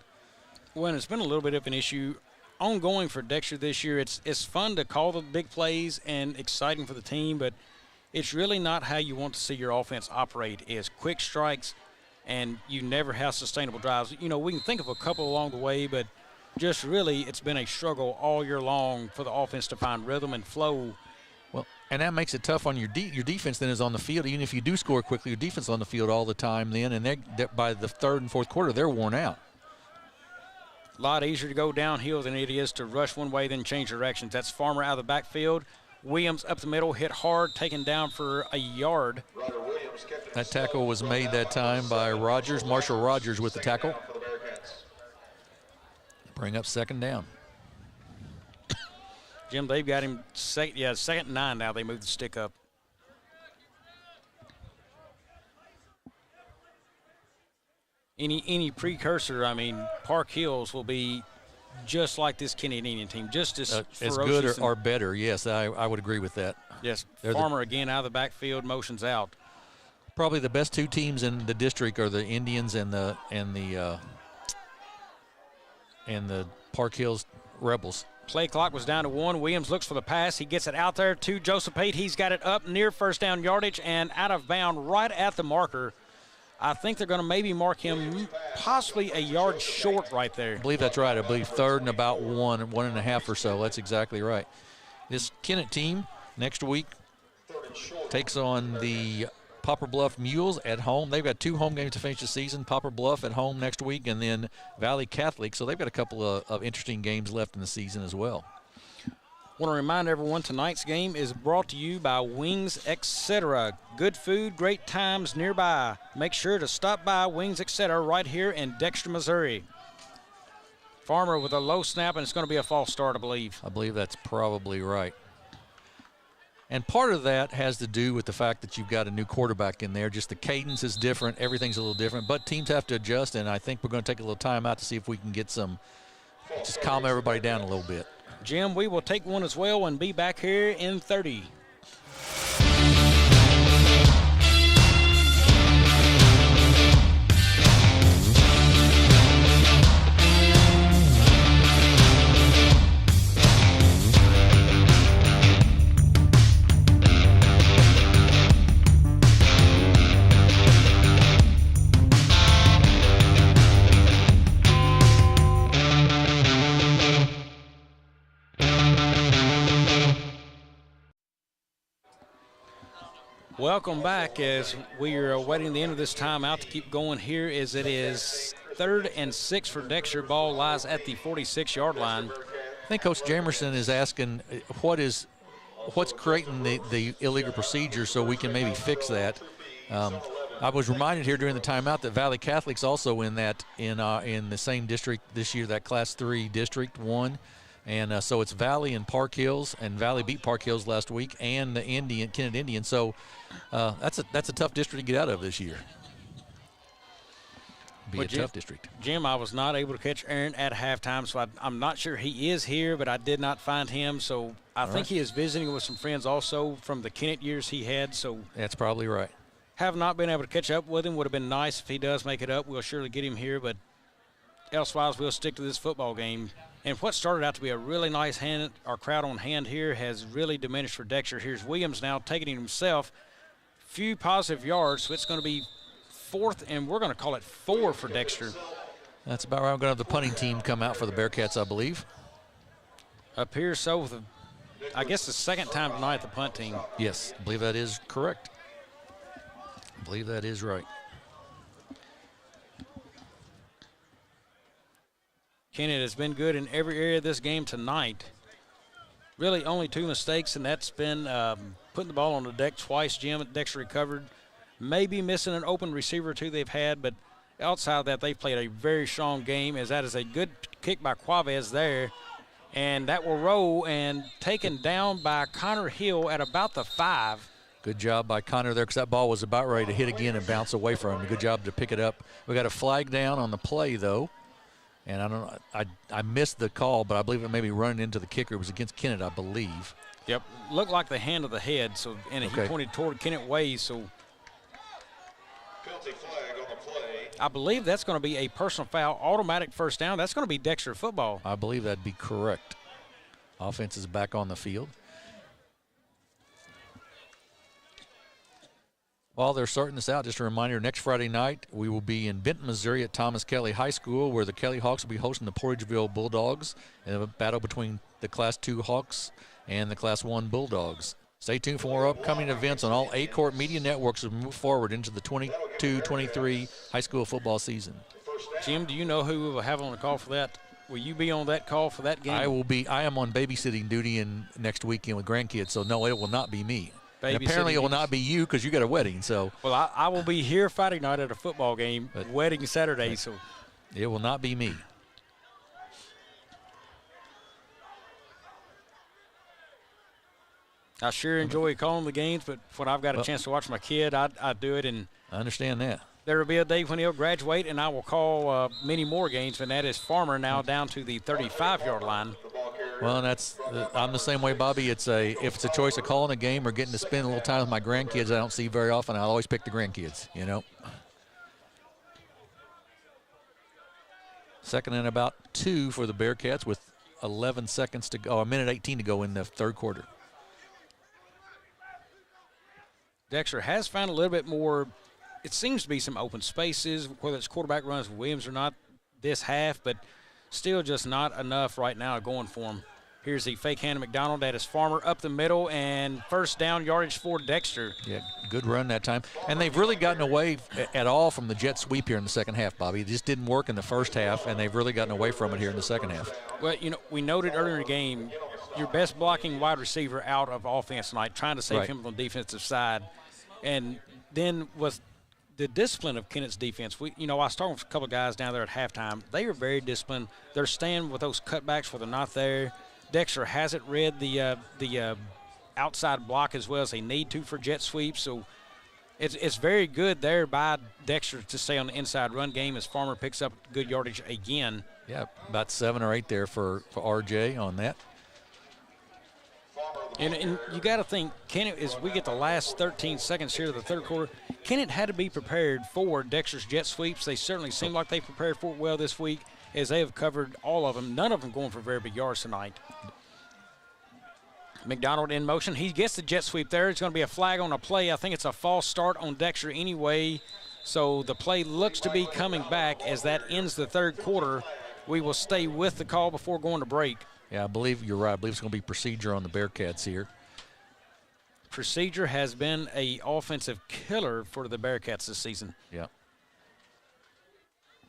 Well, it's been a little bit of an issue ongoing for Dexter this year. It's fun to call the big plays and exciting for the team, but it's really not how you want to see your offense operate, is quick strikes, and you never have sustainable drives. You know, we can think of a couple along the way, but just really it's been a struggle all year long for the offense to find rhythm and flow. Well, and that makes it tough on your defense then is on the field. Even if you do score quickly, your defense is on the field all the time then, and they're by the 3rd and 4th quarter, they're worn out. A lot easier to go downhill than it is to rush one way, then change directions. That's Farmer out of the backfield. Williams up the middle, hit hard, taken down for a yard. That tackle was made that time by Rogers, Marshall Rogers with the tackle. Bring up 2nd down. Jim, they've got him, 2nd and 9 now. They move the stick up. Any precursor, I mean, Park Hills will be just like this Kennett Indian team, just as good or better. Yes, I would agree with that. Yes, Farmer again out of the backfield, motions out. Probably the best two teams in the district are the Indians and the Park Hills Rebels. Play clock was down to 1. Williams looks for the pass. He gets it out there to Joseph Pate. He's got it up near first down yardage and out of bound right at the marker. I think they're going to maybe mark him possibly a yard short right there. I believe that's right. I believe third and about 1.5 or so. That's exactly right. This Kennett team next week takes on the Poplar Bluff Mules at home. They've got 2 home games to finish the season. Poplar Bluff at home next week, and then Valley Catholic. So they've got a couple of interesting games left in the season as well. Want to remind everyone tonight's game is brought to you by Wings Etc. Good food, great times nearby. Make sure to stop by Wings Etc. right here in Dexter, Missouri. Farmer with a low snap, and it's going to be a false start, I believe. I believe that's probably right. And part of that has to do with the fact that you've got a new quarterback in there. Just the cadence is different. Everything's a little different. But teams have to adjust, and I think we're going to take a little time out to see if we can get just calm everybody down a little bit. Jim, we will take one as well and be back here in 30. Welcome back as we are awaiting the end of this timeout to keep going here as it is 3rd and 6 for Dexter. Ball lies at the 46-yard line. I think Coach Jamerson is asking what's creating the illegal procedure so we can maybe fix that. I was reminded here during the timeout that Valley Catholic's also in the same district this year, that Class 3 District 1. And so it's Valley and Park Hills, and Valley beat Park Hills last week, and the Kennett Indian. So that's a tough district to get out of this year. Tough district. Jim, I was not able to catch Aaron at halftime, so I'm not sure he is here, but I did not find him. So I think he is visiting with some friends also from the Kennett years he had. So that's probably right. Have not been able to catch up with him. Would have been nice if he does make it up. We'll surely get him here, but elsewise we'll stick to this football game. And what started out to be a really nice crowd on hand here has really diminished for Dexter. Here's Williams now taking it himself. Few positive yards, so it's going to be 4th, and we're going to call it 4 for Dexter. That's about right. I'm going to have the punting team come out for the Bearcats, I believe. Appears so. I guess the second time tonight, the punt team. Yes, I believe that is correct. I believe that is right. Kennett has been good in every area of this game tonight. Really only 2 mistakes, and that's been putting the ball on the deck twice. Jim, Dexter recovered. Maybe missing an open receiver or 2 they've had, but outside of that, they've played a very strong game, as that is a good kick by Quavez there. And that will roll and taken down by Connor Hill at about the 5. Good job by Connor there, because that ball was about ready to hit again and bounce away from him. Good job to pick it up. We got a flag down on the play, though. And I don't know, I missed the call, but I believe it may be running into the kicker. It was against Kennett, I believe. Yep, looked like the hand of the head, he pointed toward Kennett Way, so. Penalty flag on the play. I believe that's going to be a personal foul, automatic first down. That's going to be Dexter football. I believe that'd be correct. Offense is back on the field. While they're sorting this out, just a reminder, next Friday night we will be in Benton, Missouri at Thomas Kelly High School, where the Kelly Hawks will be hosting the Portageville Bulldogs in a battle between the Class 2 Hawks and the Class 1 Bulldogs. Stay tuned for more upcoming events on all Aycorp Media networks as we move forward into the 22-23 high school football season. Jim, do you know who we will have on the call for that? Will you be on that call for that game? I am on babysitting duty next weekend with grandkids, so no, it will not be me. And apparently it will not be you because you got a wedding. So well, I will be here Friday night at a football game, wedding Saturday. So it will not be me. I sure enjoy calling the games, but when I've got a chance to watch my kid, I do it. And I understand that. There will be a day when he'll graduate, and I will call many more games, and that is Farmer now down to the 35-yard line. Well, and I'm the same way, Bobby. If it's a choice of calling a game or getting to spend a little time with my grandkids I don't see very often, I'll always pick the grandkids, you know. Second and about 2 for the Bearcats with 11 seconds to go, a minute 18 to go in the third quarter. Dexter has found a little bit more, it seems to be some open spaces, whether it's quarterback runs with Williams or not this half, but still just not enough right now going for him. Here's the fake hand to McDonald. That is Farmer up the middle, and first down yardage for Dexter. Yeah, good run that time. And they've really gotten away at all from the jet sweep here in the second half, Bobby. It just didn't work in the first half, and they've really gotten away from it here in the second half. Well, you know, we noted earlier in the game, your best blocking wide receiver out of offense tonight, trying to save him from the defensive side. And then was the discipline of Kennett's defense. I was talking with a couple of guys down there at halftime. They are very disciplined. They're staying with those cutbacks where they're not there. Dexter hasn't read the outside block as well as they need to for jet sweeps. So it's very good there by Dexter to stay on the inside run game as Farmer picks up good yardage again. Yeah, about 7 or 8 there for RJ on that. And you got to think, Kennett, as we get the last 13 seconds here of the third quarter, Kennett had to be prepared for Dexter's jet sweeps. They certainly seem like they prepared for it well this week as they have covered all of them. None of them going for very big yards tonight. McDonald in motion. He gets the jet sweep there. It's going to be a flag on a play. I think it's a false start on Dexter anyway. So the play looks to be coming back as that ends the third quarter. We will stay with the call before going to break. Yeah, I believe you're right. I believe it's going to be procedure on the Bearcats here. Procedure has been an offensive killer for the Bearcats this season. Yeah.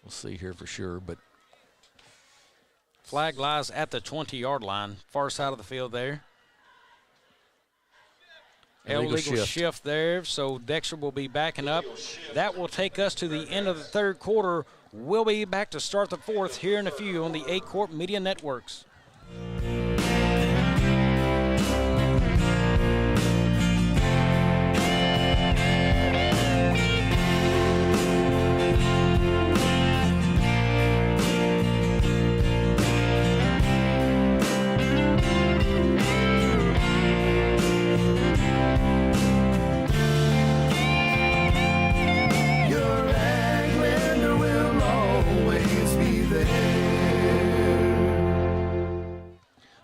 We'll see here for sure, but flag lies at the 20-yard line, far side of the field there. Illegal shift there, so Dexter will be backing up. That will take us to the end of the third quarter. We'll be back to start the fourth here in a few on the Aycorp Media Networks.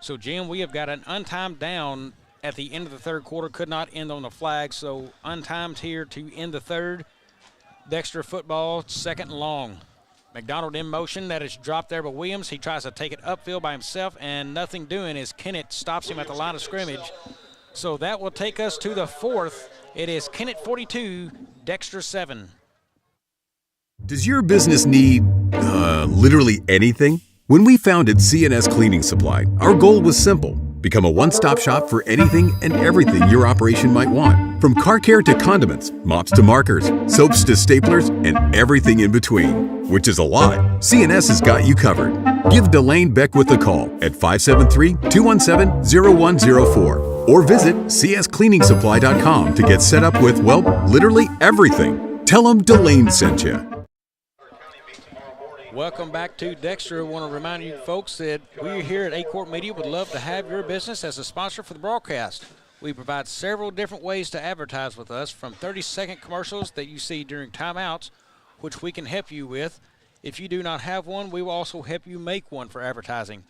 So, Jim, we have got an untimed down at the end of the third quarter. Could not end on the flag, so untimed here to end the third. Dexter football, second and long. McDonald in motion. That is dropped there by Williams. He tries to take it upfield by himself, and nothing doing as Kennett stops him at the line of scrimmage. So that will take us to the fourth. It is Kennett 42, Dexter 7. Does your business need, literally anything? When we founded CNS Cleaning Supply, our goal was simple. Become a one-stop shop for anything and everything your operation might want. From car care to condiments, mops to markers, soaps to staplers, and everything in between. Which is a lot. CNS has got you covered. Give Delane Beckwith a call at 573-217-0104 or visit cscleaningsupply.com to get set up with, well, literally everything. Tell them Delane sent you. Welcome back to Dexter. I want to remind you folks that we here at Aycorp Media would love to have your business as a sponsor for the broadcast. We provide several different ways to advertise with us, from 30-second commercials that you see during timeouts, which we can help you with. If you do not have one, we will also help you make one for advertising.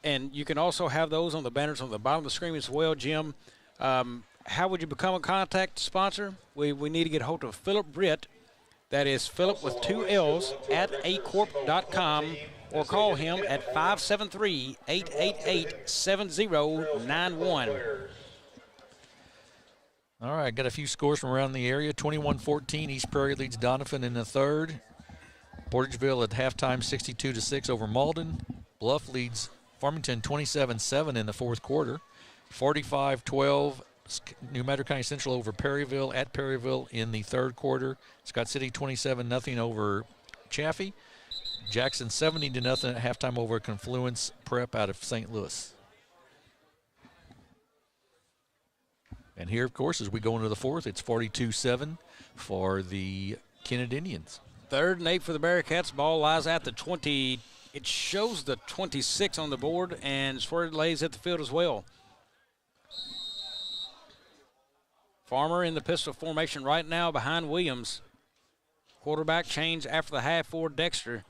And you can also have those on the banners on the bottom of the screen as well, Jim. How would you become a contact sponsor? We need to get a hold of Philip Britt. That is Philip with 2 L's at aycorp.com, or call him at 573-888-7091. All right, got a few scores from around the area. 21-14, East Prairie leads Donovan in the third. Portageville at halftime, 62-6 over Malden. Bluff leads Farmington 27-7 in the fourth quarter. 45-12. New Madrid County Central over Perryville at Perryville in the third quarter. Scott City 27-0 over Chaffee. Jackson 70-0 at halftime over Confluence Prep out of St. Louis. And here, of course, as we go into the fourth, it's 42-7 for the Kennett Indians. 3rd and 8 for the Bearcats. Ball lies at the 20. It shows the 26 on the board, and it's where it lays at the field as well. Farmer in the pistol formation right now behind Williams. Quarterback change after the half for Dexter.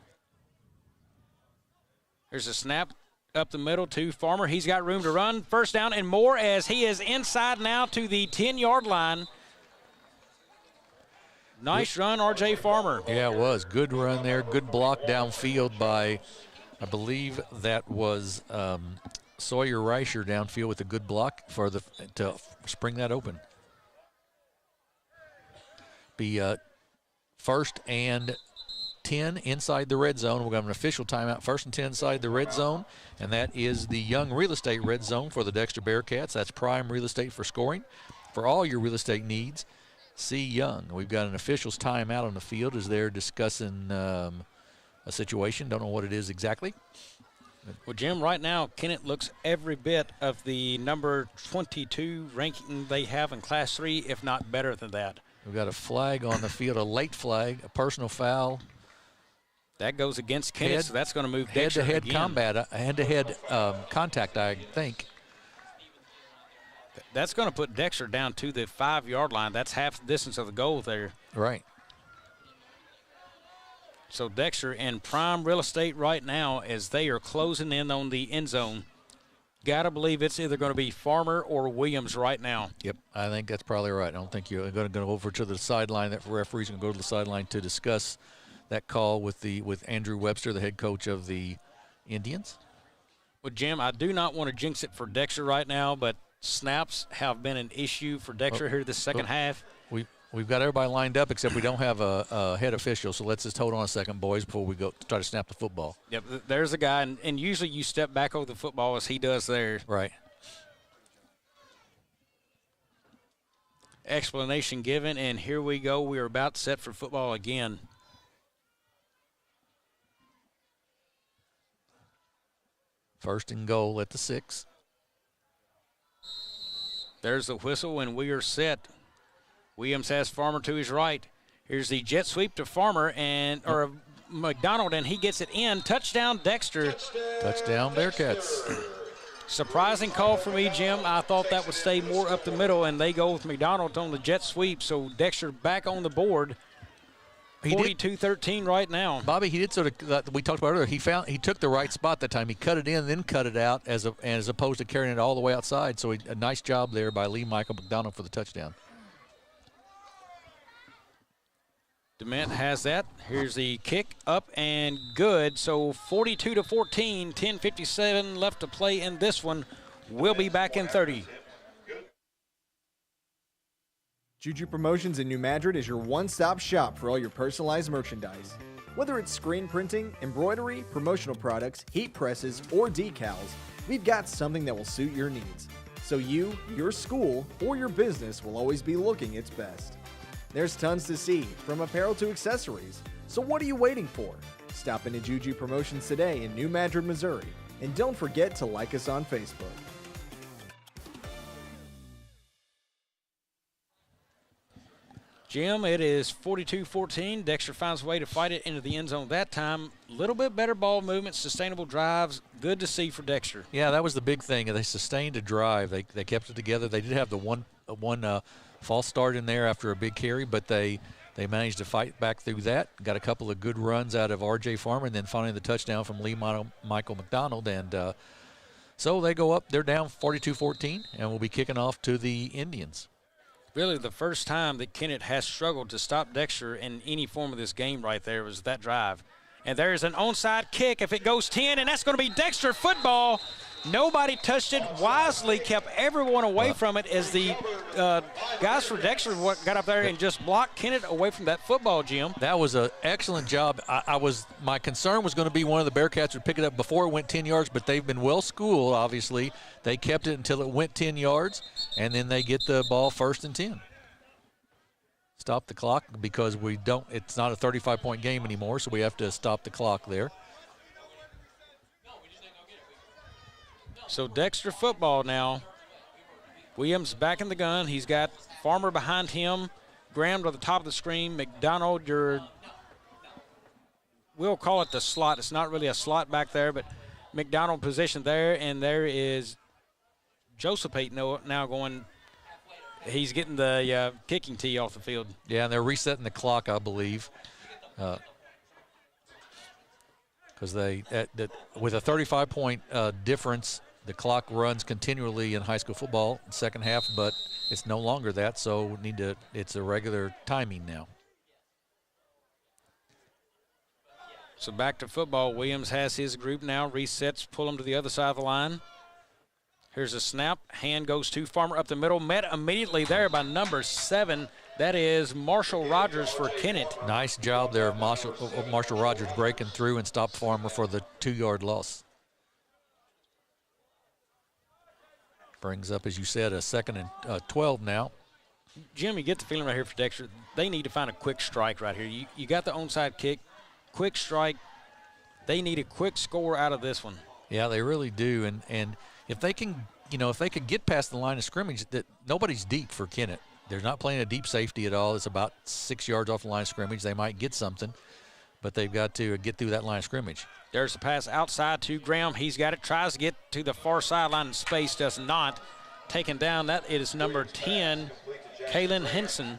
There's a snap up the middle to Farmer. He's got room to run. First down and more as he is inside now to the 10-yard line. Nice run, R.J. Farmer. Yeah, it was. Good run there. Good block downfield by, I believe that was Sawyer Reicher downfield with a good block to spring that open. Be 1st and 10 inside the red zone. We're going to have an official timeout. 1st and 10 inside the red zone, and that is the Young Real Estate red zone for the Dexter Bearcats. That's prime real estate for scoring. For all your real estate needs, see Young. We've got an official's timeout on the field as they're discussing a situation. Don't know what it is exactly. Well, Jim, right now, Kennett looks every bit of the number 22 ranking they have in Class 3, if not better than that. We've got a flag on the field, a late flag, a personal foul. That goes against Kennett, so that's going to move Dexter head-to-head again. combat, head-to-head contact, I think. That's going to put Dexter down to the 5-yard line. That's half the distance of the goal there. Right. So Dexter in prime real estate right now as they are closing in on the end zone. Got to believe it's either going to be Farmer or Williams right now. Yep, I think that's probably right. I don't think you're going to go over to the sideline. That referee's going to go to the sideline to discuss that call with Andrew Webster, the head coach of the Indians. Well, Jim, I do not want to jinx it for Dexter right now, but snaps have been an issue for Dexter here this second half. We've got everybody lined up except we don't have a head official, so let's just hold on a second, boys, before we go try to snap the football. Yep, there's a guy, and usually you step back over the football as he does there. Right. Explanation given, and here we go. We are about set for football again. First and goal at the 6. There's the whistle, and we are set. Williams has Farmer to his right. Here's the jet sweep to Farmer or McDonald, and he gets it in. Touchdown, Dexter. Touchdown, Bearcats. Surprising call for me, Jim. I thought that would stay more up the middle, and they go with McDonald on the jet sweep. So Dexter back on the board. 42-13 right now. Bobby, he did sort of, we talked about earlier, he took the right spot that time. He cut it in, then cut it out as opposed to carrying it all the way outside. So a nice job there by Lee Michael McDonald for the touchdown. DeMint has that. Here's the kick up and good. So 42-14, 10:57 left to play in this one. We'll be back in 30. Juju Promotions in New Madrid is your one-stop shop for all your personalized merchandise. Whether it's screen printing, embroidery, promotional products, heat presses, or decals, we've got something that will suit your needs. So you, your school, or your business will always be looking its best. There's tons to see, from apparel to accessories. So what are you waiting for? Stop into Juju Promotions today in New Madrid, Missouri. And don't forget to like us on Facebook. Jim, it is 42-14. Dexter finds a way to fight it into the end zone that time. A little bit better ball movement, sustainable drives. Good to see for Dexter. Yeah, that was the big thing. They sustained a drive. They kept it together. They did have the one false start in there after a big carry, but they managed to fight back through that. Got a couple of good runs out of R.J. Farmer, and then finally the touchdown from Lee Michael McDonald. And so they go up. They're down 42-14, and we'll be kicking off to the Indians. Really the first time that Kennett has struggled to stop Dexter in any form of this game right there was that drive. And there's an onside kick if it goes 10, and that's going to be Dexter football. Nobody touched it. Wisely kept everyone away from it as the guys for Dexter got up there and just blocked Kennett away from that football, Jim. That was an excellent job. My concern was going to be one of the Bearcats would pick it up before it went 10 yards, but they've been well schooled, obviously. They kept it until it went 10 yards, and then they get the ball 1st and 10. Stop the clock because it's not a 35-point game anymore, so we have to stop the clock there. So Dexter football now. Williams back in the gun. He's got Farmer behind him. Graham to the top of the screen. McDonald, we'll call it the slot. It's not really a slot back there, but McDonald positioned there, and there is Joseph Payton now going. He's getting the kicking tee off the field. Yeah, and they're resetting the clock, I believe. Because with a 35-point difference, the clock runs continually in high school football second half, but it's no longer that, so it's a regular timing now. So back to football. Williams has his group now, resets, pull him to the other side of the line. Here's a snap. Hand goes to Farmer up the middle. Met immediately there by number 7. That is Marshall Rogers for Kennett. Nice job there of Marshall Rogers breaking through and stopped Farmer for the 2-yard loss. Brings up, as you said, a 2nd and 12 now. Jim, you get the feeling right here for Dexter. They need to find a quick strike right here. You got the onside kick, quick strike. They need a quick score out of this one. Yeah, they really do. And if they can, if they could get past the line of scrimmage, that nobody's deep for Kennett. They're not playing a deep safety at all. It's about 6 yards off the line of scrimmage. They might get something, but they've got to get through that line of scrimmage. There's a pass outside to Graham. He's got it. Tries to get to the far sideline in space. Does not. Taken down. That is number 10, Kalen Henson.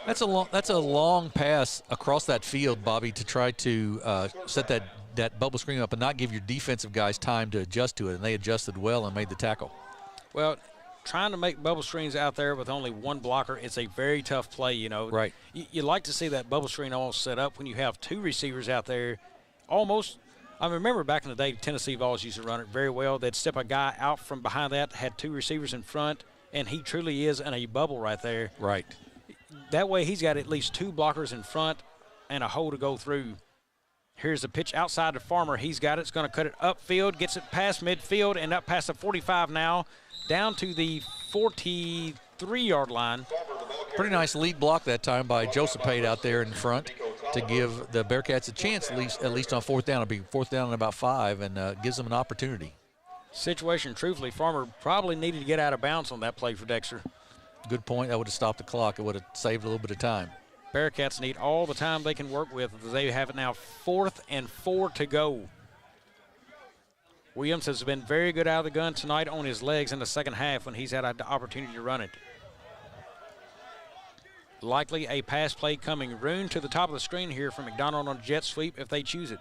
That's a long pass across that field, Bobby, to try to set that bubble screen up and not give your defensive guys time to adjust to it, and they adjusted well and made the tackle. Well, trying to make bubble screens out there with only one blocker, it's a very tough play, Right. You like to see that bubble screen almost set up when you have 2 receivers out there. Almost, I remember back in the day, Tennessee Vols used to run it very well. They'd step a guy out from behind that, had 2 receivers in front, and he truly is in a bubble right there. Right. That way he's got at least 2 blockers in front and a hole to go through. Here's the pitch outside to Farmer. He's got it. It's going to cut it upfield, gets it past midfield, and up past the 45 now, down to the 43-yard line. Pretty nice lead block that time by Joseph Pate out there in front to give the Bearcats a chance, at least on 4th down. It'll be 4th down and about 5, and gives them an opportunity. Situation, truthfully, Farmer probably needed to get out of bounds on that play for Dexter. Good point. That would have stopped the clock. It would have saved a little bit of time. Bearcats need all the time they can work with. They have it now 4th and 4 to go. Williams has been very good out of the gun tonight on his legs in the second half when he's had an opportunity to run it. Likely a pass play coming. Roon to the top of the screen here for McDonald on a jet sweep if they choose it.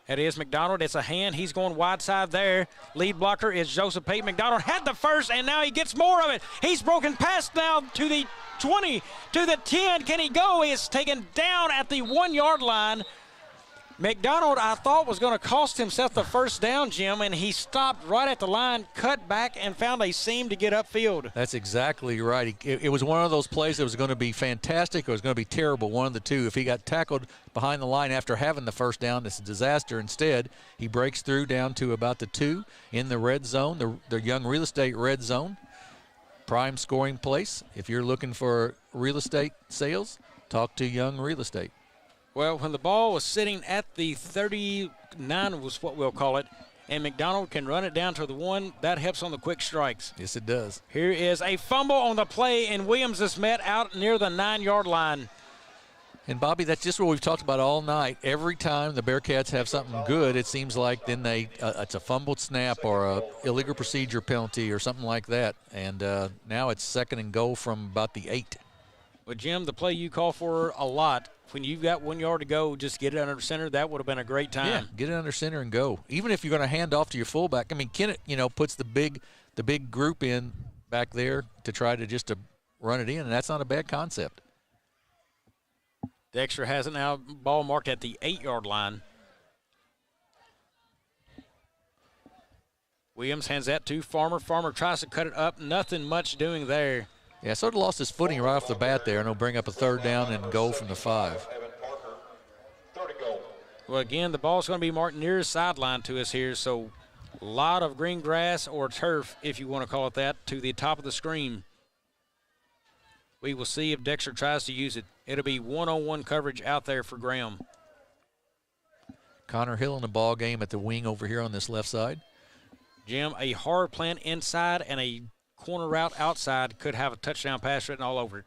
It is McDonald. It's a hand. He's going wide side there. Lead blocker is Joseph Pate. McDonald had the first, and now he gets more of it. He's broken past now to the 20, to the 10. Can he go? He is taken down at the 1-yard line. McDonald, I thought, was going to cost himself the first down, Jim, and he stopped right at the line, cut back, and found a seam to get upfield. That's exactly right. It was one of those plays that was going to be fantastic or it was going to be terrible, one of the two. If he got tackled behind the line after having the first down, it's a disaster. Instead, he breaks through down to about the 2 in the red zone, the Young Real Estate red zone. Prime scoring place. If you're looking for real estate sales, talk to Young Real Estate. Well, when the ball was sitting at the 39 was what we'll call it, and McDonald can run it down to the 1, that helps on the quick strikes. Yes, it does. Here is a fumble on the play, and Williams is met out near the 9-yard line. And, Bobby, that's just what we've talked about all night. Every time the Bearcats have something good, it seems like then it's a fumbled snap or a illegal procedure penalty or something like that. And now it's 2nd and goal from about the 8. Well, Jim, the play you call for a lot, when you've got 1 yard to go, just get it under center. That would have been a great time. Yeah, get it under center and go. Even if you're going to hand off to your fullback. I mean, Kennett, puts the big group in back there to try to run it in, and that's not a bad concept. Dexter has it now, ball marked at the 8-yard line. Williams hands that to Farmer. Farmer tries to cut it up. Nothing much doing there. Yeah, sort of lost his footing right off the bat there, and he'll bring up a 3rd down and goal from the 5. Well, again, the ball's going to be marked near the sideline to us here, so a lot of green grass or turf, if you want to call it that, to the top of the screen. We will see if Dexter tries to use it. It'll be one-on-one coverage out there for Graham. Connor Hill in the ball game at the wing over here on this left side. Jim, a hard plant inside and a corner route outside could have a touchdown pass written all over it.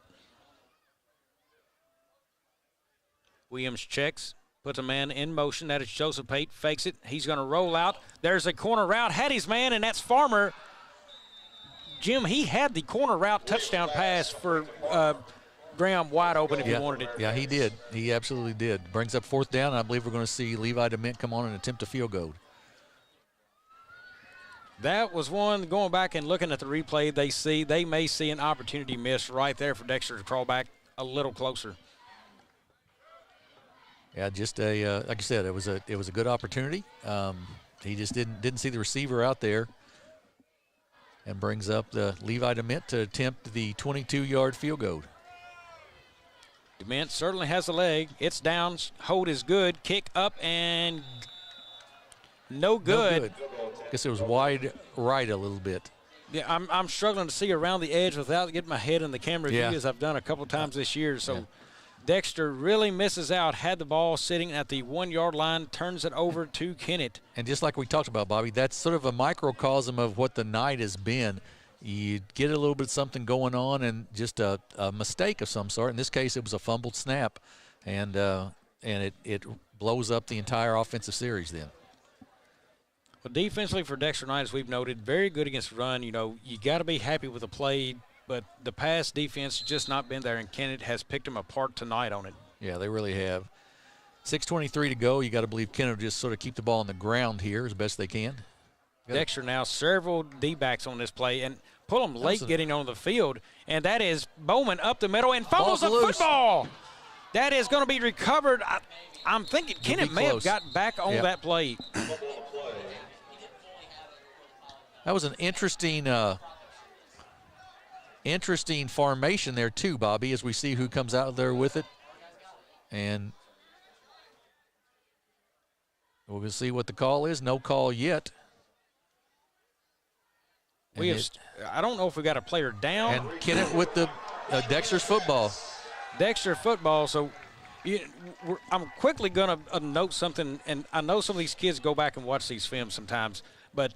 Williams checks, puts a man in motion. That is Joseph Pate, fakes it. He's going to roll out. There's a corner route, had his man, and that's Farmer. Jim, he had the corner route touchdown pass for Graham wide open if he wanted it. Yeah, he did. He absolutely did. Brings up 4th down, and I believe we're going to see Levi DeMint come on and attempt a field goal. That was one, going back and looking at the replay, they may see an opportunity missed right there for Dexter to crawl back a little closer. Yeah, just a like I said, it was a good opportunity. He just didn't see the receiver out there, and brings up the Levi DeMint to attempt the 22-yard field goal. DeMint certainly has the leg. It's down. Hold is good. Kick up and no good. Guess it was wide right a little bit. Yeah, I'm struggling to see around the edge without getting my head in the camera view, as I've done a couple times this year. So Dexter really misses out. Had the ball sitting at the 1-yard line, turns it over to Kennett. And just like we talked about, Bobby, that's sort of a microcosm of what the night has been. You get a little bit of something going on and just a mistake of some sort. In this case, it was a fumbled snap, and it blows up the entire offensive series then. Well, defensively for Dexter Knight, as we've noted, very good against the run. You know, you got to be happy with the play, but the pass defense has just not been there, and Kennett has picked them apart tonight on it. Yeah, they really have. 6:23 to go. You got to believe Kennett will just sort of keep the ball on the ground here as best they can. Dexter now several D-backs on this play, and Pullum late getting on the field, and that is Bowman up the middle and fumbles the football. That is going to be recovered. I'm thinking Kennett may have gotten back on that play. That was an interesting formation there too, Bobby, as we see who comes out there with it. And we'll see what the call is. No call yet. I don't know if we got a player down. And Kennett with the Dexter's football. Dexter football. So I'm quickly going to note something, and I know some of these kids go back and watch these films sometimes, but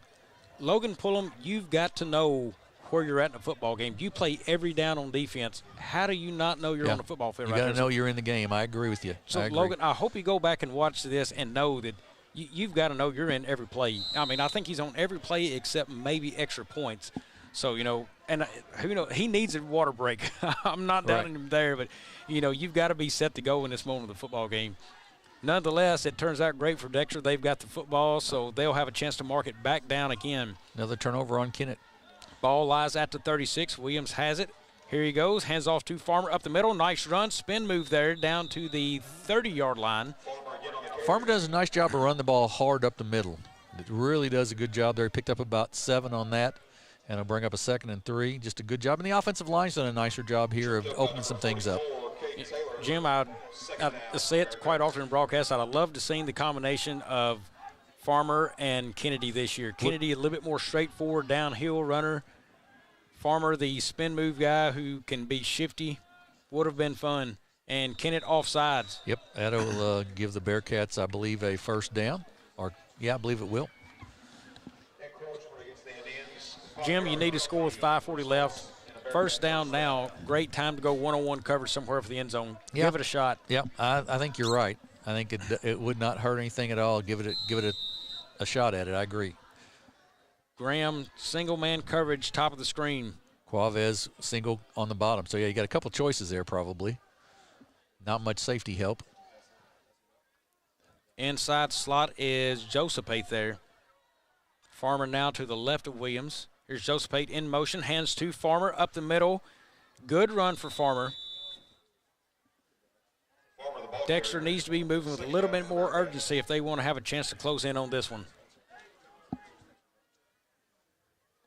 Logan Pullum, you've got to know where you're at in a football game. You play every down on defense. How do you not know you're on the football field right now? You got to know you're in the game. I agree with you. So, Logan, I hope you go back and watch this and know that you've got to know you're in every play. I mean, I think he's on every play except maybe extra points. So, and he needs a water break. I'm not doubting him there, but, you've got to be set to go in this moment of the football game. Nonetheless, it turns out great for Dexter. They've got the football, so they'll have a chance to mark it back down again. Another turnover on Kennett. Ball lies at the 36. Williams has it. Here he goes. Hands off to Farmer up the middle. Nice run. Spin move there down to the 30-yard line. Farmer does a nice job of running the ball hard up the middle. It really does a good job there. He picked up about 7 on that, and he'll bring up a 2nd and 3. Just a good job. And the offensive line's done a nicer job here of opening some things up. Jim, I say it quite often in broadcast. I'd love to see the combination of Farmer and Kennedy this year. Kennedy a little bit more straightforward downhill runner. Farmer, the spin move guy who can be shifty, would have been fun. And Kennett offsides. Yep, that'll give the Bearcats, I believe, a 1st down. I believe it will. Jim, you need to score with 5:40 left. 1st down now. Great time to go one-on-one coverage somewhere for the end zone. Yep. Give it a shot. Yep, I think you're right. I think it would not hurt anything at all. Give it a shot at it. I agree. Graham, single man coverage, top of the screen. Quavez, single on the bottom. So, you got a couple choices there probably. Not much safety help. Inside slot is Josephate there. Farmer now to the left of Williams. Here's Josephate in motion. Hands to Farmer up the middle. Good run for Farmer. Dexter needs to be moving with a little bit more urgency if they want to have a chance to close in on this one.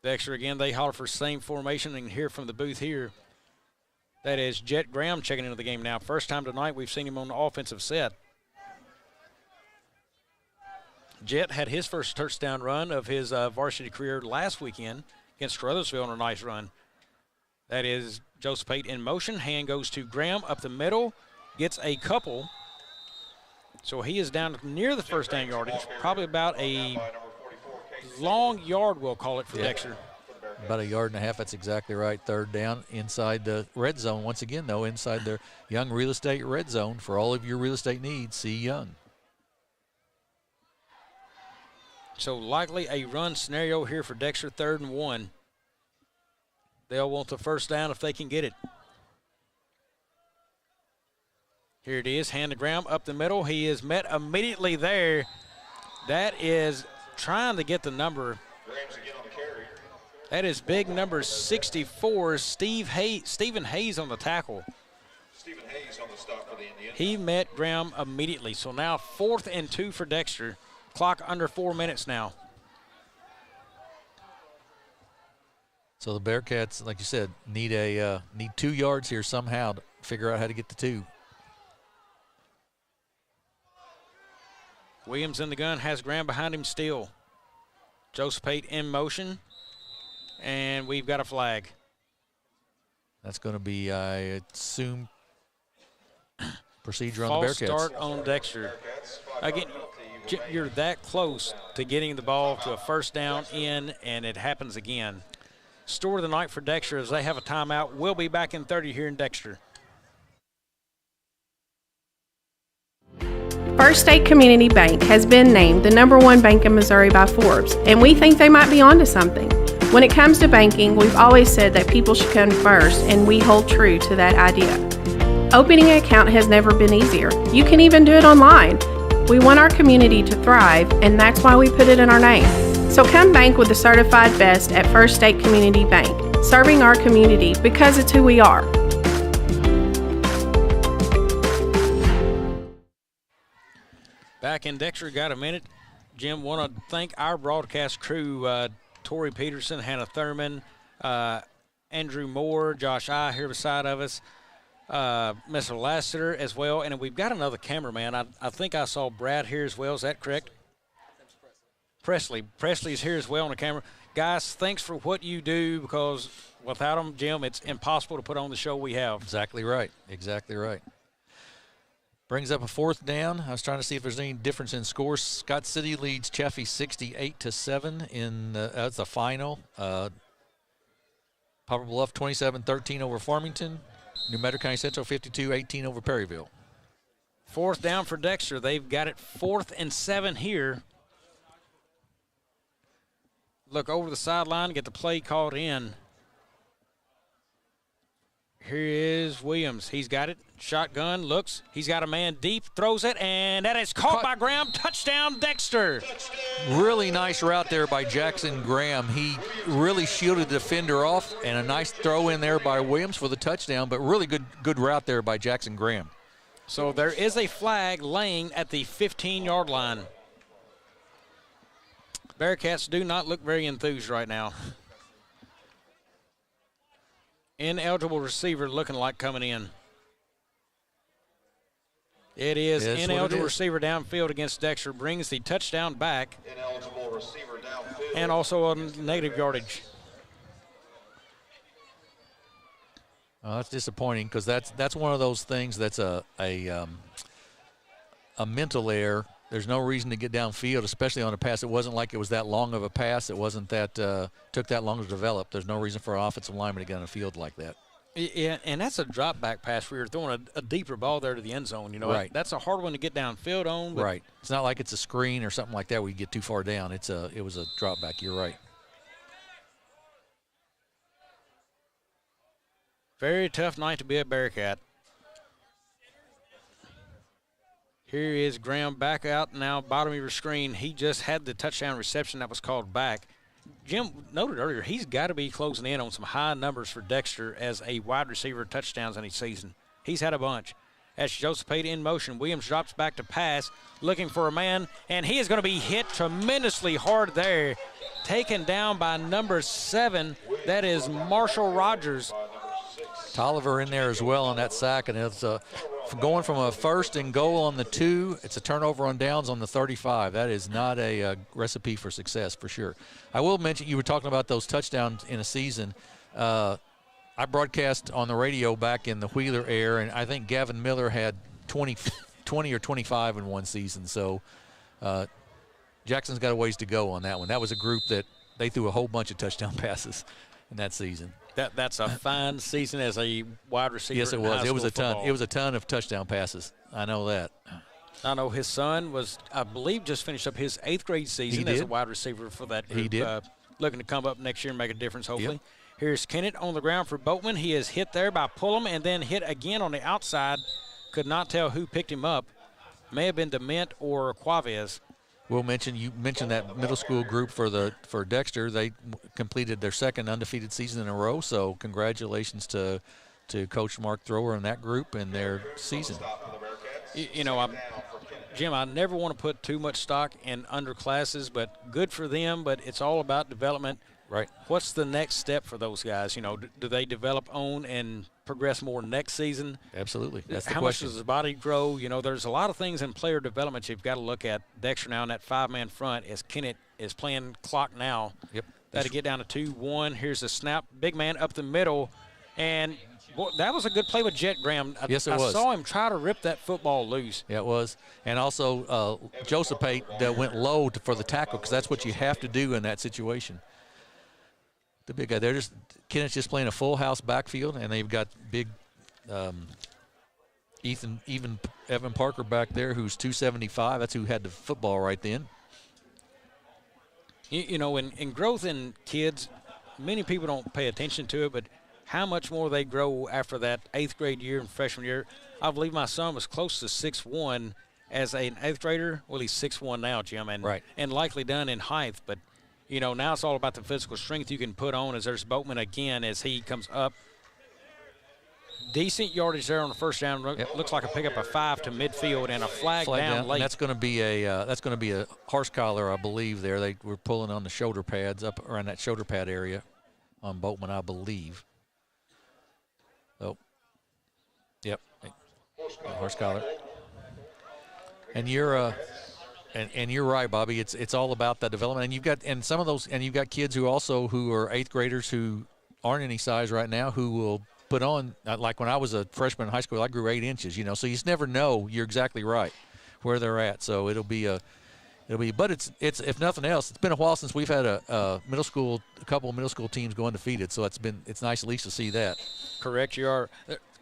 Dexter again, they holler for same formation, and hear from the booth here. That is Jet Graham checking into the game now. First time tonight we've seen him on the offensive set. Jet had his first touchdown run of his varsity career last weekend against Caruthersville on a nice run. That is Joseph Pate in motion. Hand goes to Graham up the middle. Gets a couple. So he is down near the 1st down yardage. Probably about a long yard, we'll call it, for Dexter. About 1.5 yards. That's exactly right. Third down inside the red zone. Once again, though, inside the Young Real Estate red zone for all of your real estate needs. See Young. So likely a run scenario here for Dexter, 3rd and 1. They'll want the first down if they can get it. Here it is, hand to Graham up the middle. He is met immediately there. That is trying to get the number. That is big number 64, Stephen Hayes on the tackle. Stephen Hayes on the stop for the Indians. He met Graham immediately. So now 4th and 2 for Dexter. Clock under 4 minutes now. So the Bearcats, like you said, need 2 yards here somehow to figure out how to get to 2. Williams in the gun, has Graham behind him still. Joseph Pate in motion, and we've got a flag. That's going to be, I assume, procedure on False the Bearcats. Start on Dexter. Again, you're that close to getting the ball to a first down in, and it happens again. Story of the night for Dexter as they have a timeout. We'll be back in 30 here in Dexter. First State Community Bank has been named the #1 bank in Missouri by Forbes, and we think they might be onto something. When it comes to banking, we've always said that people should come first, and we hold true to that idea. Opening an account has never been easier. You can even do it online. We want our community to thrive, and that's why we put it in our name. So come bank with the certified best at First State Community Bank, serving our community because it's who we are. Back in Dexter, got a minute. Jim, want to thank our broadcast crew, Tori Peterson, Hannah Thurman, Andrew Moore, Josh I here beside of us, Mr. Lassiter as well. And we've got another cameraman. I think I saw Brad here as well. Is that correct? Presley. Presley's here as well on the camera. Guys, thanks for what you do, because without them, Jim, it's impossible to put on the show we have. Exactly right. Exactly right. Brings up a 4th down. I was trying to see if there's any difference in scores. Scott City leads Chaffee 68-7 in that's the final. Poplar Bluff 27-13 over Farmington. New Meadow County Central 52-18 over Perryville. 4th down for Dexter. They've got it 4th and 7 here. Look over the sideline, get the play called in. Here is Williams. He's got it. Shotgun, looks. He's got a man deep, throws it, and that is caught by Graham. Touchdown, Dexter. Really nice route there by Jackson Graham. He really shielded the defender off, and a nice throw in there by Williams for the touchdown, but really good route there by Jackson Graham. So there is a flag laying at the 15-yard line. Bearcats do not look very enthused right now. Ineligible receiver looking like coming in. It is ineligible receiver downfield against Dexter, brings the touchdown back. Ineligible receiver downfield. And also a negative yardage. That's disappointing, because that's one of those things that's a mental error. There's no reason to get downfield, especially on a pass. It wasn't like it was that long of a pass. It wasn't that took that long to develop. There's no reason for an offensive lineman to get on a field like that. Yeah, and that's a drop back pass where you're throwing a deeper ball there to the end zone. You know, right. That's a hard one to get downfield on. But right. It's not like it's a screen or something like that where you get too far down. It was a drop back. You're right. Very tough night to be a Bearcat. Here is Graham back out now, bottom of your screen. He just had the touchdown reception that was called back. Jim noted earlier, he's got to be closing in on some high numbers for Dexter as a wide receiver touchdowns in his season. He's had a bunch. As Joseph Pate in motion, Williams drops back to pass, looking for a man, and he is going to be hit tremendously hard there. Taken down by number 7, that is Marshall Rogers. Tolliver in there as well on that sack, and it's going from a 1st and goal on the 2. It's a turnover on downs on the 35. That is not a recipe for success for sure. I will mention, you were talking about those touchdowns in a season. I broadcast on the radio back in the Wheeler era, and I think Gavin Miller had 20 or 25 in one season. So Jackson's got a ways to go on that one. That was a group that they threw a whole bunch of touchdown passes in that season. That's a fine season as a wide receiver. Yes, it was. It was a ton. It was a ton of touchdown passes. I know that. I know his son was, I believe, just finished up his 8th grade season as a wide receiver for that group. He did. Looking to come up next year and make a difference, hopefully. Yep. Here's Kennett on the ground for Boatman. He is hit there by Pullum and then hit again on the outside. Could not tell who picked him up. May have been Dement or Quavez. You mentioned that middle school group for Dexter. They completed their 2nd undefeated season in a row. So congratulations to Coach Mark Thrower and that group and their season. Jim, I never want to put too much stock in underclasses, but good for them. But it's all about development. Right. What's the next step for those guys? Do they develop on and progress more next season? Absolutely. That's the How question. much does the body grow? There's a lot of things in player development you've got to look at. Dexter now in that 5-man front as Kennett is playing clock now. Yep. Got to get down to 2-1. Here's the snap. Big man up the middle. And that was a good play with Jet Graham. Yes, it was. I saw him try to rip that football loose. Yeah, it was. And also Joseph Pate went low for the tackle because that's what you have to do in that situation. The big guy, Kennett's just playing a full house backfield, and they've got big Evan Parker back there, who's 275. That's who had the football right then. In growth in kids, many people don't pay attention to it, but how much more they grow after that 8th grade year and freshman year. I believe my son was close to 6'1" as an 8th grader. Well, he's 6'1" now, Jim, and likely done in height, but now it's all about the physical strength you can put on. As there's Boatman again as he comes up. Decent yardage there on the first down. Looks like a pickup of 5 to midfield and a flag down late. And that's going to be a horse collar, I believe. There they were pulling on the shoulder pads up around that shoulder pad area on Boatman, I believe. Oh, yep, horse collar. And you're. And you're right, Bobby. It's all about that development. And you've got kids who are 8th graders who aren't any size right now who will put on, like when I was a freshman in high school, I grew 8 inches. So you just never know. You're exactly right where they're at. So but it's if nothing else, it's been a while since we've had a couple of middle school teams go undefeated. So it's nice at least to see that. Correct, you are.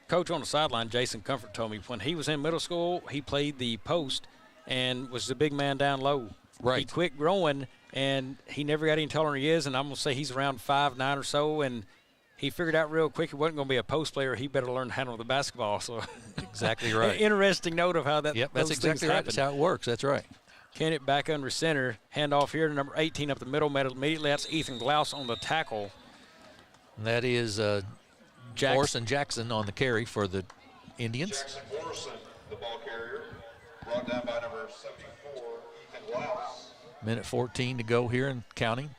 Coach on the sideline, Jason Comfort, told me when he was in middle school, he played the post and was the big man down low. Right. He quit growing, and he never got any taller than he is, and I'm going to say he's around 5'9" or so, and he figured out real quick he wasn't going to be a post player. He better learn to handle the basketball. So exactly right. Interesting note of how that that's exactly right. That's how it works. That's right. Kennett back under center. Handoff here to number 18 up the middle. Immediately that's Ethan Glaus on the tackle. And that is Morrison Jackson on the carry for the Indians. Jackson Morrison, the ball carrier. Brought down by number 74, Ethan Glaus. Minute 14 to go here and counting.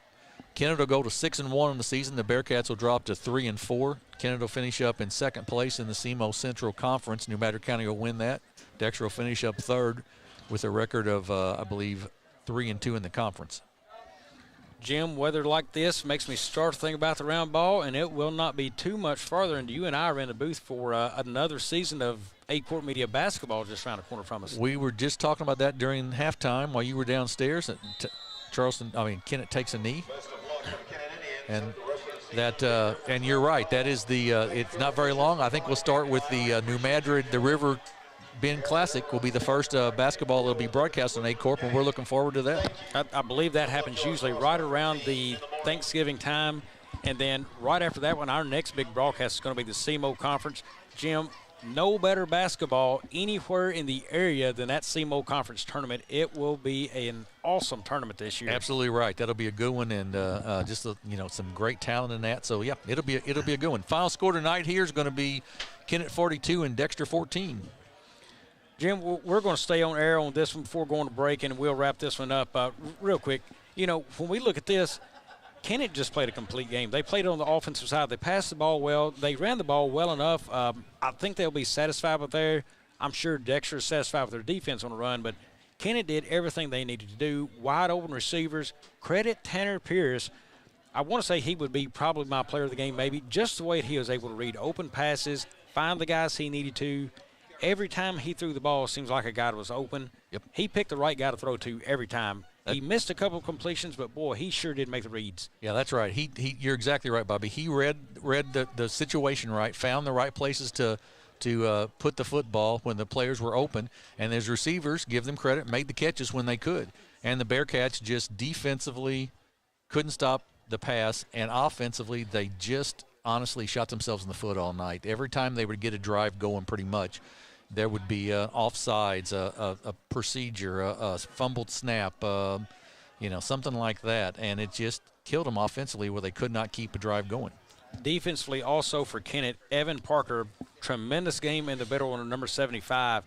Kennett will go to 6-1 on the season. The Bearcats will drop to 3-4. Kennett will finish up in 2nd place in the SEMO Central Conference. New Madrid County will win that. Dexter will finish up 3rd with a record of, I believe, 3-2 in the conference. Jim, weather like this makes me start to think about the round ball, and it will not be too much farther. And you and I are in the booth for another season of Aycorp Media basketball just around the corner from us. We were just talking about that during halftime while you were downstairs. Kennett takes a knee. And and you're right. That is it's not very long. I think we'll start with the New Madrid, the River Bend Classic will be the first basketball that will be broadcast on Aycorp, and we're looking forward to that. I believe that happens usually right around the Thanksgiving time, and then right after that one, our next big broadcast is going to be the SEMO Conference. Jim, no better basketball anywhere in the area than that SEMO Conference tournament. It will be an awesome tournament this year. Absolutely right. That'll be a good one, and some great talent in that. So yeah, it'll be a good one. Final score tonight here is going to be Kennett 42 and Dexter 14. Jim, we're going to stay on air on this one before going to break, and we'll wrap this one up real quick. When we look at this, Kennett just played a complete game. They played on the offensive side. They passed the ball well. They ran the ball well enough. I think they'll be satisfied with there. I'm sure Dexter is satisfied with their defense on the run, but Kennett did everything they needed to do. Wide open receivers. Credit Tanner Pierce. I want to say he would be probably my player of the game, maybe, just the way he was able to read open passes, find the guys he needed to. Every time he threw the ball, it seems like a guy was open. Yep. He picked the right guy to throw to every time. He missed a couple of completions, but, boy, he sure did make the reads. Yeah, that's right. You're exactly right, Bobby. He read the situation right, found the right places to put the football when the players were open, and his receivers, give them credit, made the catches when they could. And the Bearcats just defensively couldn't stop the pass, and offensively they just honestly shot themselves in the foot all night. Every time they would get a drive going pretty much, there would be offsides, a procedure, a fumbled snap, something like that, and it just killed them offensively where they could not keep a drive going. Defensively also for Kennett, Evan Parker, tremendous game in the middle on number 75.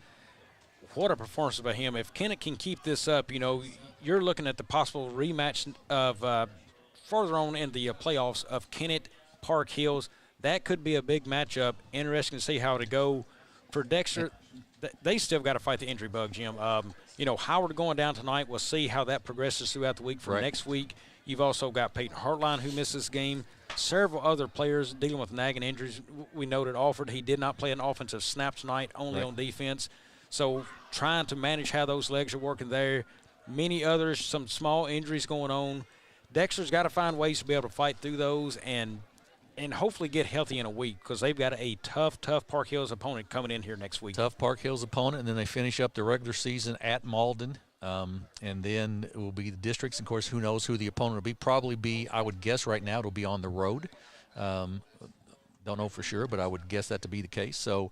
What a performance by him. If Kennett can keep this up, you're looking at the possible rematch of further on in the playoffs of Kennett Park Hills. That could be a big matchup. Interesting to see how it go. For Dexter, they still got to fight the injury bug, Jim. Howard going down tonight. We'll see how that progresses throughout the week. For next week, you've also got Peyton Hartline, who missed this game. Several other players dealing with nagging injuries. We noted Alford, he did not play an offensive snap tonight, only on defense. So trying to manage how those legs are working there. Many others, some small injuries going on. Dexter's got to find ways to be able to fight through those and hopefully get healthy in a week, because they've got a tough Park Hills opponent coming in here next week. Tough Park Hills opponent, and then they finish up the regular season at Malden, and then it will be the districts. Of course, who knows who the opponent will be. Probably be, I would guess right now, it'll be on the road. Don't know for sure, but I would guess that to be the case. So,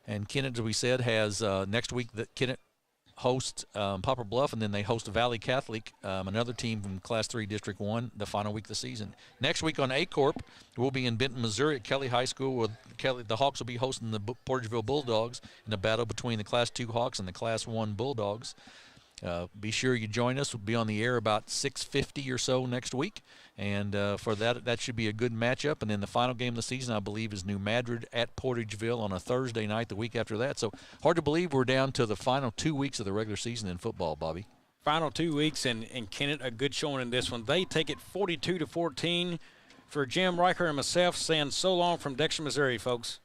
and Kennett, as we said, has next week that Kennett host Poplar Bluff, and then they host Valley Catholic, another team from Class 3 District 1, the final week of the season. Next week on Aycorp, we'll be in Benton, Missouri at Kelly High School, where the Hawks will be hosting the Portageville Bulldogs in a battle between the Class 2 Hawks and the Class 1 Bulldogs. Be sure you join us. We'll be on the air about 6:50 or so next week, and for that should be a good matchup. And then the final game of the season, I believe, is New Madrid at Portageville on a Thursday night the week after that. So hard to believe we're down to the final 2 weeks of the regular season in football, Bobby. Final 2 weeks, and Kennett a good showing in this one. They take it 42-14. For Jim Riker and myself, saying so long from Dexter, Missouri, folks.